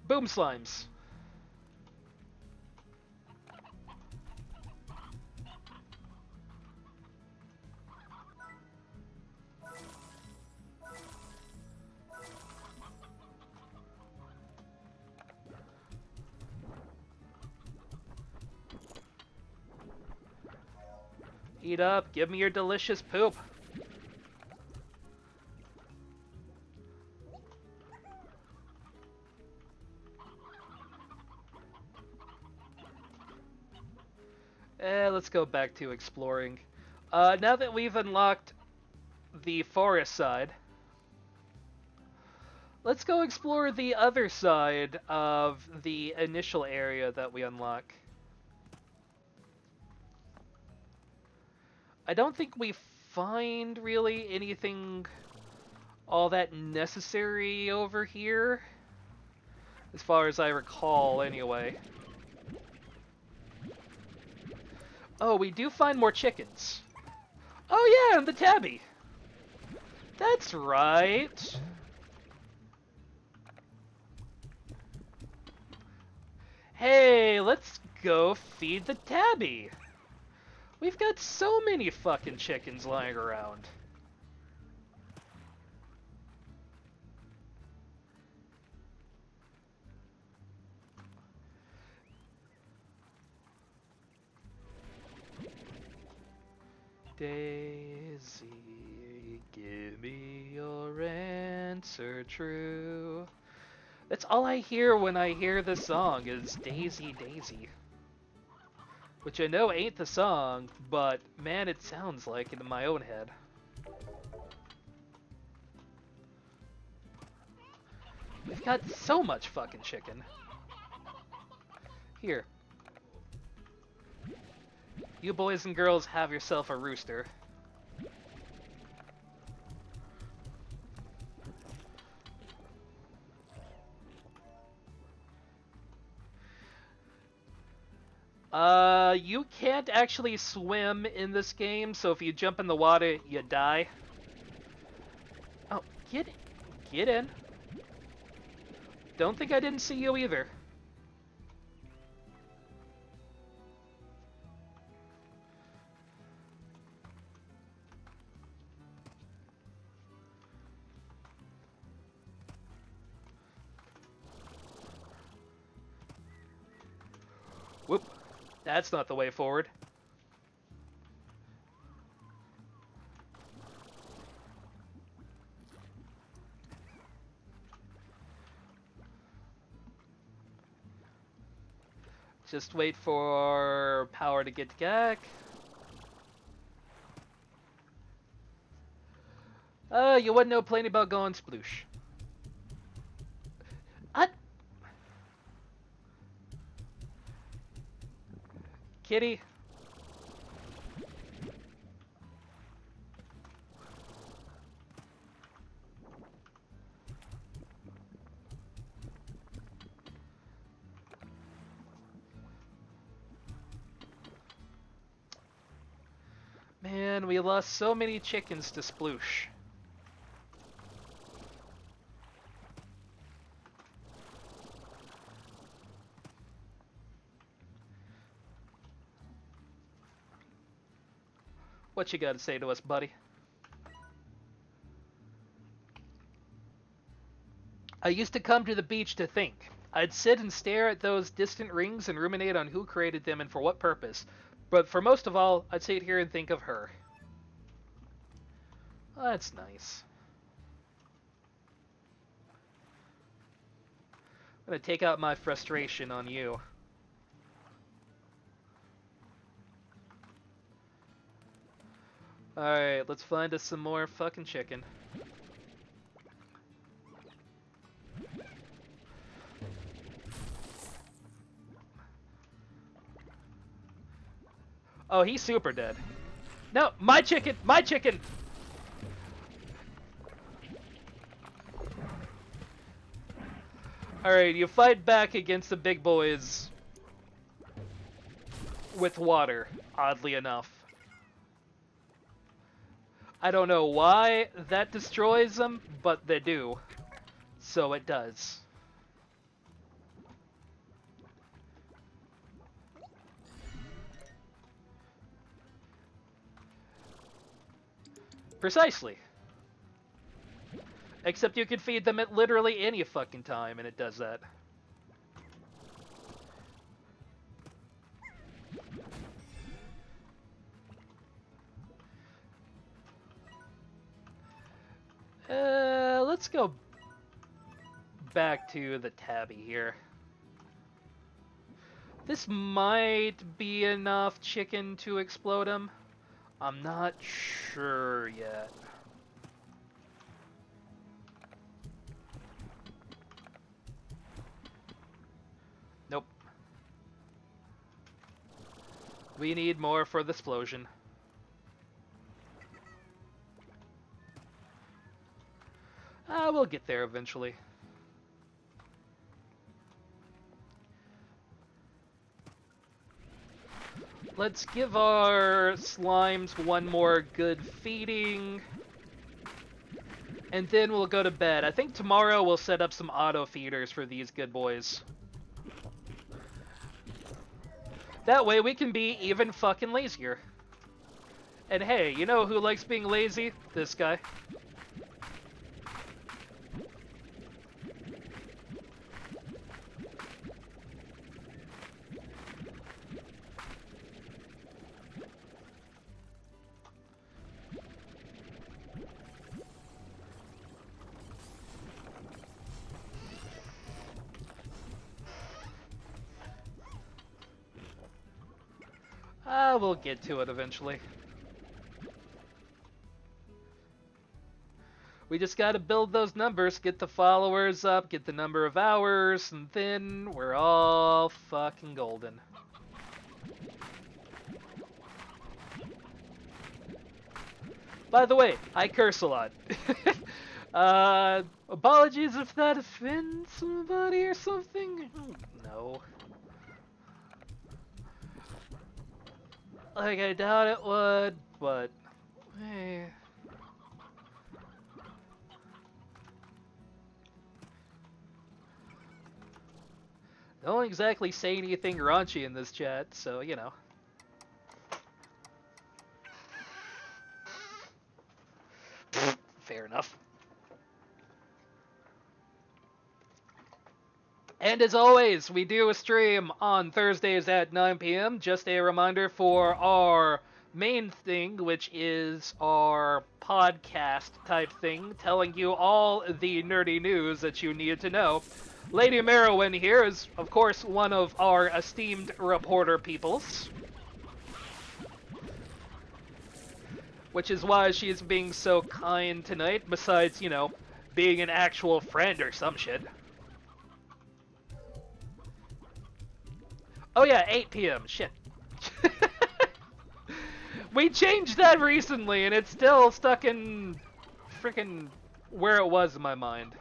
Boom slimes. Eat up, give me your delicious poop. Let's go back to exploring. Now that we've unlocked the forest side, let's go explore the other side of the initial area that we unlock. I don't think we find really anything all that necessary over here, as far as I recall anyway. Oh, we do find more chickens. Oh yeah, and the tabby. That's right. Hey, let's go feed the tabby. We've got so many fucking chickens lying around. Daisy, give me your answer true. That's all I hear when I hear this song is Daisy, Daisy. Which I know ain't the song, but man, it sounds like it in my own head. We've got so much fucking chicken. Here. You boys and girls have yourself a rooster. You can't actually swim in this game, so if you jump in the water, you die. Oh, get in. Don't think I didn't see you either. Whoop. That's not the way forward. Just wait for power to get back. You wouldn't know plenty about going sploosh. Kitty. Man, we lost so many chickens to sploosh. What you gotta say to us, buddy? I used to come to the beach to think. I'd sit and stare at those distant rings and ruminate on who created them and for what purpose. But for most of all, I'd sit here and think of her. Oh, that's nice. I'm gonna take out my frustration on you. Alright, let's find us some more fucking chicken. Oh, he's super dead. No, my chicken! My chicken! Alright, you fight back against the big boys with water, oddly enough. I don't know why that destroys them, but they do. So it does. Precisely. Except you can feed them at literally any fucking time, and it does that. Let's go back to the tabby here. This might be enough chicken to explode him. I'm not sure yet. Nope. We need more for the explosion. We'll get there eventually. Let's give our slimes one more good feeding. And then we'll go to bed. I think tomorrow we'll set up some auto feeders for these good boys. That way we can be even fucking lazier. And hey, you know who likes being lazy? This guy. We'll get to it eventually. We just gotta build those numbers, get the followers up, get the number of hours, and then we're all fucking golden. By the way, I curse a lot. Apologies if that offends somebody or something. No. Like, I doubt it would, but... Hey. Don't exactly say anything raunchy in this chat, so, you know. Fair enough. And as always, we do a stream on Thursdays at 9 p.m. Just a reminder for our main thing, which is our podcast type thing, telling you all the nerdy news that you need to know. Lady Merowyn here is, of course, one of our esteemed reporter peoples, which is why she's being so kind tonight, besides, you know, being an actual friend or some shit. Oh yeah, 8 p.m. Shit. We changed that recently, and it's still stuck in frickin' where it was in my mind.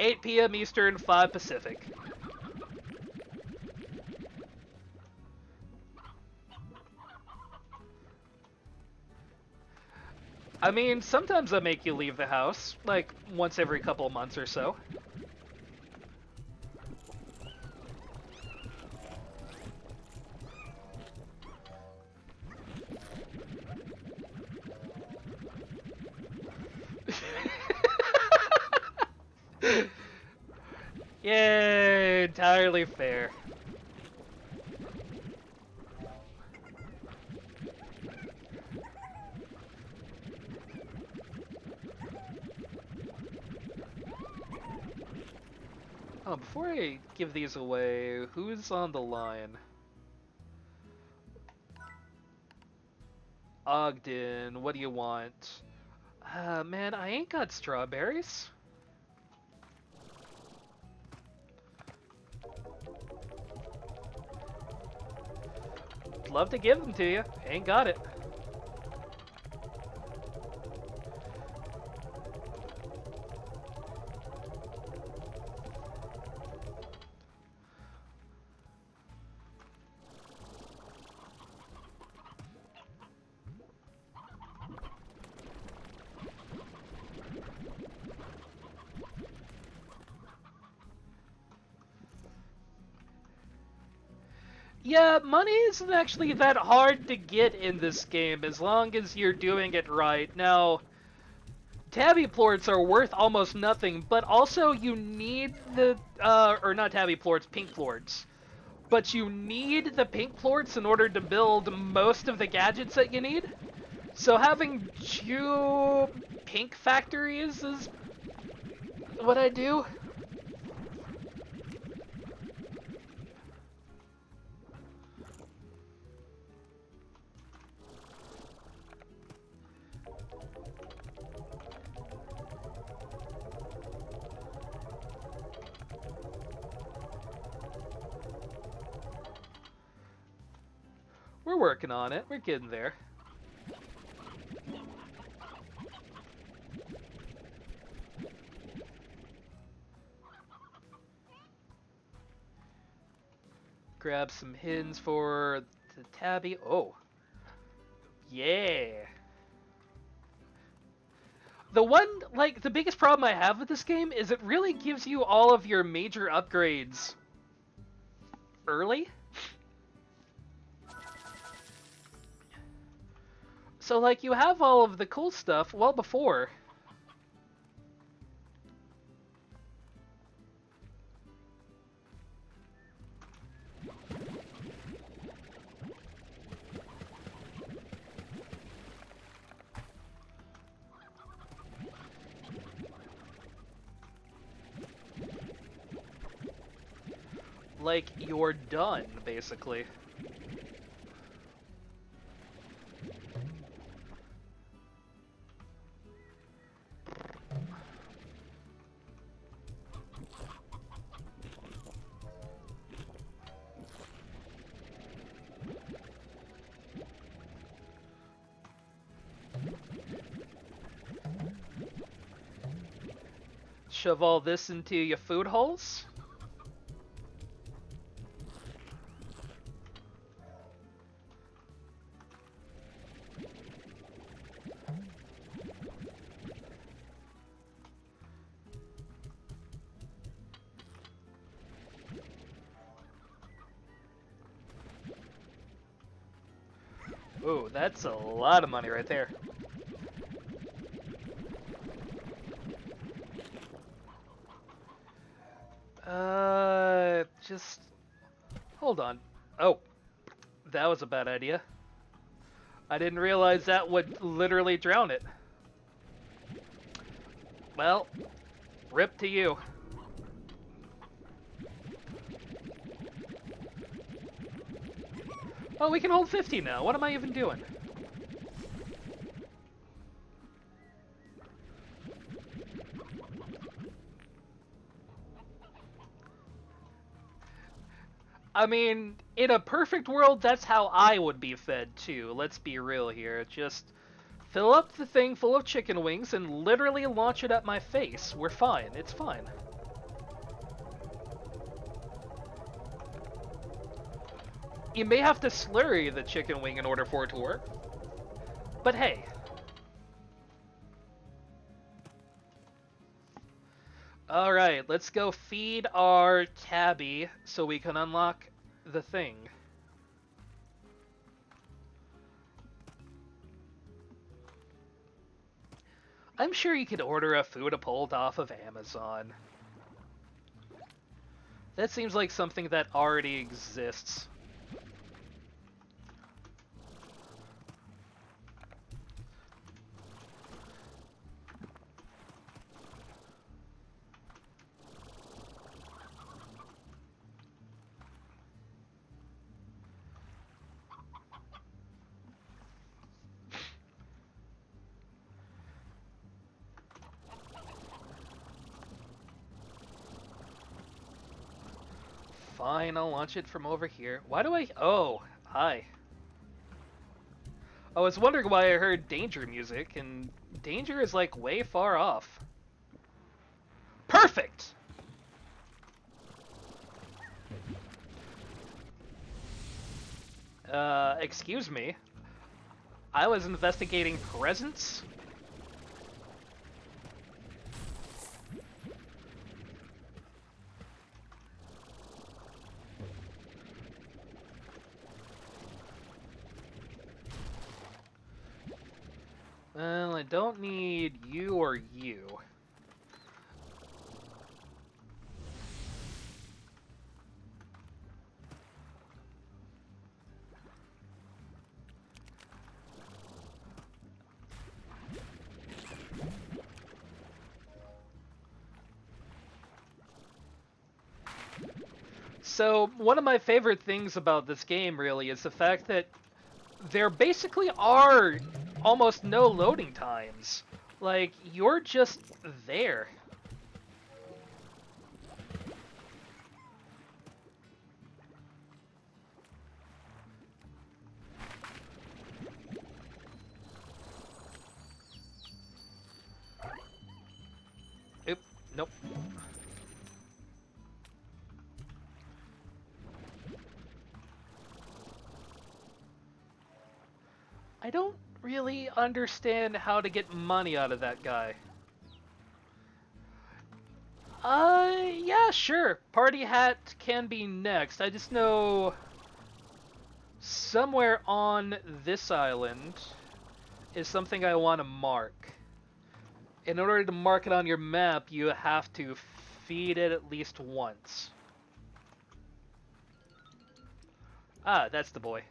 $8 p.m. Eastern, 5 Pacific. I mean, sometimes I make you leave the house, like once every couple months or so. Yeah, entirely fair. Oh, before I give these away, who's on the line? Ogden, what do you want? Man, I ain't got strawberries. Love to give them to you. Ain't got it. Yeah, money isn't actually that hard to get in this game as long as you're doing it right. Now, tabby plorts are worth almost nothing, but also you need the, or not tabby plorts, pink plorts. But you need the pink plorts in order to build most of the gadgets that you need. So having 2 pink factories is what I do. We're working on it. We're getting there. Grab some hins for the tabby. Oh. Yeah. The one, like, the biggest problem I have with this game is it really gives you all of your major upgrades early. So, like, you have all of the cool stuff well before. Like, you're done, basically. Shove all this into your food holes. Ooh, that's a lot of money right there. Just hold on. Oh, that was a bad idea. I didn't realize that would literally drown it. Well, rip to you. Oh, we can hold 50 now. What am I even doing? I mean, in a perfect world, that's how I would be fed too. Let's be real here. Just fill up the thing full of chicken wings and literally launch it at my face. We're fine. It's fine. You may have to slurry the chicken wing in order for it to work. But hey. Alright, let's go feed our tabby so we can unlock the thing. I'm sure you could order a food pulled off of Amazon. That seems like something that already exists. Fine, I'll launch it from over here. Why do I... Oh, hi. I was wondering why I heard danger music, and danger is like way far off. Perfect! Excuse me. I was investigating presents? Well, I don't need you or you. So, one of my favorite things about this game, really, is the fact that there basically are almost no loading times. Like, you're just there. Oop, nope. I don't really understand how to get money out of that guy. Yeah, sure. Party hat can be next. I just know somewhere on this island is something I want to mark. In order to mark it on your map, you have to feed it at least once. Ah, that's the boy.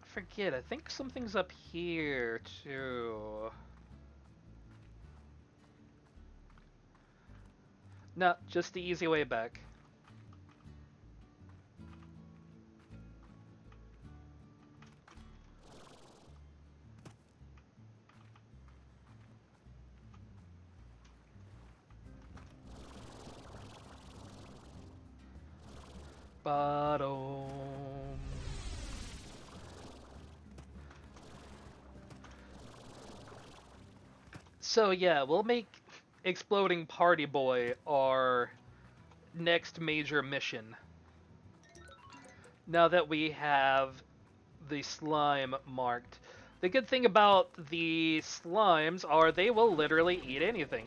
Forget, I think something's up here, too. No, just the easy way back. Bottom. So yeah, we'll make Exploding Party Boy our next major mission. Now that we have the slime marked. The good thing about the slimes are they will literally eat anything.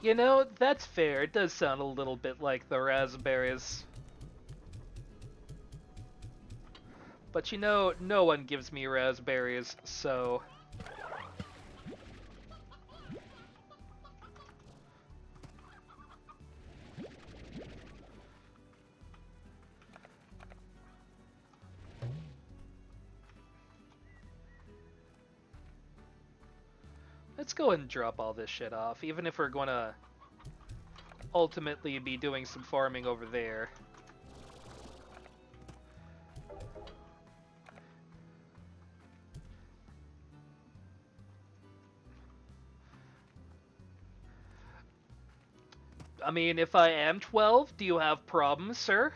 You know, that's fair. It does sound a little bit like the raspberries. But you know, no one gives me raspberries, so... Let's go and drop all this shit off, even if we're gonna ultimately be doing some farming over there. I mean, if I am 12, do you have problems, sir?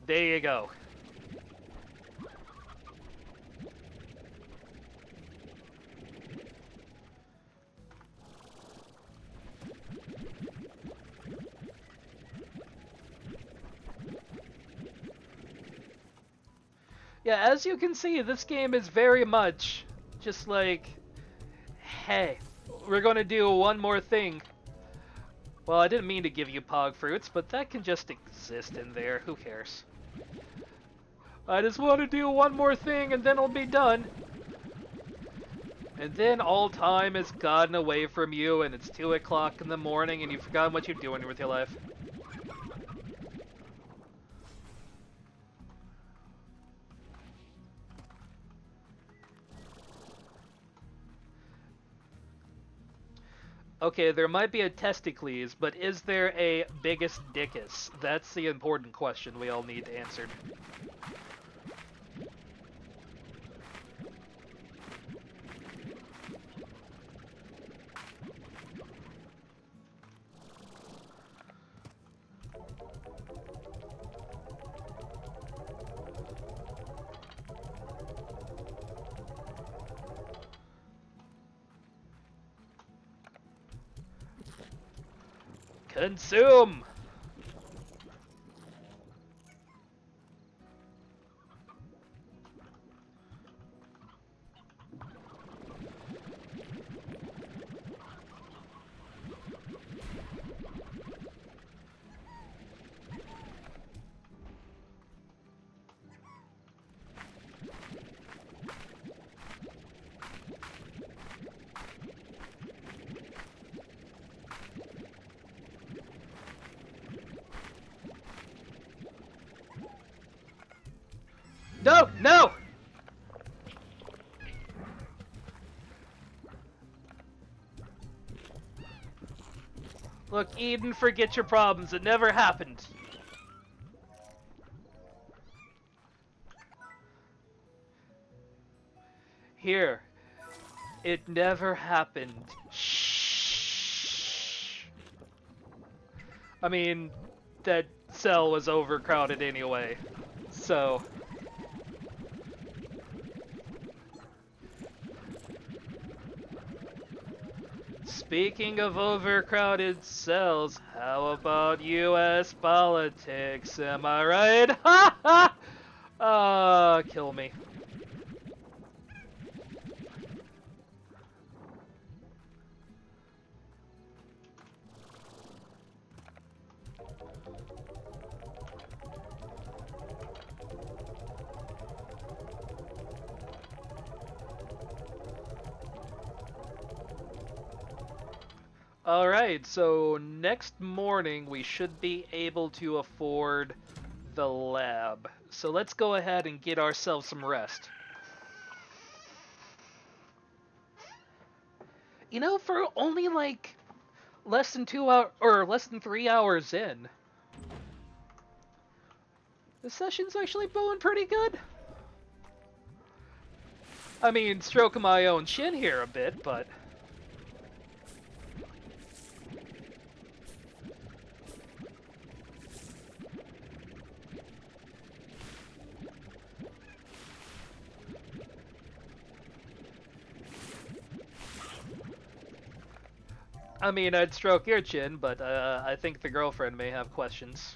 There you go. Yeah, as you can see, this game is very much just like, hey, we're gonna do one more thing. Well, I didn't mean to give you pog fruits, but that can just exist in there. Who cares? I just want to do one more thing and then I'll be done. And then all time has gotten away from you and it's 2 o'clock in the morning and you've forgotten what you're doing with your life. Okay, there might be a testicles, but is there a biggest dickus? That's the important question we all need answered. Consume! No! No! Look, Eden, forget your problems. It never happened. Here. It never happened. Shh. I mean, that cell was overcrowded anyway, so... Speaking of overcrowded cells, how about US politics? Am I right? Ha ha! Kill me. Alright, so next morning we should be able to afford the lab. So let's go ahead and get ourselves some rest. You know, for only like less than 2 hours or less than 3 hours in, the session's actually going pretty good. I mean, stroking my own chin here a bit, but... I mean, I'd stroke your chin, but I think the girlfriend may have questions.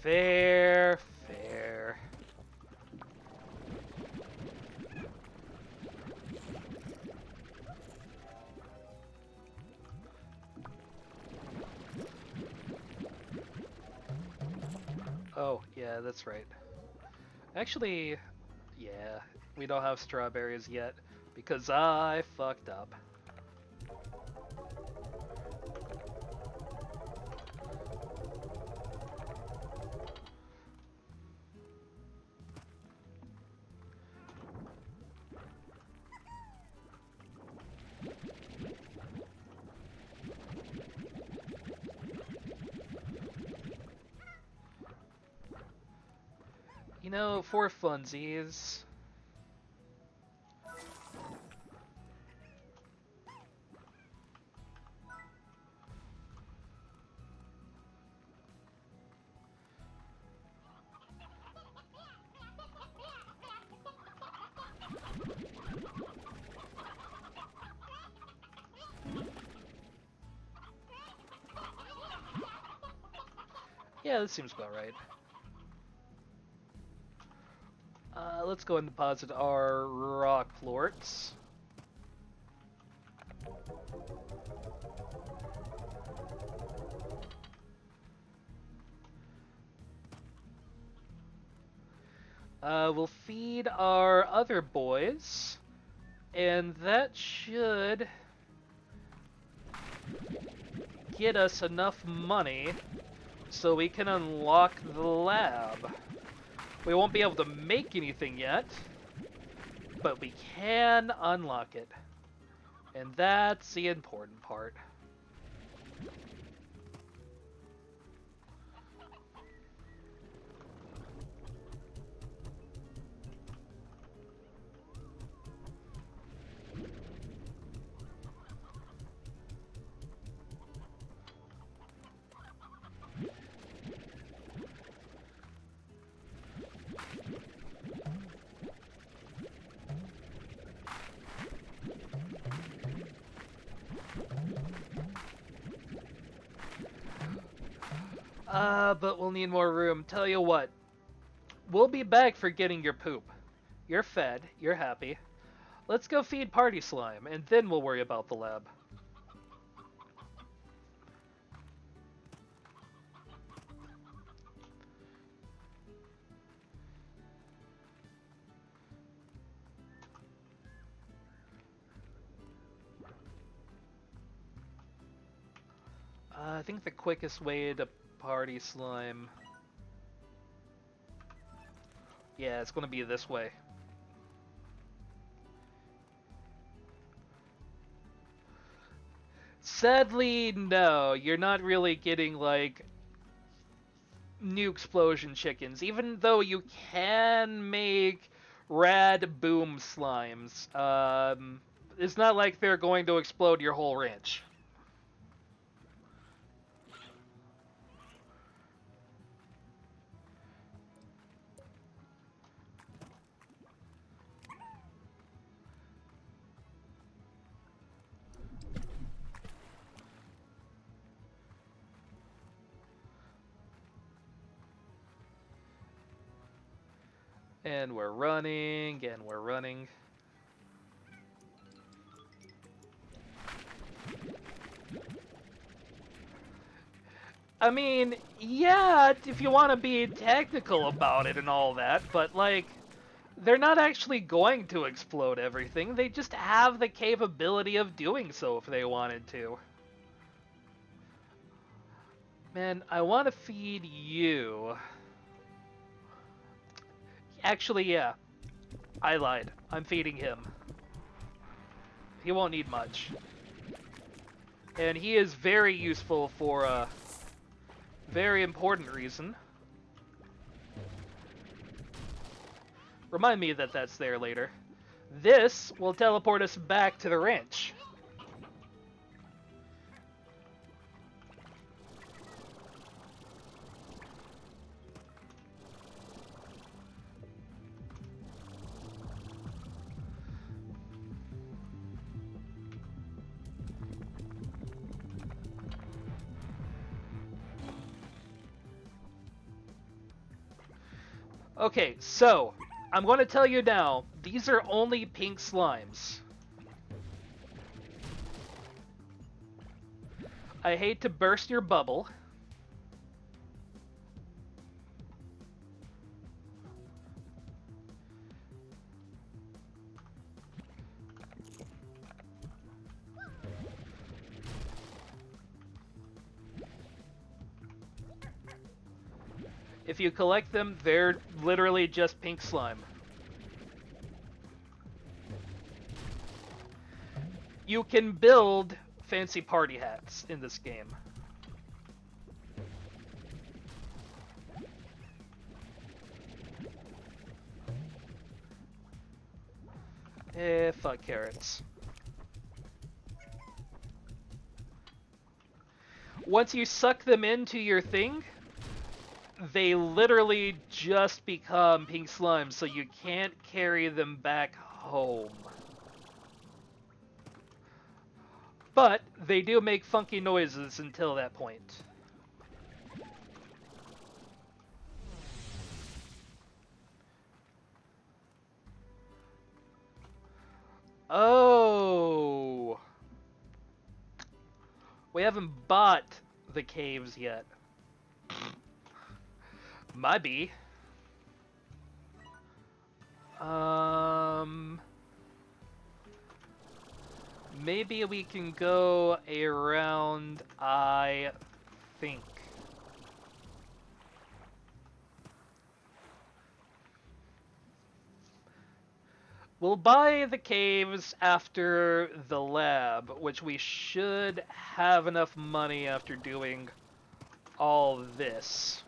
Fair, fair. Oh, yeah, that's right. Actually, yeah, we don't have strawberries yet because I fucked up. You know, for funsies. Yeah, this seems about right. Let's go and deposit our rock plorts. We'll feed our other boys, and that should get us enough money so we can unlock the lab. We won't be able to make anything yet, but we can unlock it. And that's the important part. But we'll need more room. Tell you what, we'll be back for getting your poop. You're fed, you're happy. Let's go feed Party Slime, and then we'll worry about the lab. I think the quickest way to Party Slime... Yeah, it's gonna be this way. Sadly, no, you're not really getting, like, new explosion chickens, even though you can make rad boom slimes. It's not like they're going to explode your whole ranch. And we're running, and we're running. I mean, yeah, if you want to be technical about it and all that, but, like, they're not actually going to explode everything. They just have the capability of doing so if they wanted to. Man, I want to feed you. Actually, yeah. I lied. I'm feeding him. He won't need much. And he is very useful for a very important reason. Remind me that that's there later. This will teleport us back to the ranch. Okay, so I'm going to tell you now, these are only pink slimes. I hate to burst your bubble. If you collect them, they're literally just pink slime. You can build fancy party hats in this game. Fuck carrots. Once you suck them into your thing, they literally just become pink slime, so you can't carry them back home. But they do make funky noises until that point. Oh! We haven't bought the caves yet. Might be. Maybe we can go around, I think. We'll buy the caves after the lab, which we should have enough money after doing all this.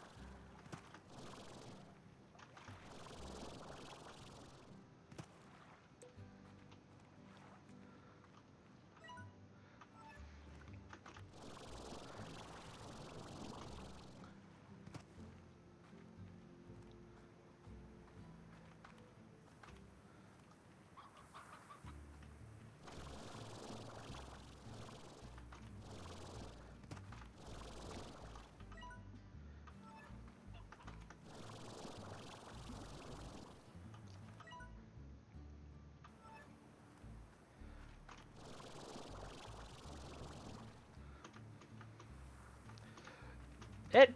It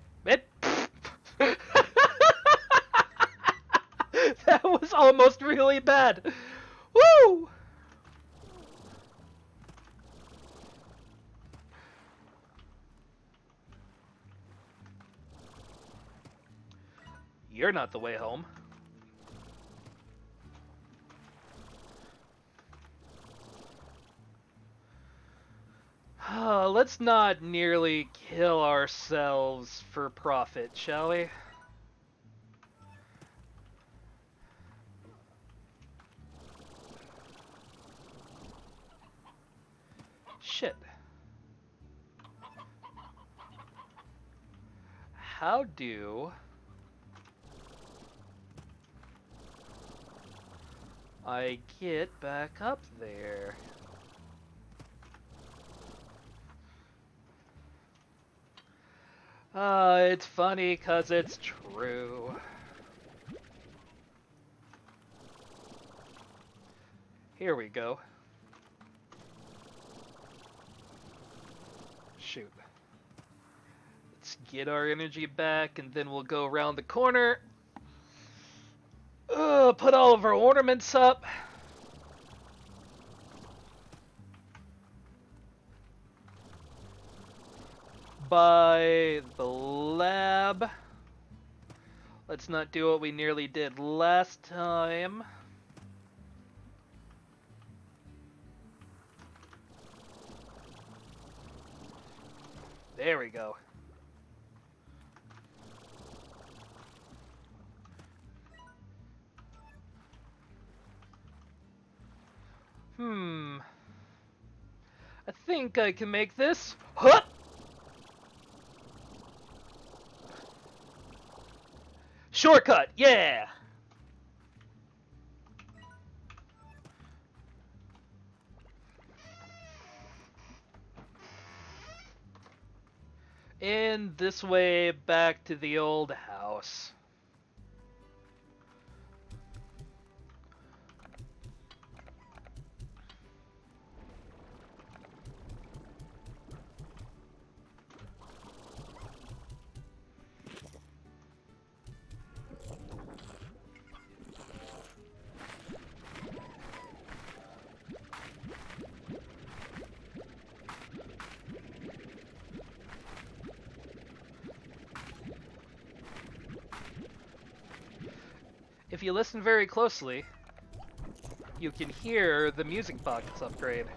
That was almost really bad. Woo! You're not the way home. Let's not nearly kill ourselves for profit, shall we? Shit. How do I get back up there? It's funny 'cause it's true. Here we go. Shoot. Let's get our energy back and then we'll go around the corner. Put all of our ornaments up. By the lab. Let's not do what we nearly did last time. There we go. I think I can make this. Huh! Shortcut, yeah! And this way back to the old house. If you listen very closely, you can hear the music box upgrade.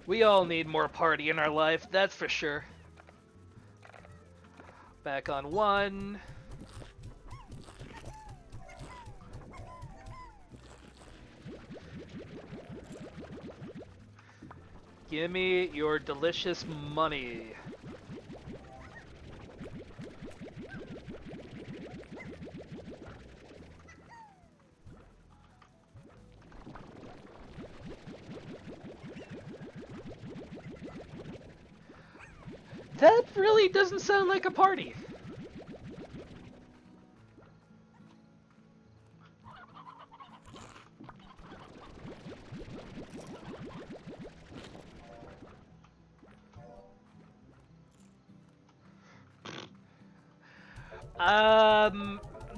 We all need more party in our life, that's for sure. Back on 1. Give me your delicious money. That really doesn't sound like a party.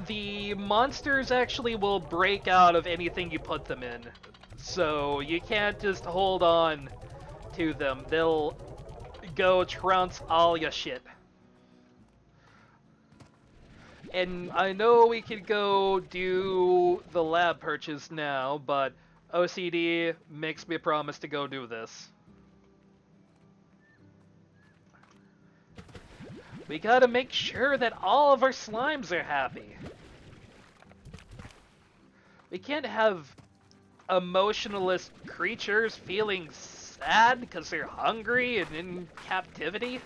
The monsters actually will break out of anything you put them in. So you can't just hold on to them. They'll go trounce all your shit. And I know we could go do the lab purchase now, but OCD makes me promise to go do this. We gotta make sure that all of our slimes are happy. We can't have emotionless creatures feeling sad because they're hungry and in captivity.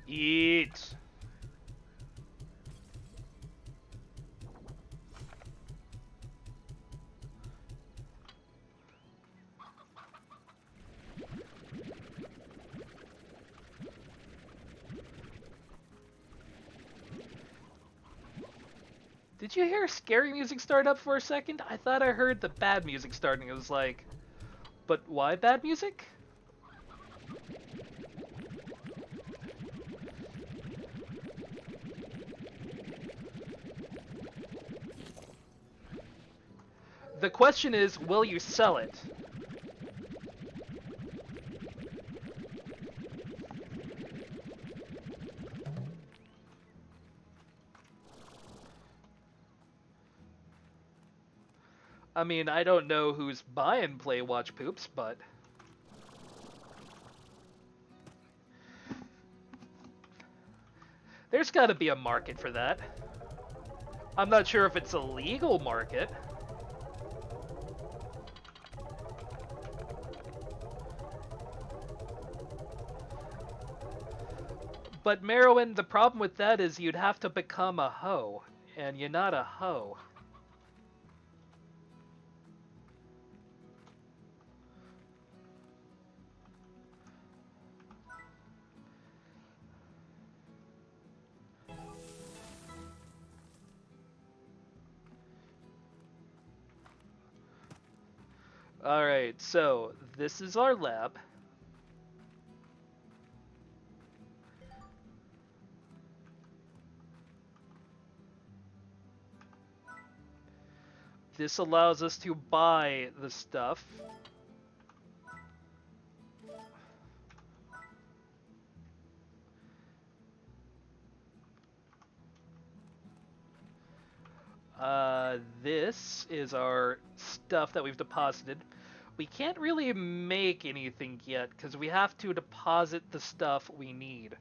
Eat. Did you hear scary music start up for a second? I thought I heard the bad music starting. It was like, but why bad music? The question is, will you sell it? I mean, I don't know who's buying Play Watch Poops, but there's gotta be a market for that. I'm not sure if it's a legal market. But Merowyn, the problem with that is you'd have to become a hoe, and you're not a hoe. Alright, so this is our lab. This allows us to buy the stuff. This is our stuff that we've deposited. We can't really make anything yet because we have to deposit the stuff we need.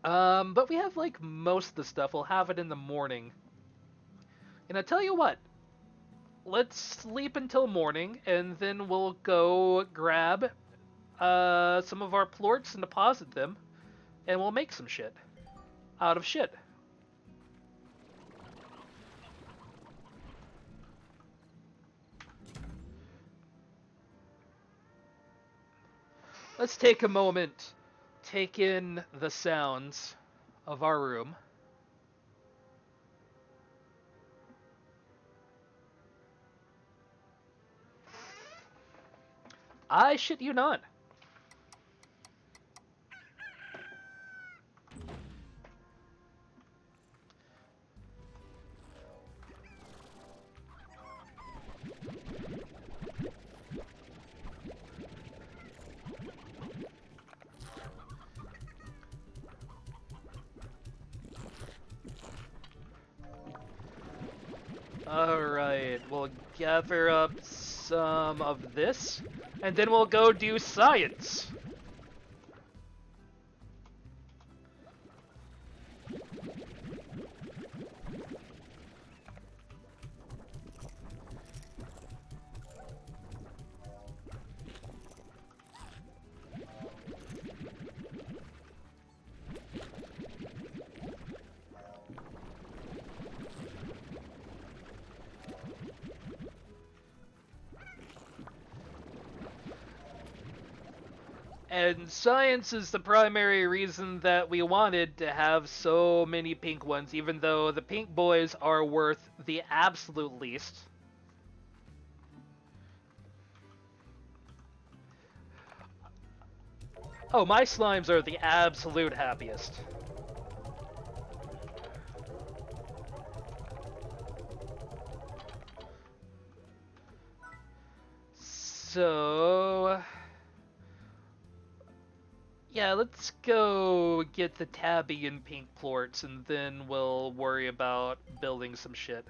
But we have like most of the stuff. We'll have it in the morning. And I tell you what, let's sleep until morning, and then we'll go grab some of our plorts and deposit them, and we'll make some shit out of shit. Let's take a moment, take in the sounds of our room. I shit you not. Alright, we'll gather up some of this, and then we'll go do science. And science is the primary reason that we wanted to have so many pink ones, even though the pink boys are worth the absolute least. Oh, my slimes are the absolute happiest. So... yeah, let's go get the tabby and pink plorts, and then we'll worry about building some shit.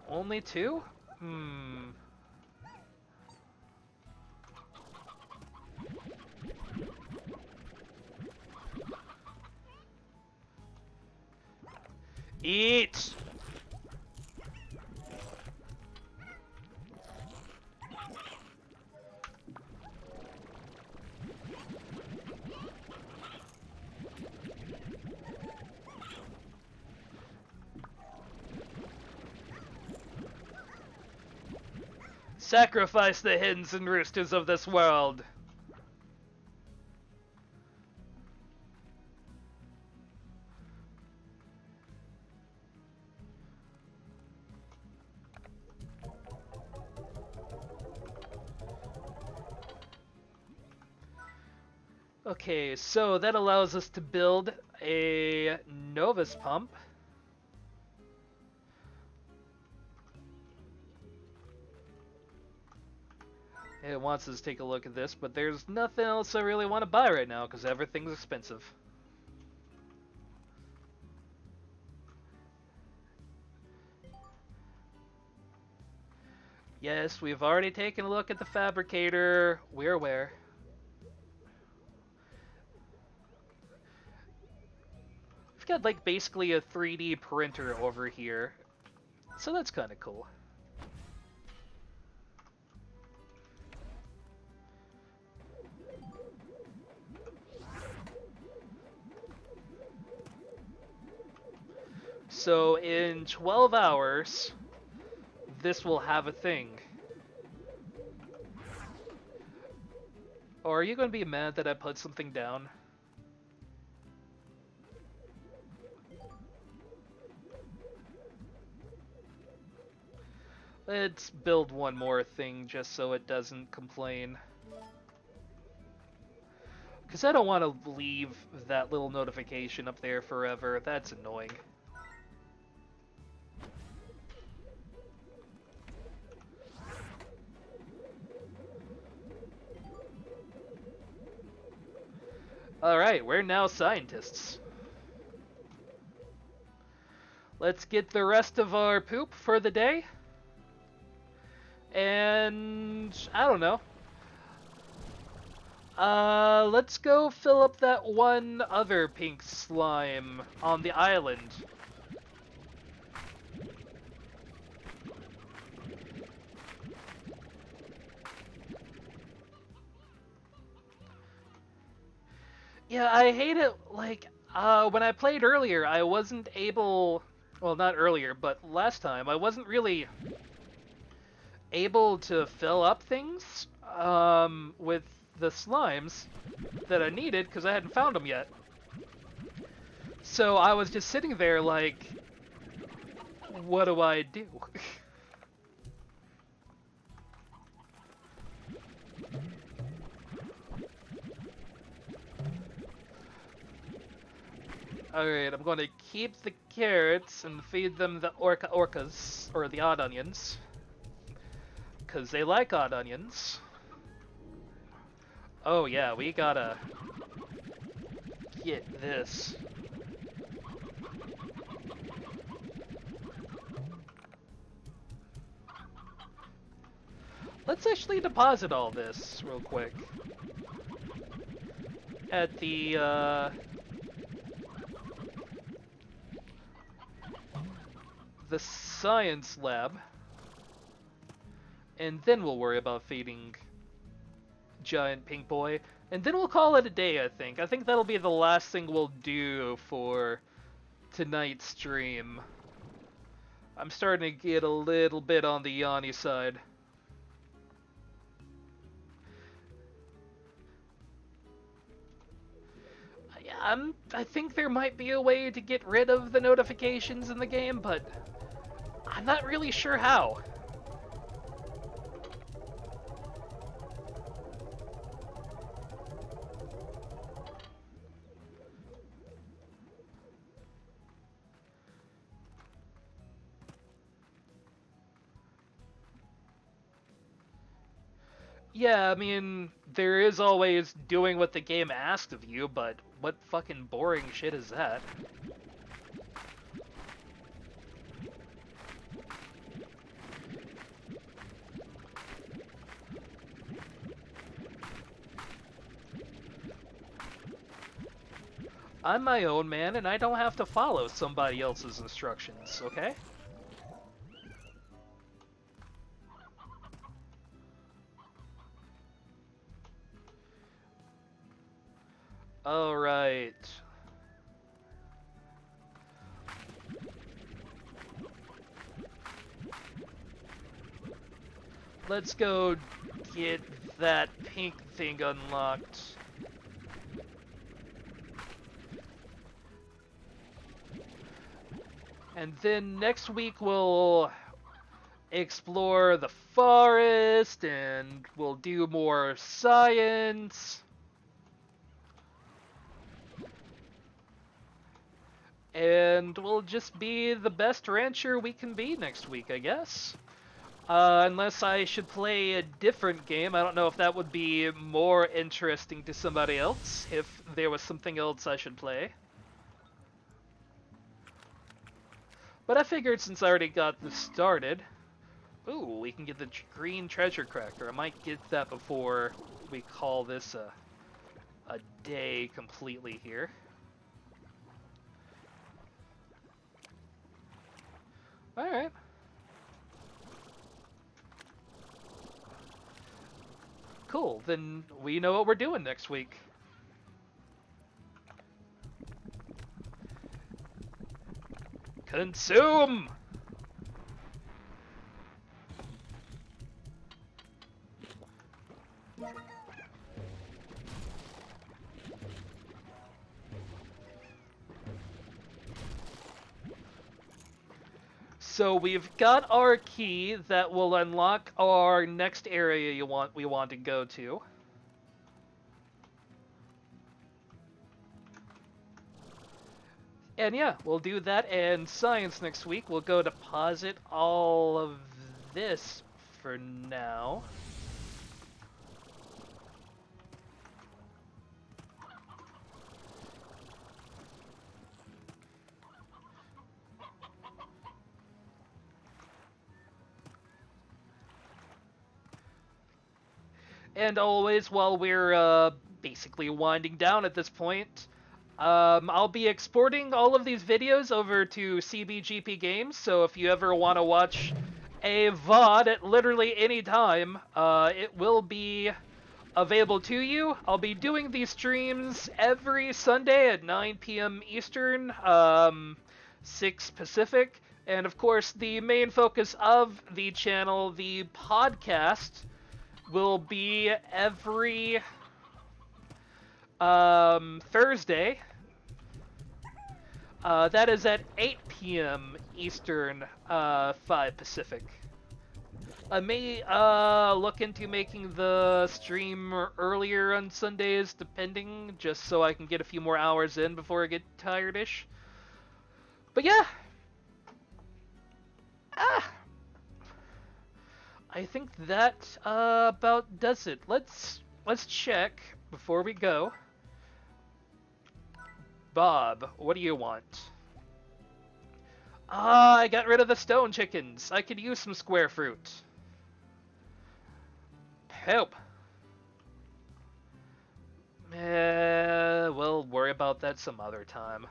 Only two? Eat! Sacrifice the hens and roosters of this world. Okay, so that allows us to build a Novus pump. It wants us to take a look at this, but there's nothing else I really want to buy right now because everything's expensive. Yes, we've already taken a look at the fabricator. We're aware. We've got like basically a 3D printer over here, so that's kind of cool. So in 12 hours, this will have a thing. Or are you going to be mad that I put something down? Let's build one more thing just so it doesn't complain. Because I don't want to leave that little notification up there forever. That's annoying. Alright, we're now scientists. Let's get the rest of our poop for the day. And I don't know. Let's go fill up that one other pink slime on the island. Yeah, I hate it, like, when I played earlier, I wasn't able, well, not earlier, but last time, I wasn't really able to fill up things, with the slimes that I needed, because I hadn't found them yet. So I was just sitting there like, what do I do? Alright, I'm going to keep the carrots and feed them the orcas, or the odd onions. Because they like odd onions. Oh yeah, we gotta get this. Let's actually deposit all this real quick. At the science lab. And then we'll worry about feeding Giant Pink Boy. And then we'll call it a day, I think. I think that'll be the last thing we'll do for tonight's stream. I'm starting to get a little bit on the yawny side. I think there might be a way to get rid of the notifications in the game, but I'm not really sure how. Yeah, I mean, there is always doing what the game asked of you, but what fucking boring shit is that? I'm my own man, and I don't have to follow somebody else's instructions, okay? Alright. Let's go get that pink thing unlocked. And then next week we'll explore the forest and we'll do more science. And we'll just be the best rancher we can be next week, I guess. Unless I should play a different game. I don't know if that would be more interesting to somebody else, if there was something else I should play. But I figured since I already got this started... Ooh, we can get the green treasure cracker. I might get that before we call this a day completely here. Alright. Cool, then we know what we're doing next week. Consume! So we've got our key that will unlock our next area we want to go to. And yeah, we'll do that and science next week. We'll go deposit all of this for now. And always, while we're basically winding down at this point, I'll be exporting all of these videos over to CBGP Games, so if you ever want to watch a VOD at literally any time, it will be available to you. I'll be doing these streams every Sunday at 9 p.m. Eastern, 6 Pacific, and of course the main focus of the channel, the podcast, will be every Thursday. That is at 8 p.m. Eastern, 5 Pacific. I may look into making the stream earlier on Sundays, depending, just so I can get a few more hours in before I get tired-ish. But yeah. I think that about does it. Let's check before we go. Bob, what do you want? I got rid of the stone chickens. I could use some square fruit. Help. We'll worry about that some other time.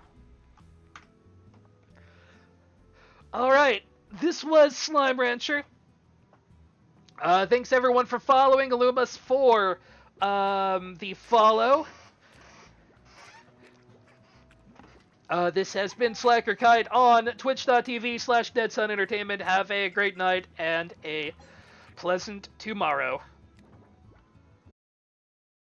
Alright, this was Slime Rancher. Thanks everyone for following. Illumas for the follow. This has been Slacker Kite on twitch.tv/DeadSunEntertainment. Have a great night and a pleasant tomorrow.